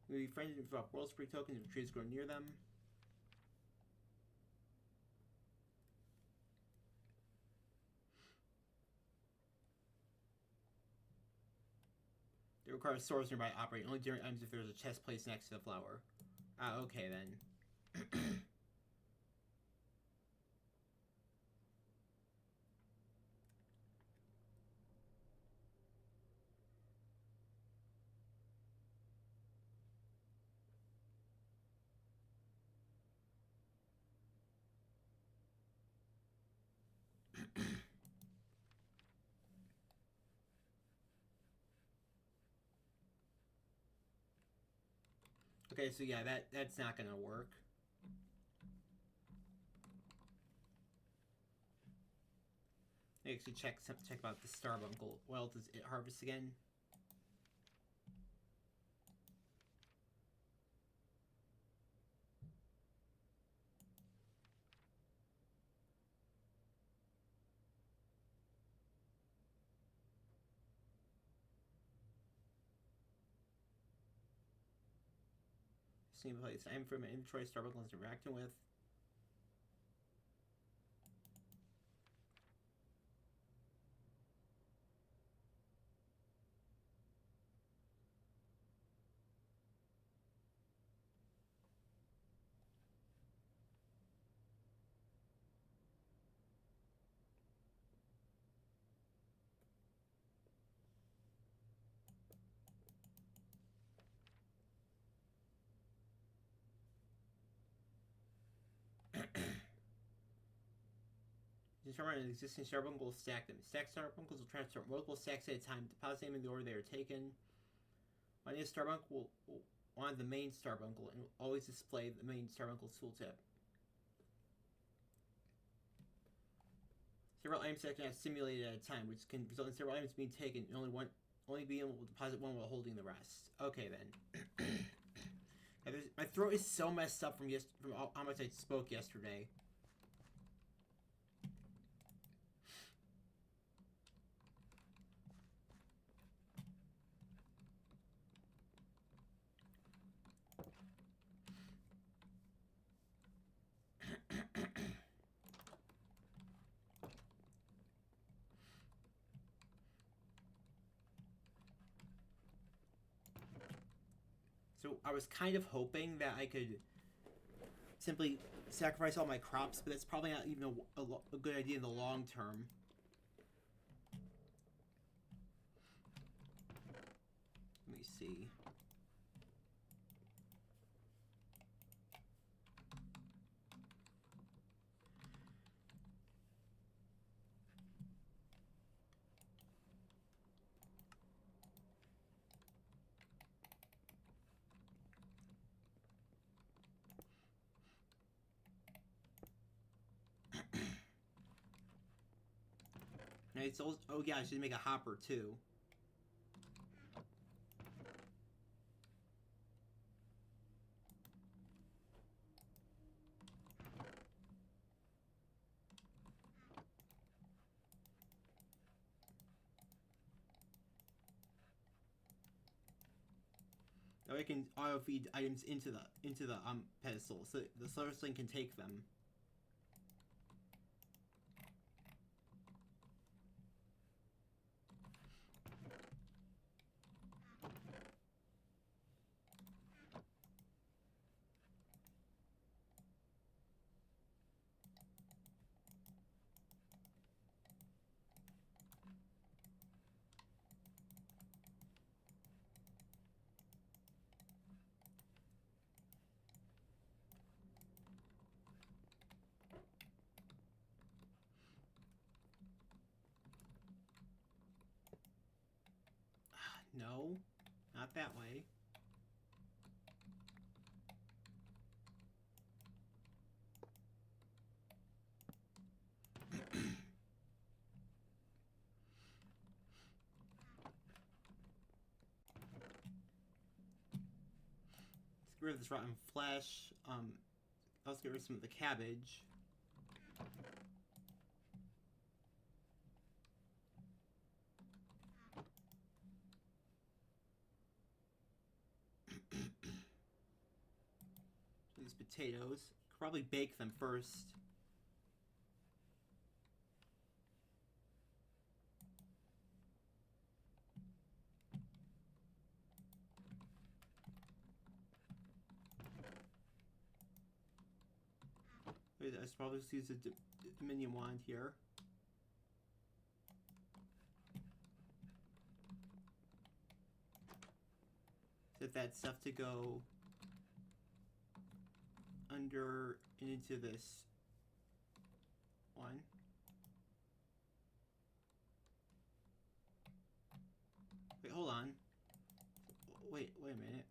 We will be friendly and drop world sprig tokens if trees grow near them. They require swords nearby to operate only during times if there's a chest placed next to the flower. Ah, okay then. Okay, so yeah, that's not gonna work. I actually check about the Starbuncle. Well, does it harvest again? same place. I'm from an inventory Starbucks interacting with. Determine an existing Starbuncle will stack them. Stack Starbuncles will transfer multiple stacks at a time, depositing them in the order they are taken. Finding a Starbuncle will on the main Starbuncle and will always display the main Starbuncle's tooltip. Several items that can have simulated at a time, which can result in several items being taken and only being able to deposit one while holding the rest. Okay then. My throat is so messed up from how much I spoke yesterday. So I was kind of hoping that I could simply sacrifice all my crops, but that's probably not even a good idea in the long term. Let me see. It's also, oh yeah, I should make a hopper too. Now I can auto feed items into the pedestal, so the Solar Sling can take them. No, not that way. Let's get rid of this rotten flesh. Let's get rid of some of the cabbage. These potatoes. Could probably bake them first. I should probably just use the Dominion wand here. Set that stuff to go under and into this one. Wait, hold on. Wait a minute.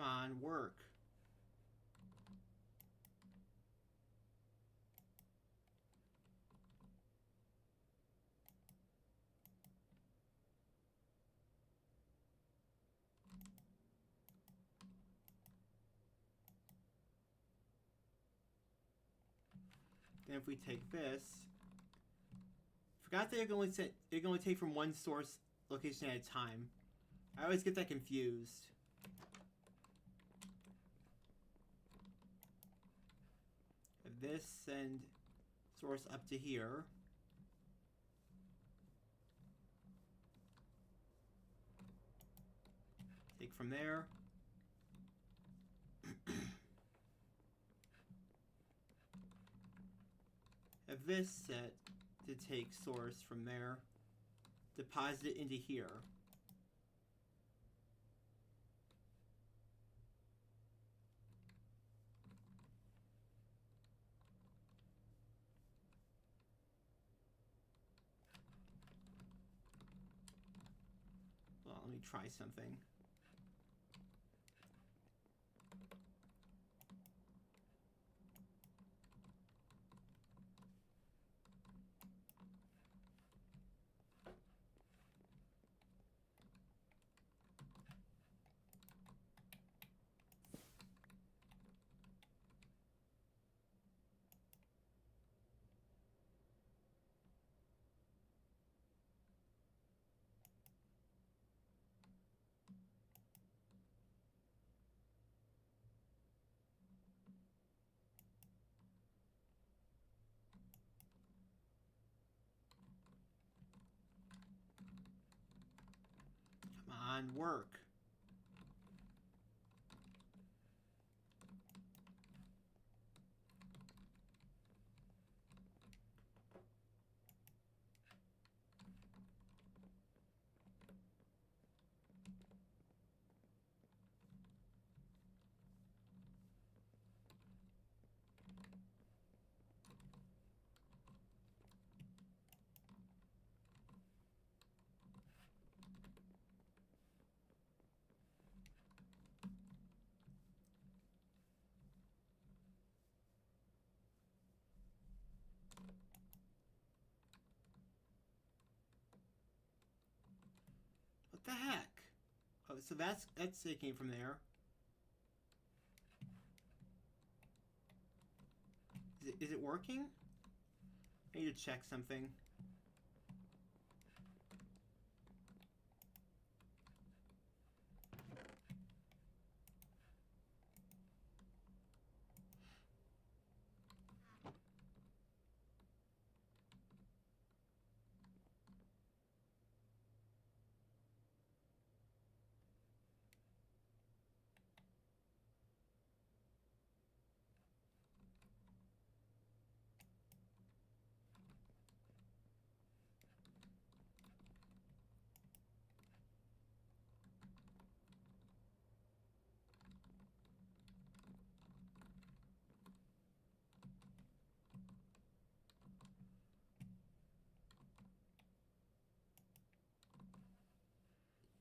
Come on, work. Then if we take this, forgot that it can only take from one source location at a time. I always get that confused. This send source up to here. Take from there. Have this set to take source from there. Deposit it into here. Well, let me try something. Come on, work. What the heck? Oh, so that's it came from there. Is it working? I need to check something.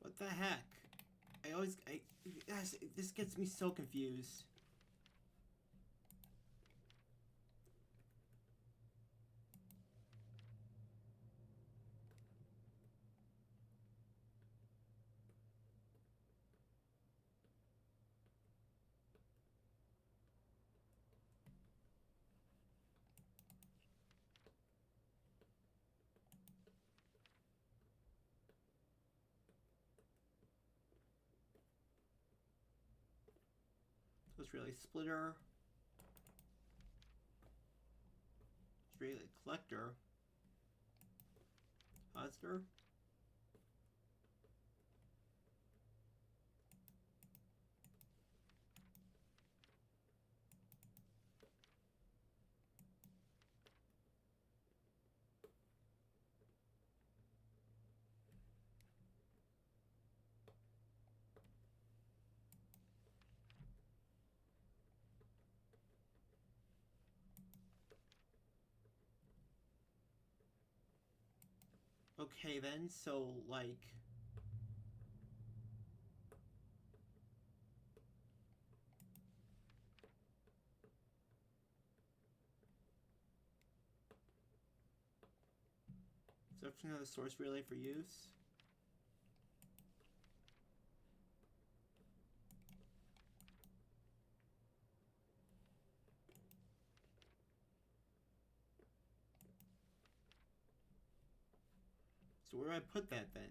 What the heck? This gets me so confused. So it's really splitter. It's really collector. Depositor. Okay then, so like Construction of the source relay for use. So where do I put that then?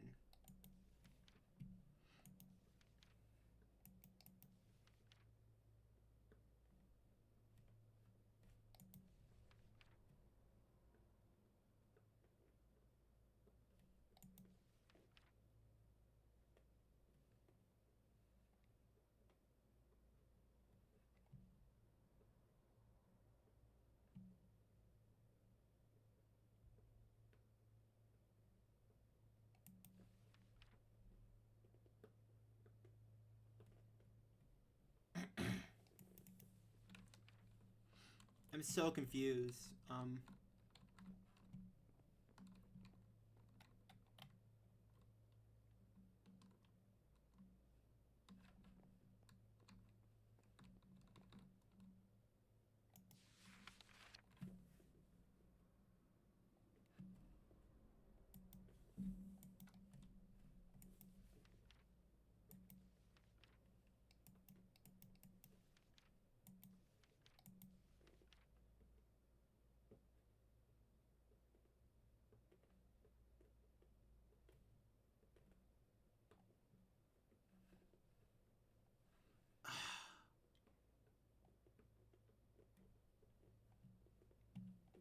I'm so confused.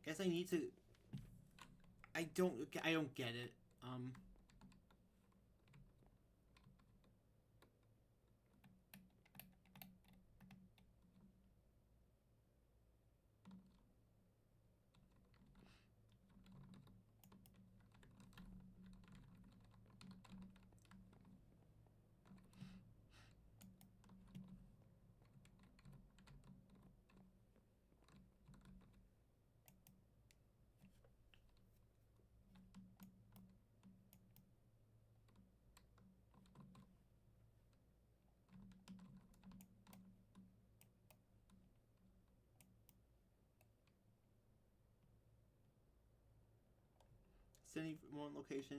Guess I need to. I don't get it. Sending from one location.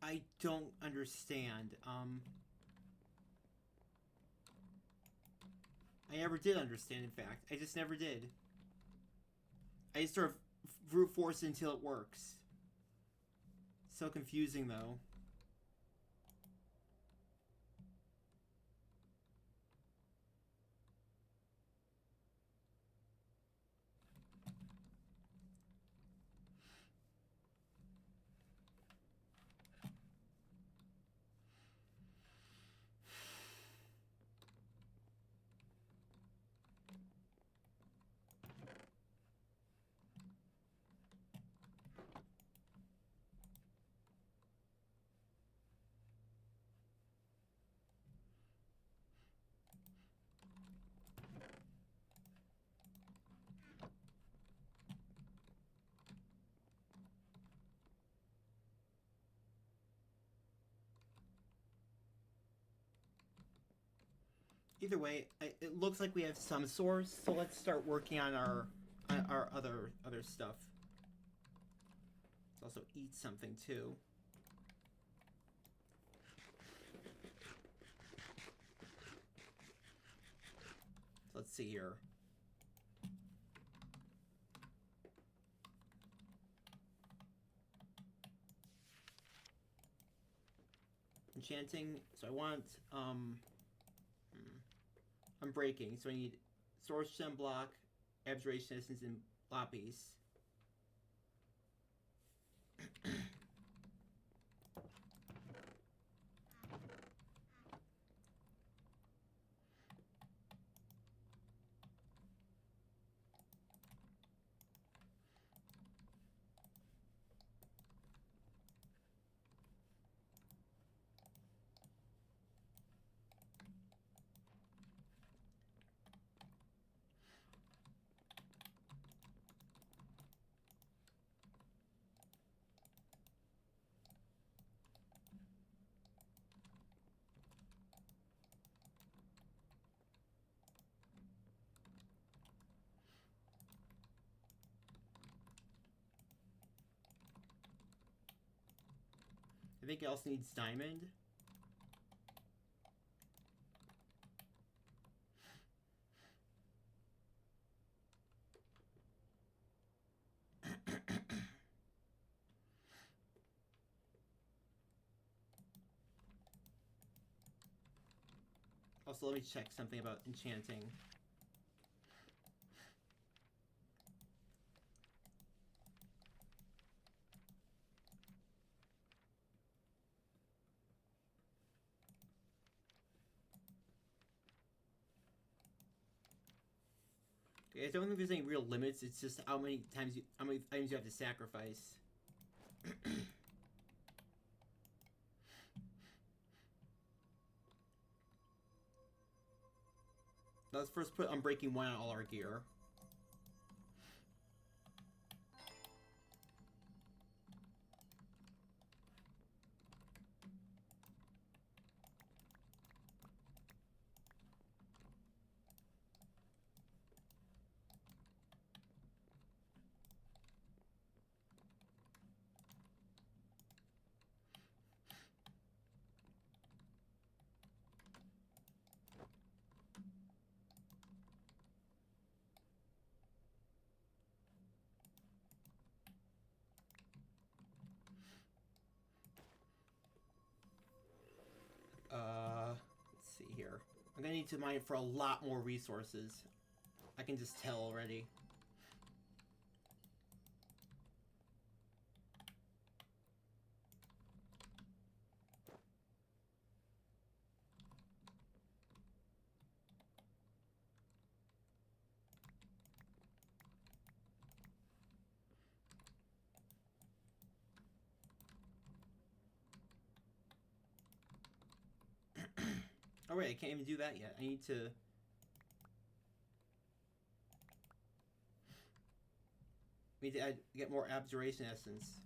I don't understand. I never did understand, in fact. I just never did. I just sort of brute force it until it works. So confusing, though. Either way, it looks like we have some source, so let's start working on our other stuff. Let's also eat something too. So let's see here. Enchanting. So I want Unbreaking. So I need Source Gem Block, Abjuration Essence, and Lapis. I think it also needs diamond. Also, let me check something about enchanting. I don't think there's any real limits. It's just how many items you have to sacrifice. Let's first put Unbreaking 1 on all our gear. Let's see here. I'm gonna need to mine for a lot more resources. I can just tell already. Oh wait, I can't even do that yet. I need to... get more Abjuration Essence.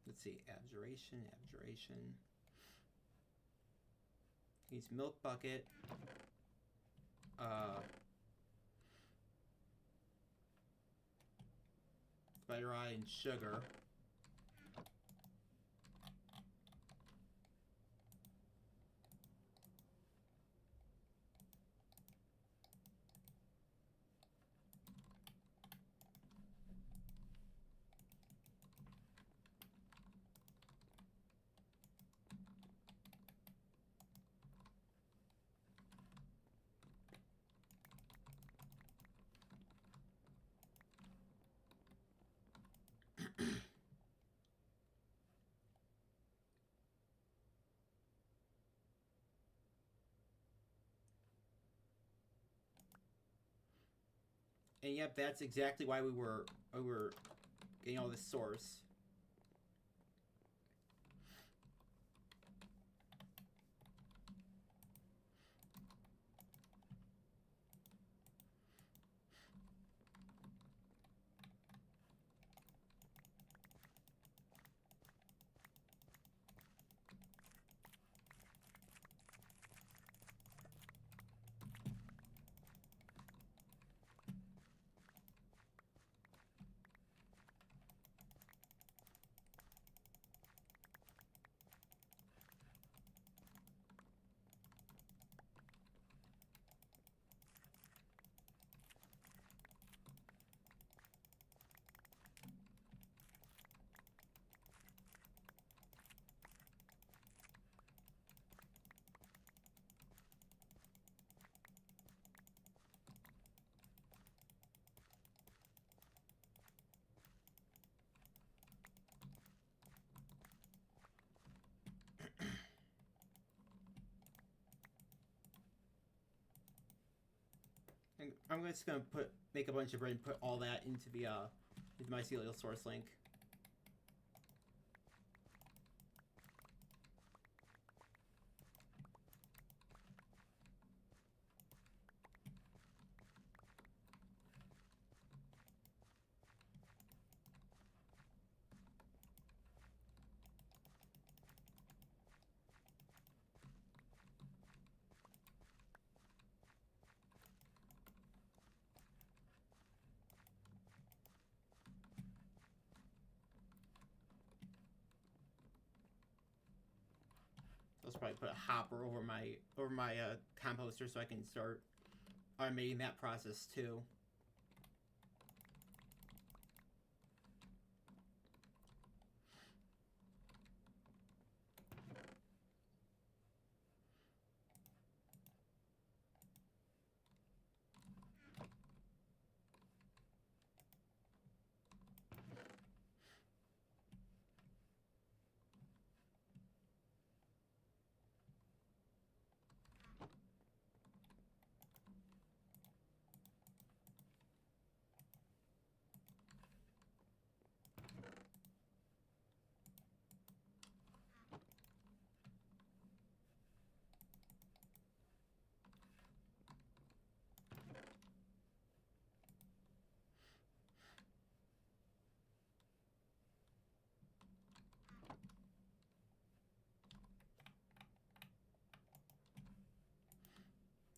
Let's see, Abjuration. Needs Milk Bucket. Spider Eye and Sugar. And yep, that's exactly why we were getting all this source. I'm just gonna make a bunch of bread and put all that into the into mycelial source link. also probably put a hopper over my composter so I can start automating that process too.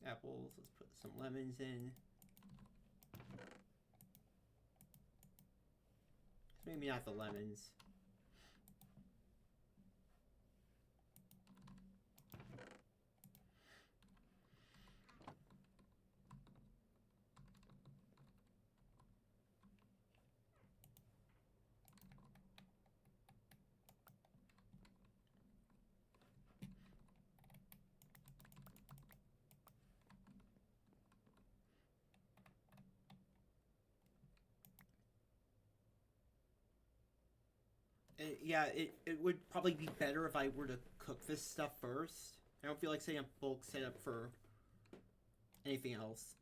Apples, let's put some lemons in. Maybe not the lemons. Yeah, it would probably be better if I were to cook this stuff first. I don't feel like setting up bulk setup for anything else.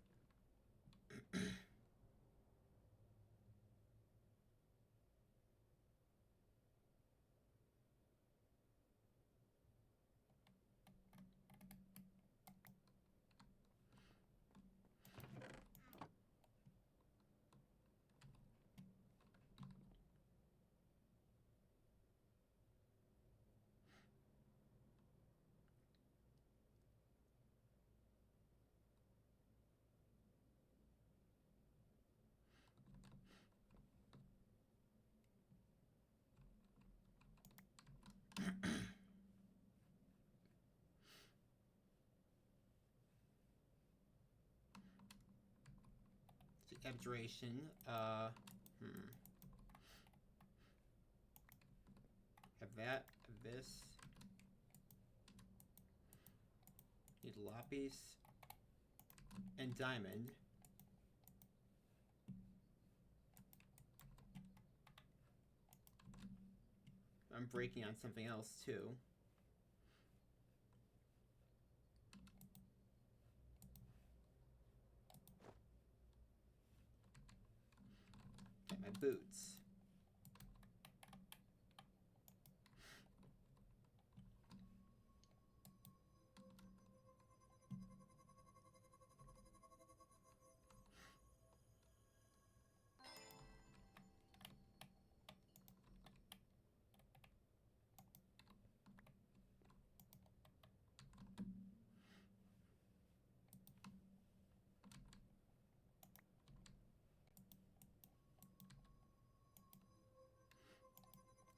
Abjuration. Have that. Have this. Need lapis and diamond. I'm breaking on something else too. Get my boots.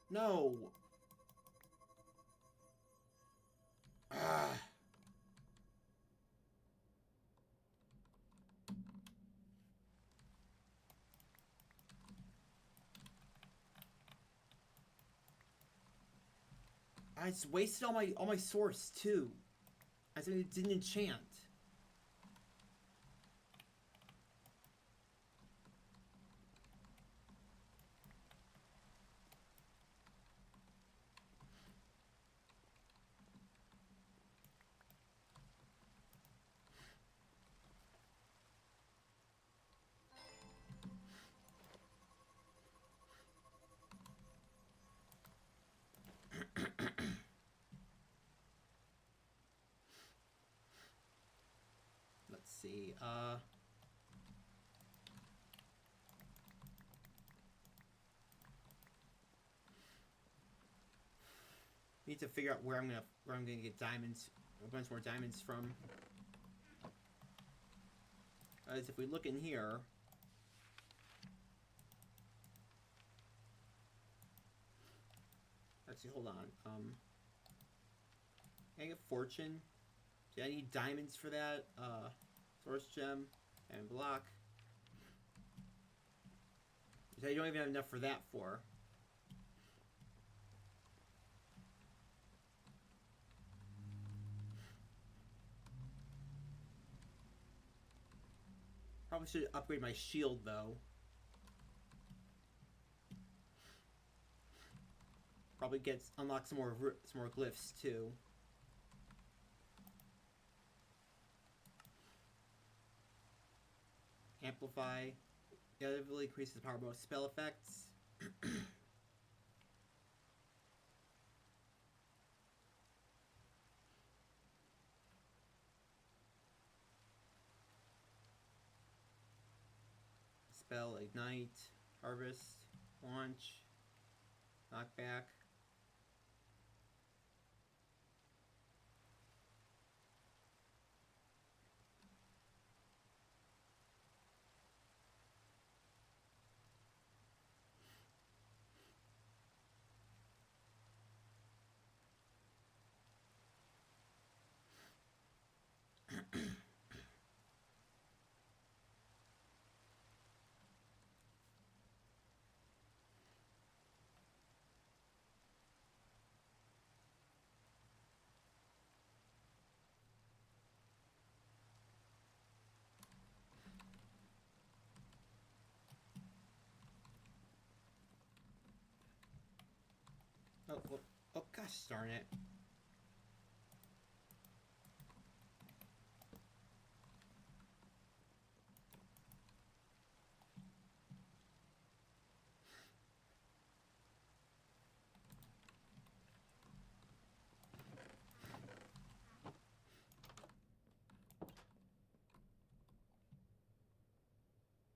No. Ah. I just wasted all my source too. I said it didn't enchant. Let's see. Need to figure out where I'm gonna get diamonds, a bunch more diamonds from. As if we look in here, actually hold on. Can I get fortune? Do I need diamonds for that? Source gem and block. I don't even have enough for that for. Probably should upgrade my shield though. Probably unlock some more glyphs too. Amplify. Yeah, it really increases the power of most spell effects. Spell, ignite, harvest, launch, knockback. Oh, gosh darn it.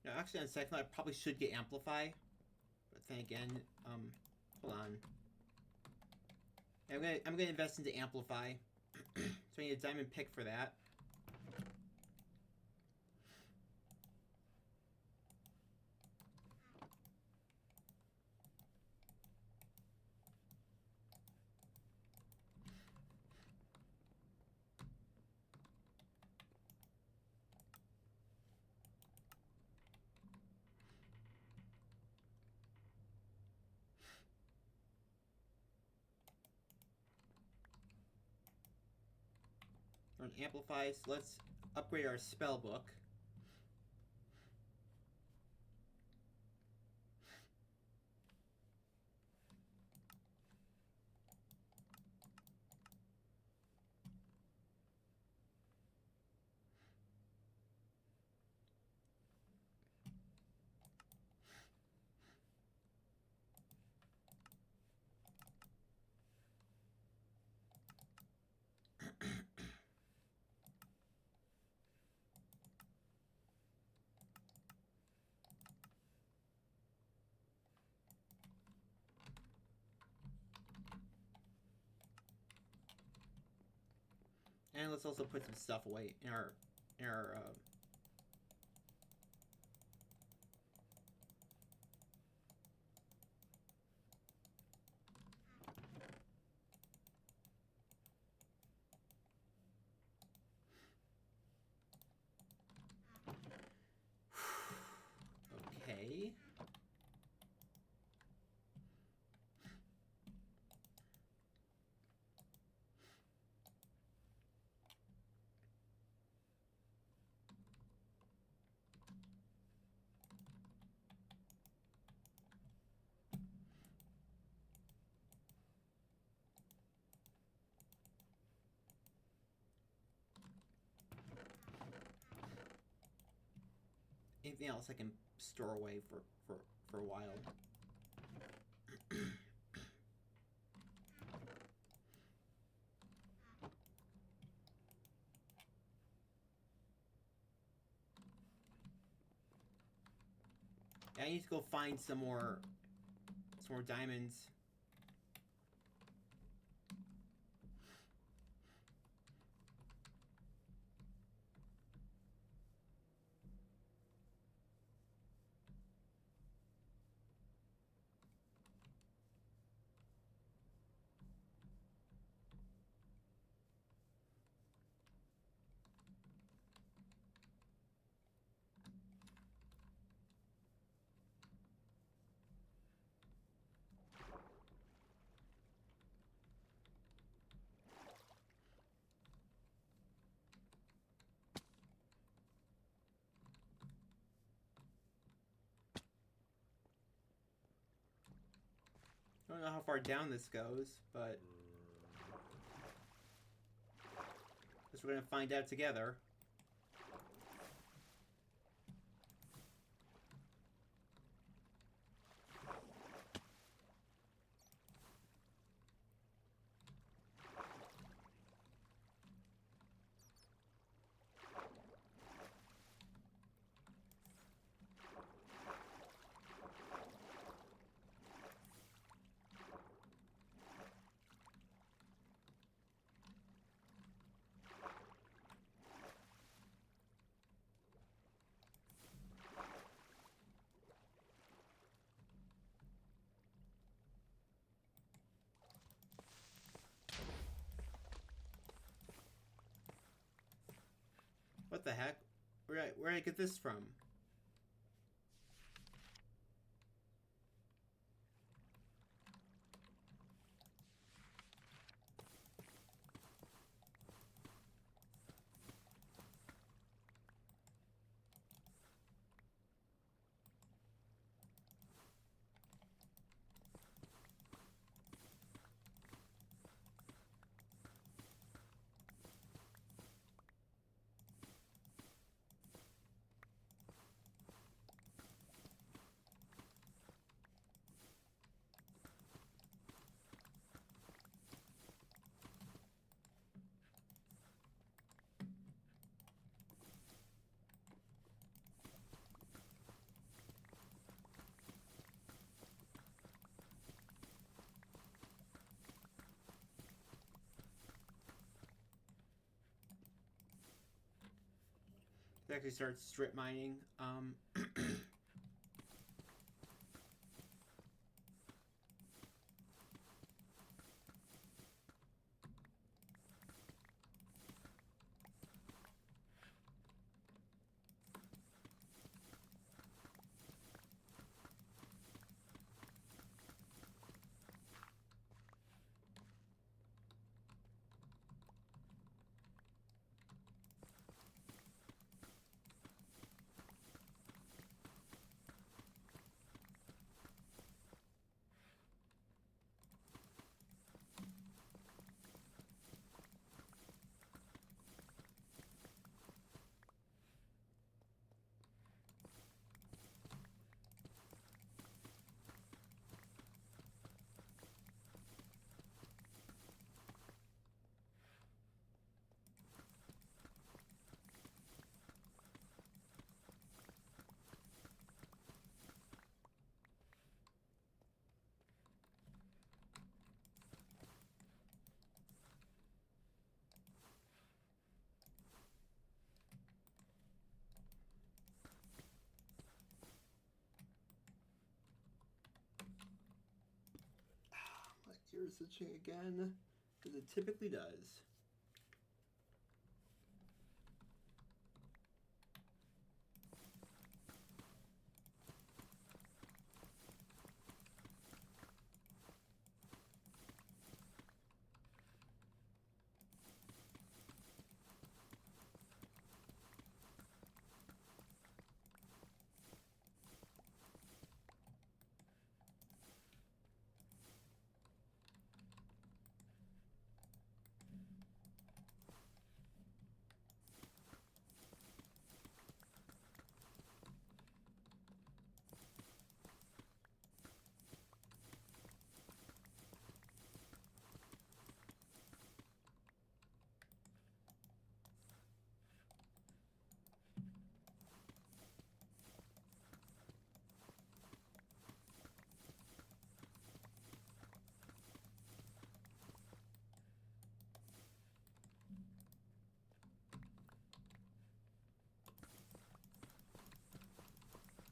Now, actually, on second, I probably should get Amplify. But then again, hold on. I'm gonna invest into Amplify. So I need a diamond pick for that. Amplify, so let's upgrade our spell book. And let's also put some stuff away in our okay. Anything else I can store away for a while. I need to go find some more diamonds. don't know how far down this goes, but guess we're gonna find out together. What the heck? Where'd I get this from? They actually start strip mining. My ear's itching again, because it typically does.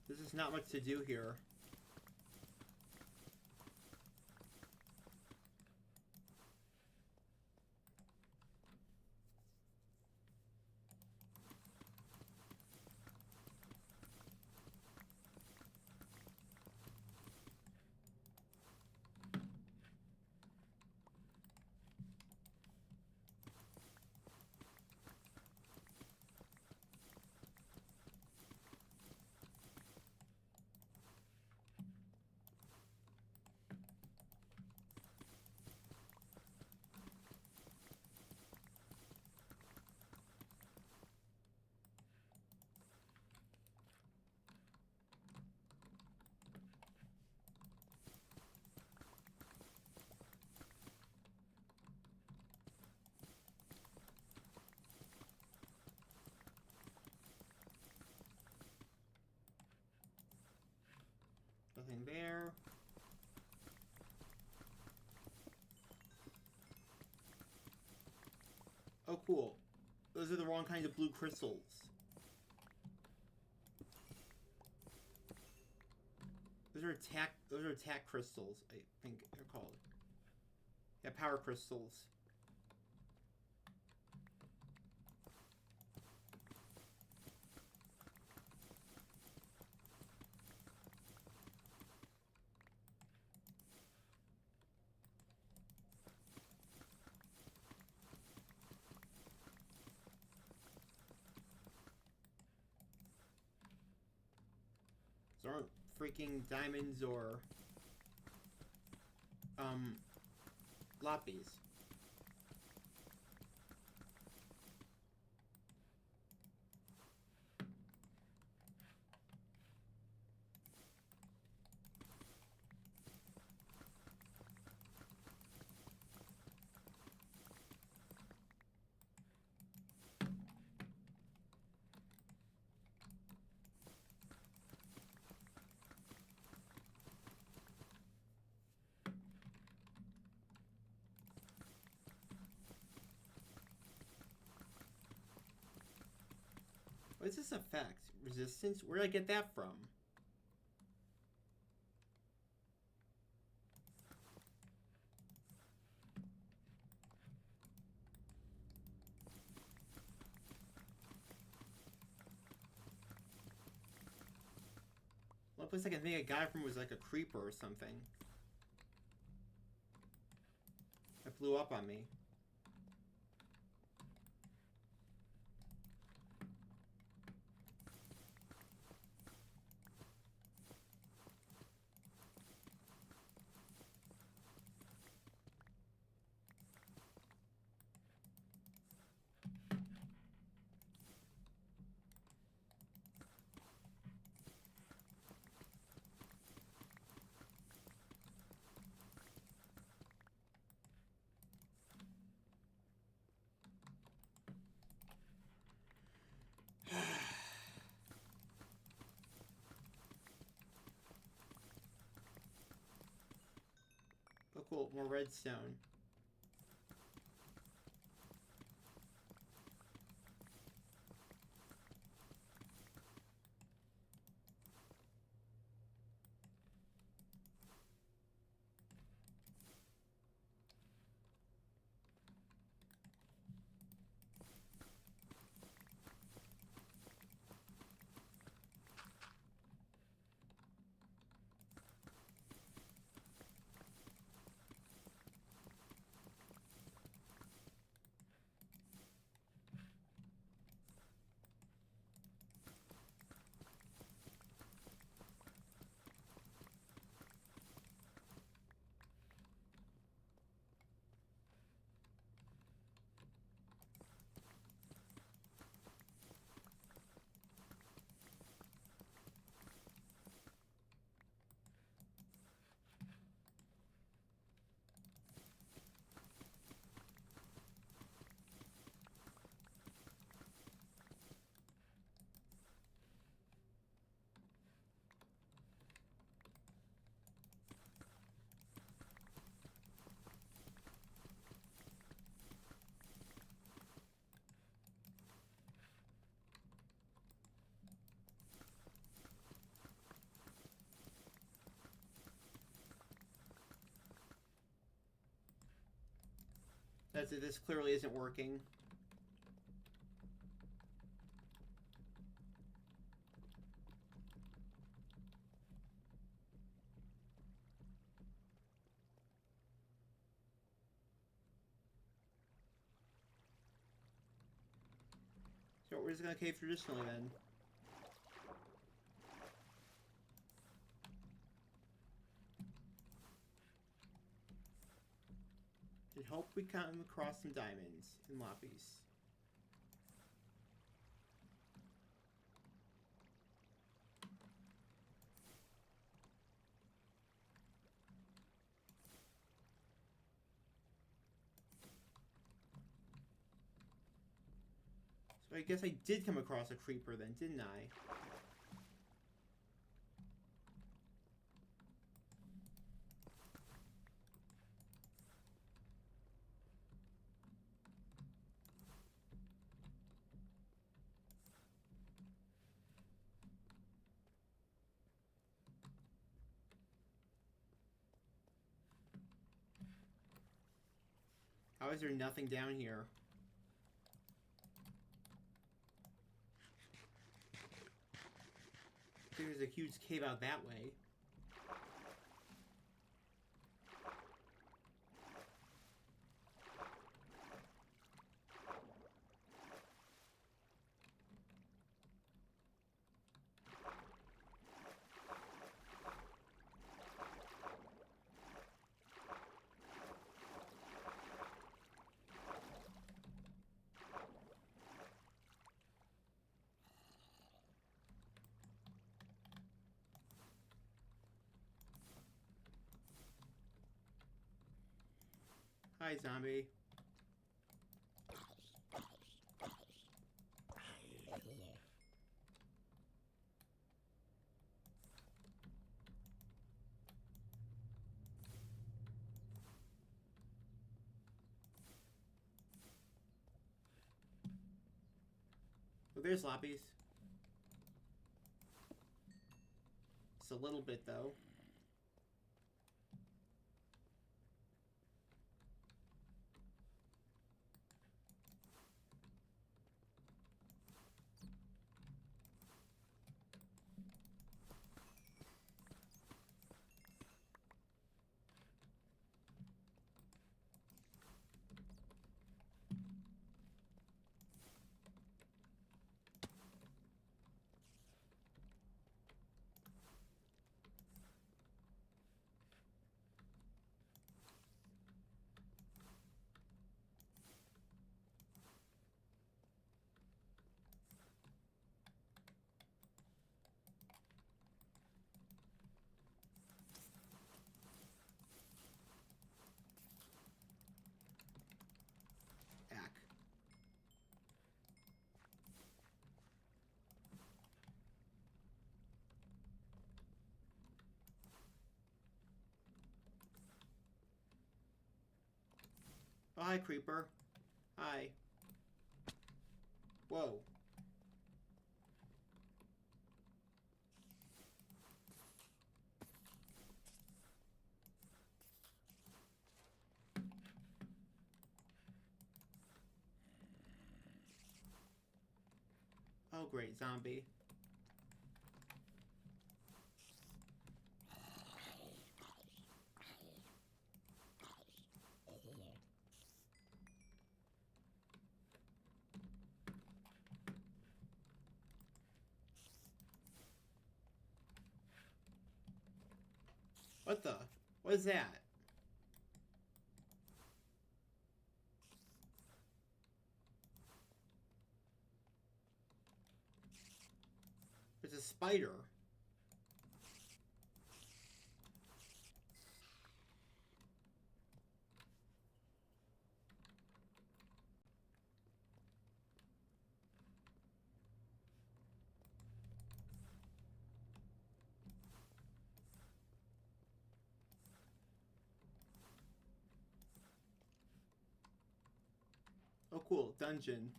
This is not much to do here. cool. Those are the wrong kind of blue crystals. Those are attack crystals, I think they're called. Yeah, power crystals. Those aren't freaking diamonds or lapis. What is this effect? Resistance? Where did I get that from? One place I can think I got it from was like a creeper or something. It blew up on me. Oh cool, more redstone. That's it, this clearly isn't working. So we're just gonna cave traditionally then. I hope we come across some diamonds and lapis. So I guess I did come across a creeper then, didn't I? How is there nothing down here? I think there's a huge cave out that way. Hi, zombie. Oh, there's Loppies. It's a little bit, though. Ack. Oh, hi, Creeper. Hi. Whoa. Oh, great, zombie. What the? What is that? It's a spider. Oh, cool. Dungeon.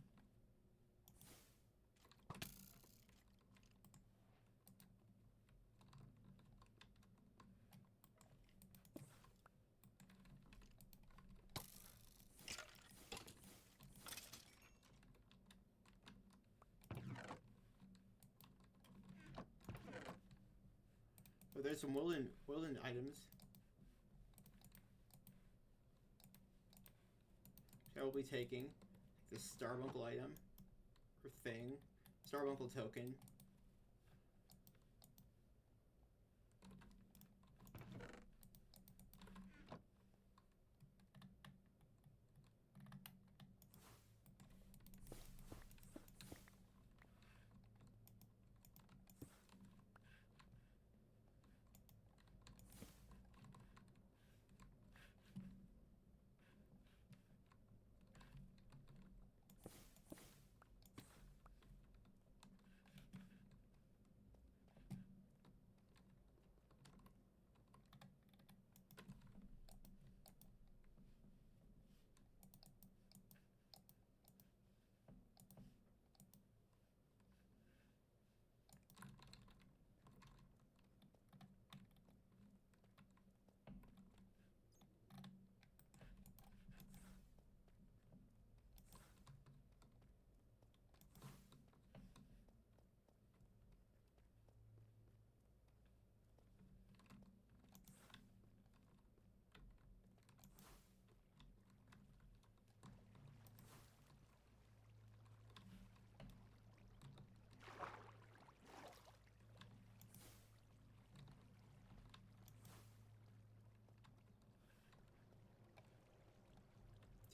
Oh, there's some woodland items. I will be taking this Starbuncle item or thing. Starbuncle token.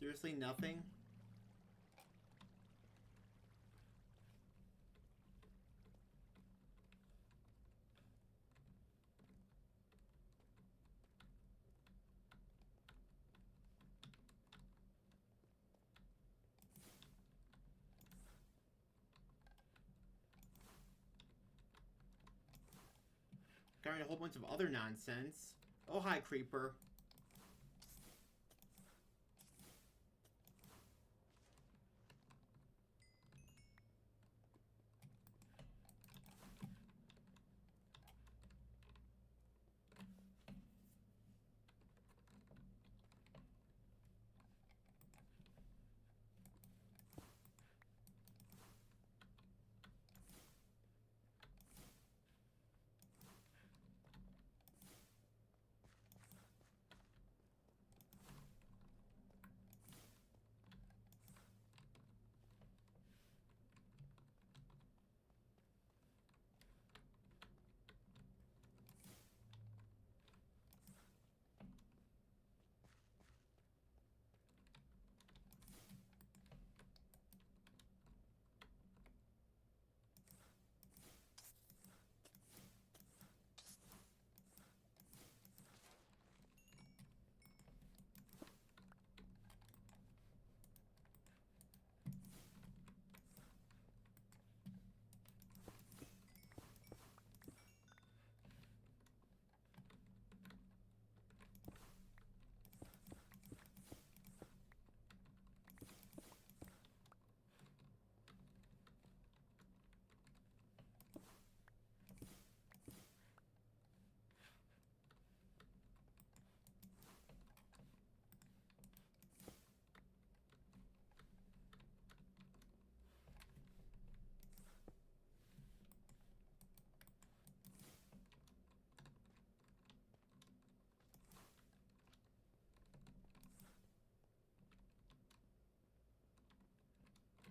Seriously, nothing? Got a whole bunch of other nonsense. Oh, hi, creeper.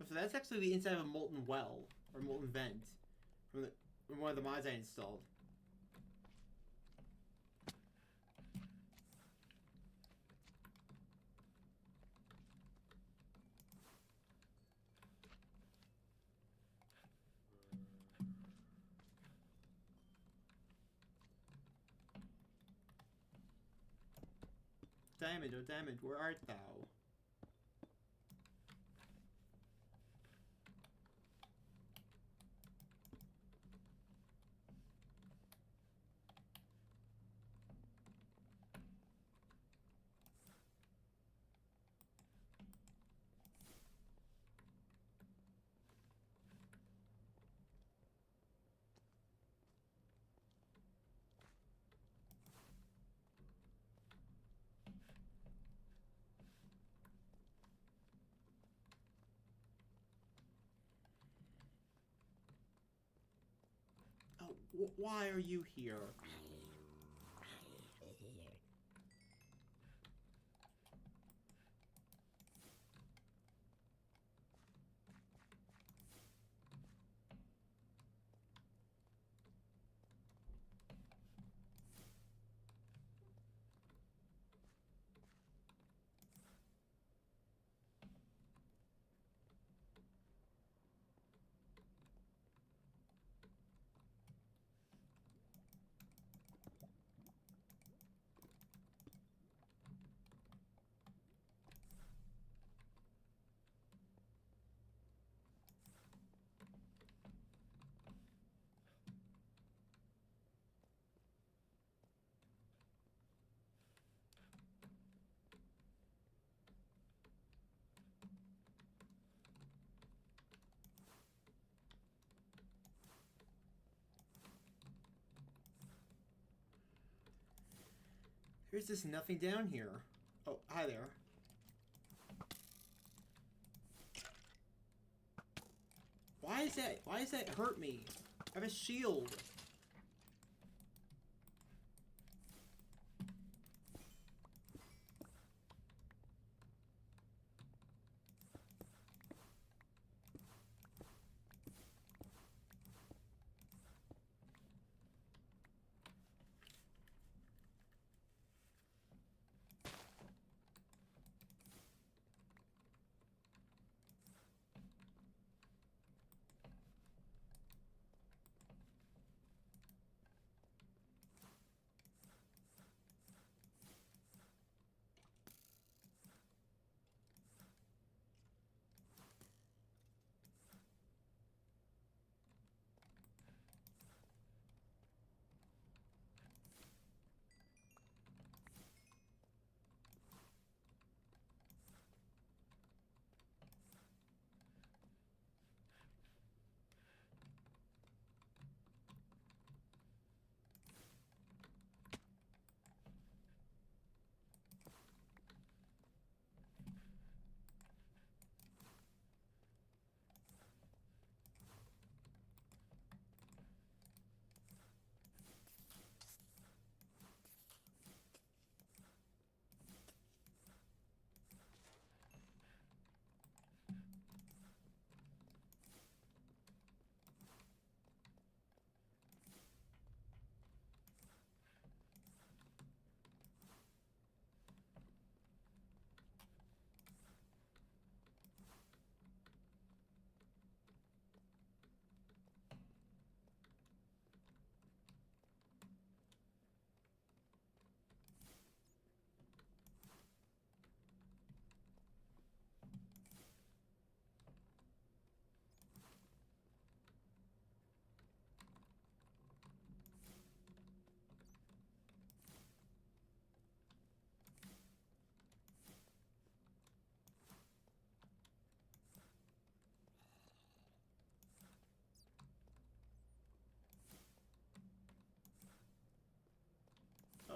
So that's actually the inside of a molten well, or molten vent, from one of the mods I installed. Diamond, oh diamond, where art thou? Oh, why are you here? There's just nothing down here. Oh, hi there. Why does that hurt me? I have a shield.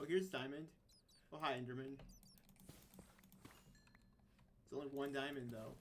here's diamond. Oh, hi, Enderman. It's only 1 diamond, though.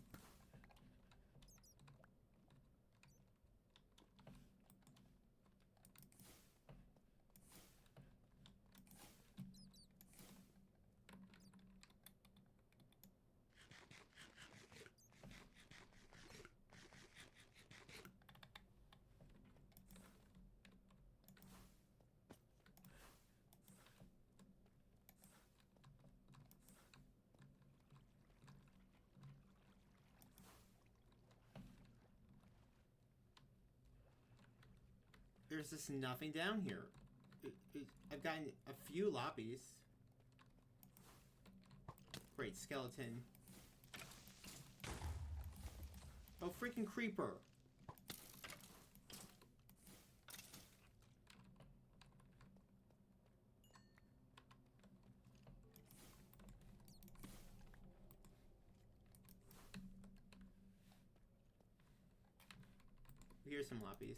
There's just nothing down here. I've gotten a few lobbies. Great, skeleton. Oh, freaking creeper. Here's some lobbies.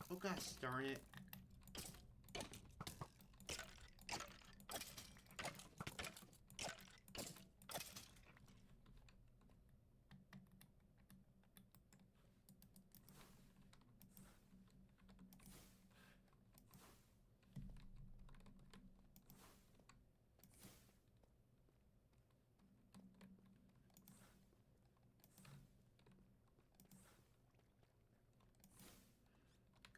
Oh gosh darn it.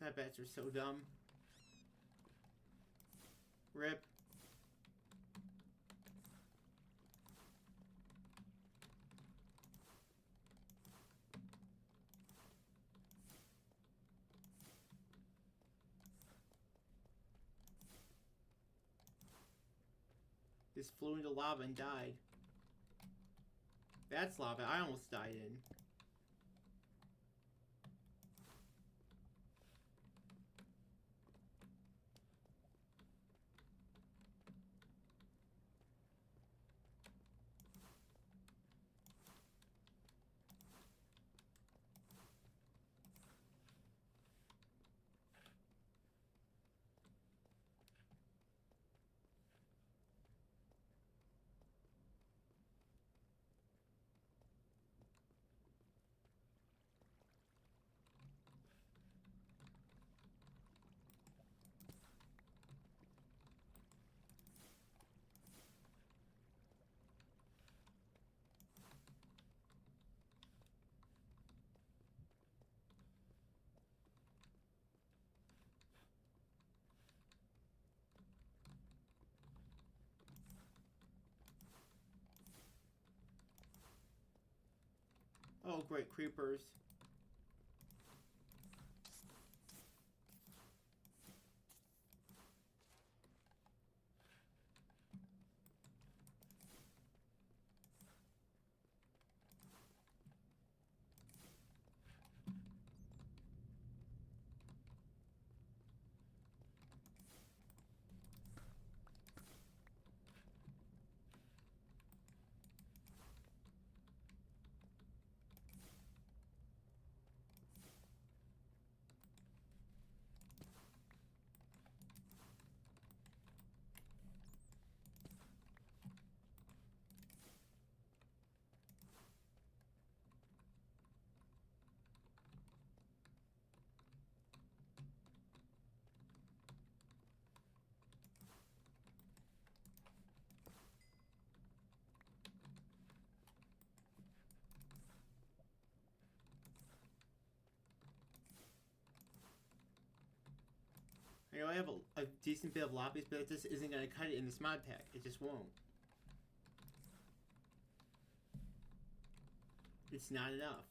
God, bats are so dumb. Rip. Just flew into lava and died. That's lava I almost died in. Oh, great creepers. I know I have a decent bit of lapis, but it just isn't going to cut it in this mod pack. It just won't. It's not enough.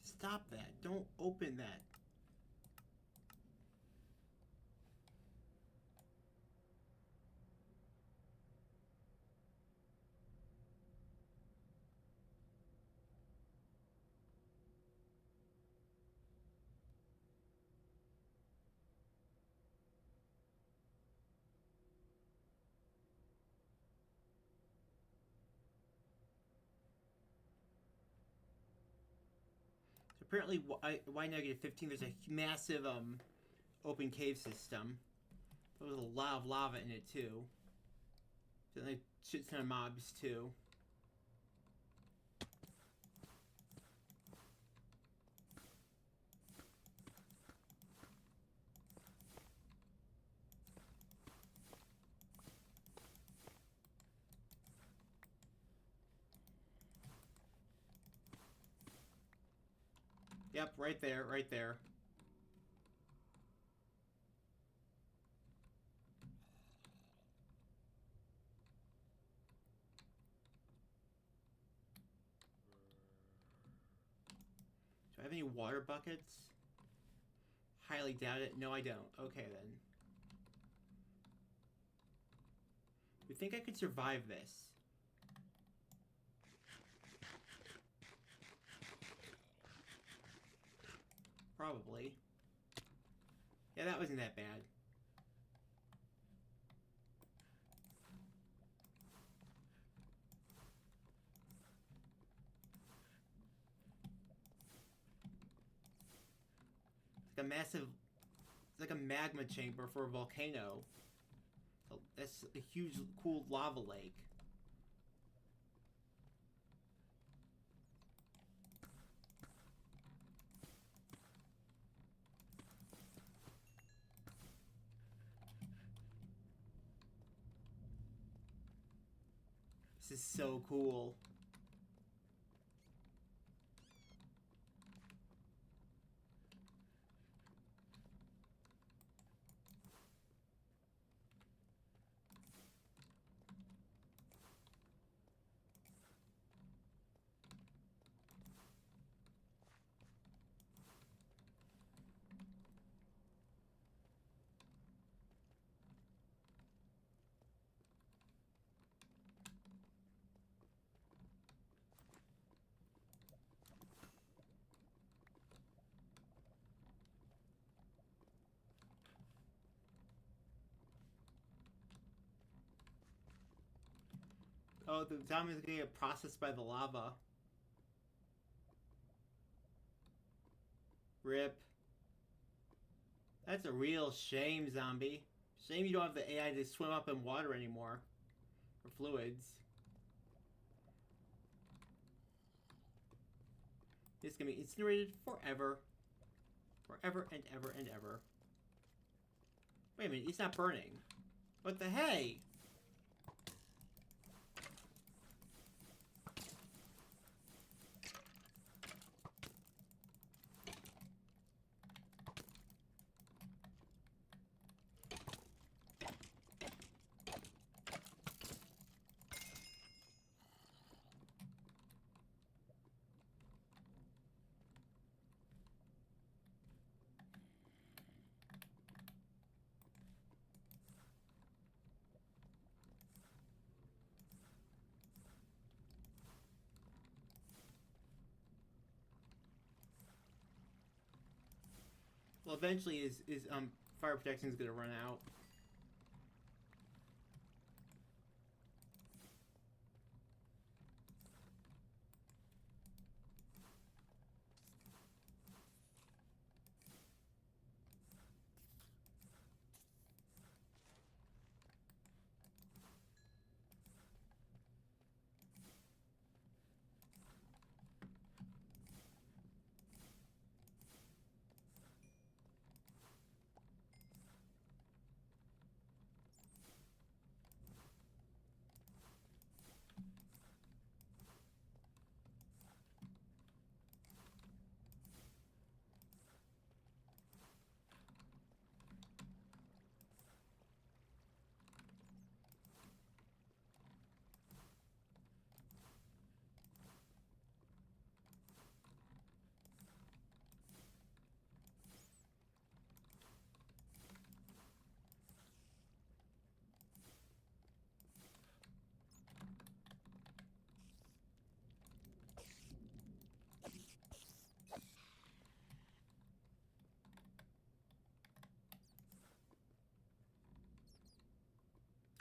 Stop that. Don't open that. Apparently, Y negative 15, there's a massive open cave system. There was a lot of lava in it too. So they shit ton of mobs too. Yep, right there, right there. Do I have any water buckets? Highly doubt it. No, I don't. Okay, then. You think I could survive this? Probably. Yeah, that wasn't that bad. It's like a massive... It's like a magma chamber for a volcano. So that's a huge, cool lava lake. This is so cool. Oh, the zombies are gonna get processed by the lava. Rip. That's a real shame, zombie. Shame you don't have the AI to swim up in water anymore. Or fluids. It's gonna be incinerated forever. Forever and ever and ever. Wait a minute, he's not burning. What the hey? Well, eventually his fire protection is gonna run out.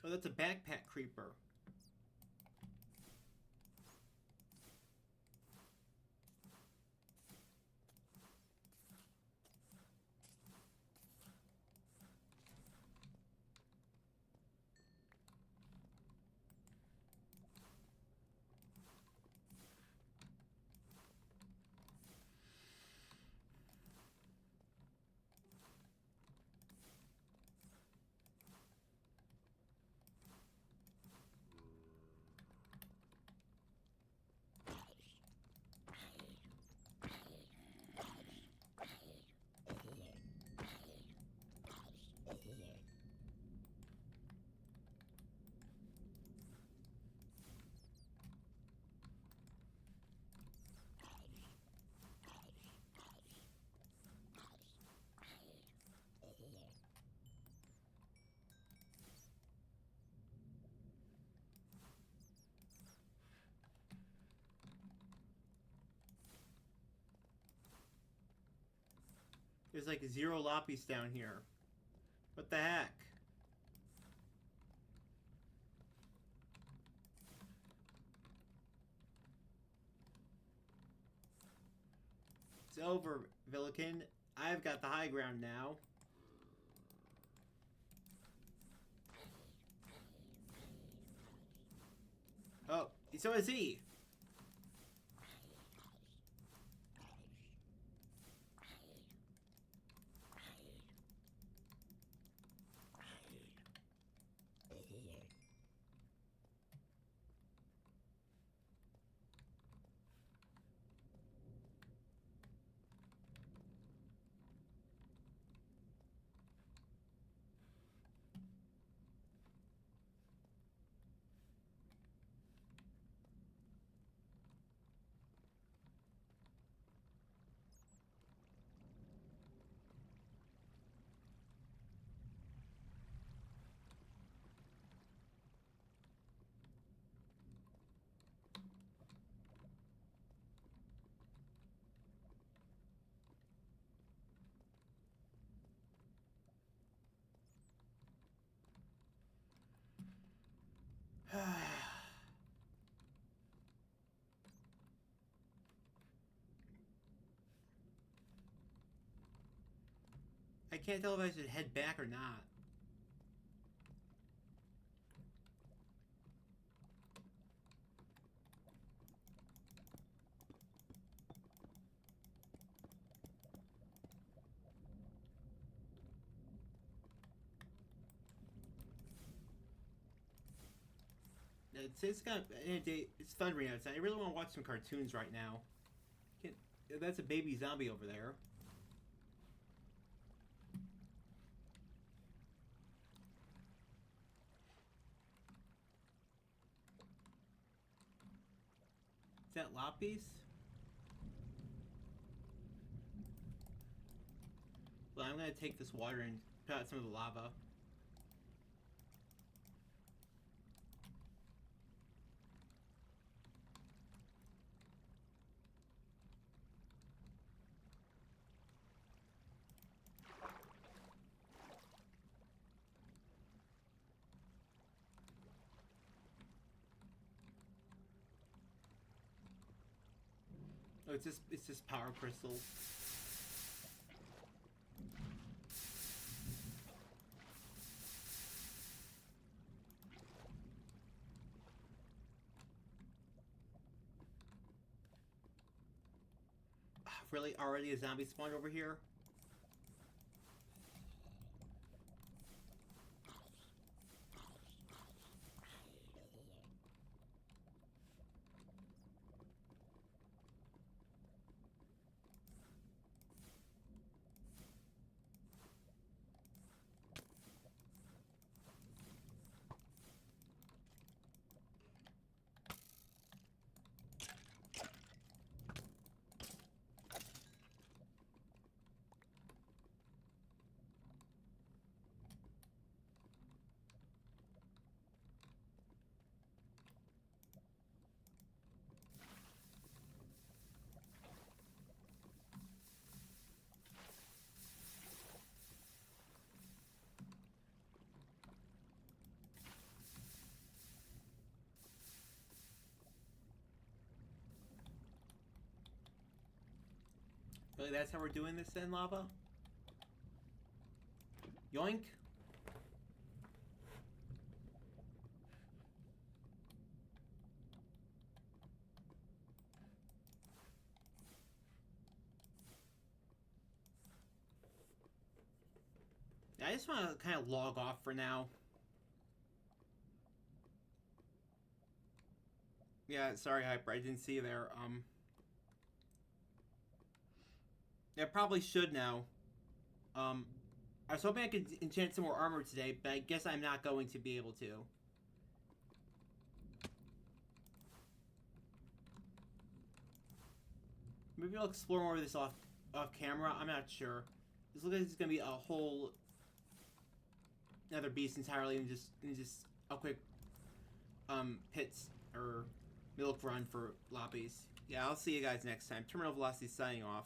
Oh, that's a backpack creeper. There's like 0 loppies down here. What the heck? It's over, Villikin. I've got the high ground now. Oh, so is he. I can't tell if I should head back or not. It's thundering outside. I really want to watch some cartoons right now. Can't, that's a baby zombie over there. Is that Lapis? Well, I'm gonna take this water and put out some of the lava. Oh, it's just power crystals. Really? Already a zombie spawned over here? Really, that's how we're doing this then, lava? Yoink! I just want to kind of log off for now. Yeah, sorry, Hyper, I didn't see you there. I probably should now. I was hoping I could enchant some more armor today, but I guess I'm not going to be able to. Maybe I'll explore more of this off camera. I'm not sure. This looks like it's gonna be a whole another beast entirely, and just a quick pits or milk run for Lapis. Yeah, I'll see you guys next time. Terminal Velocity signing off.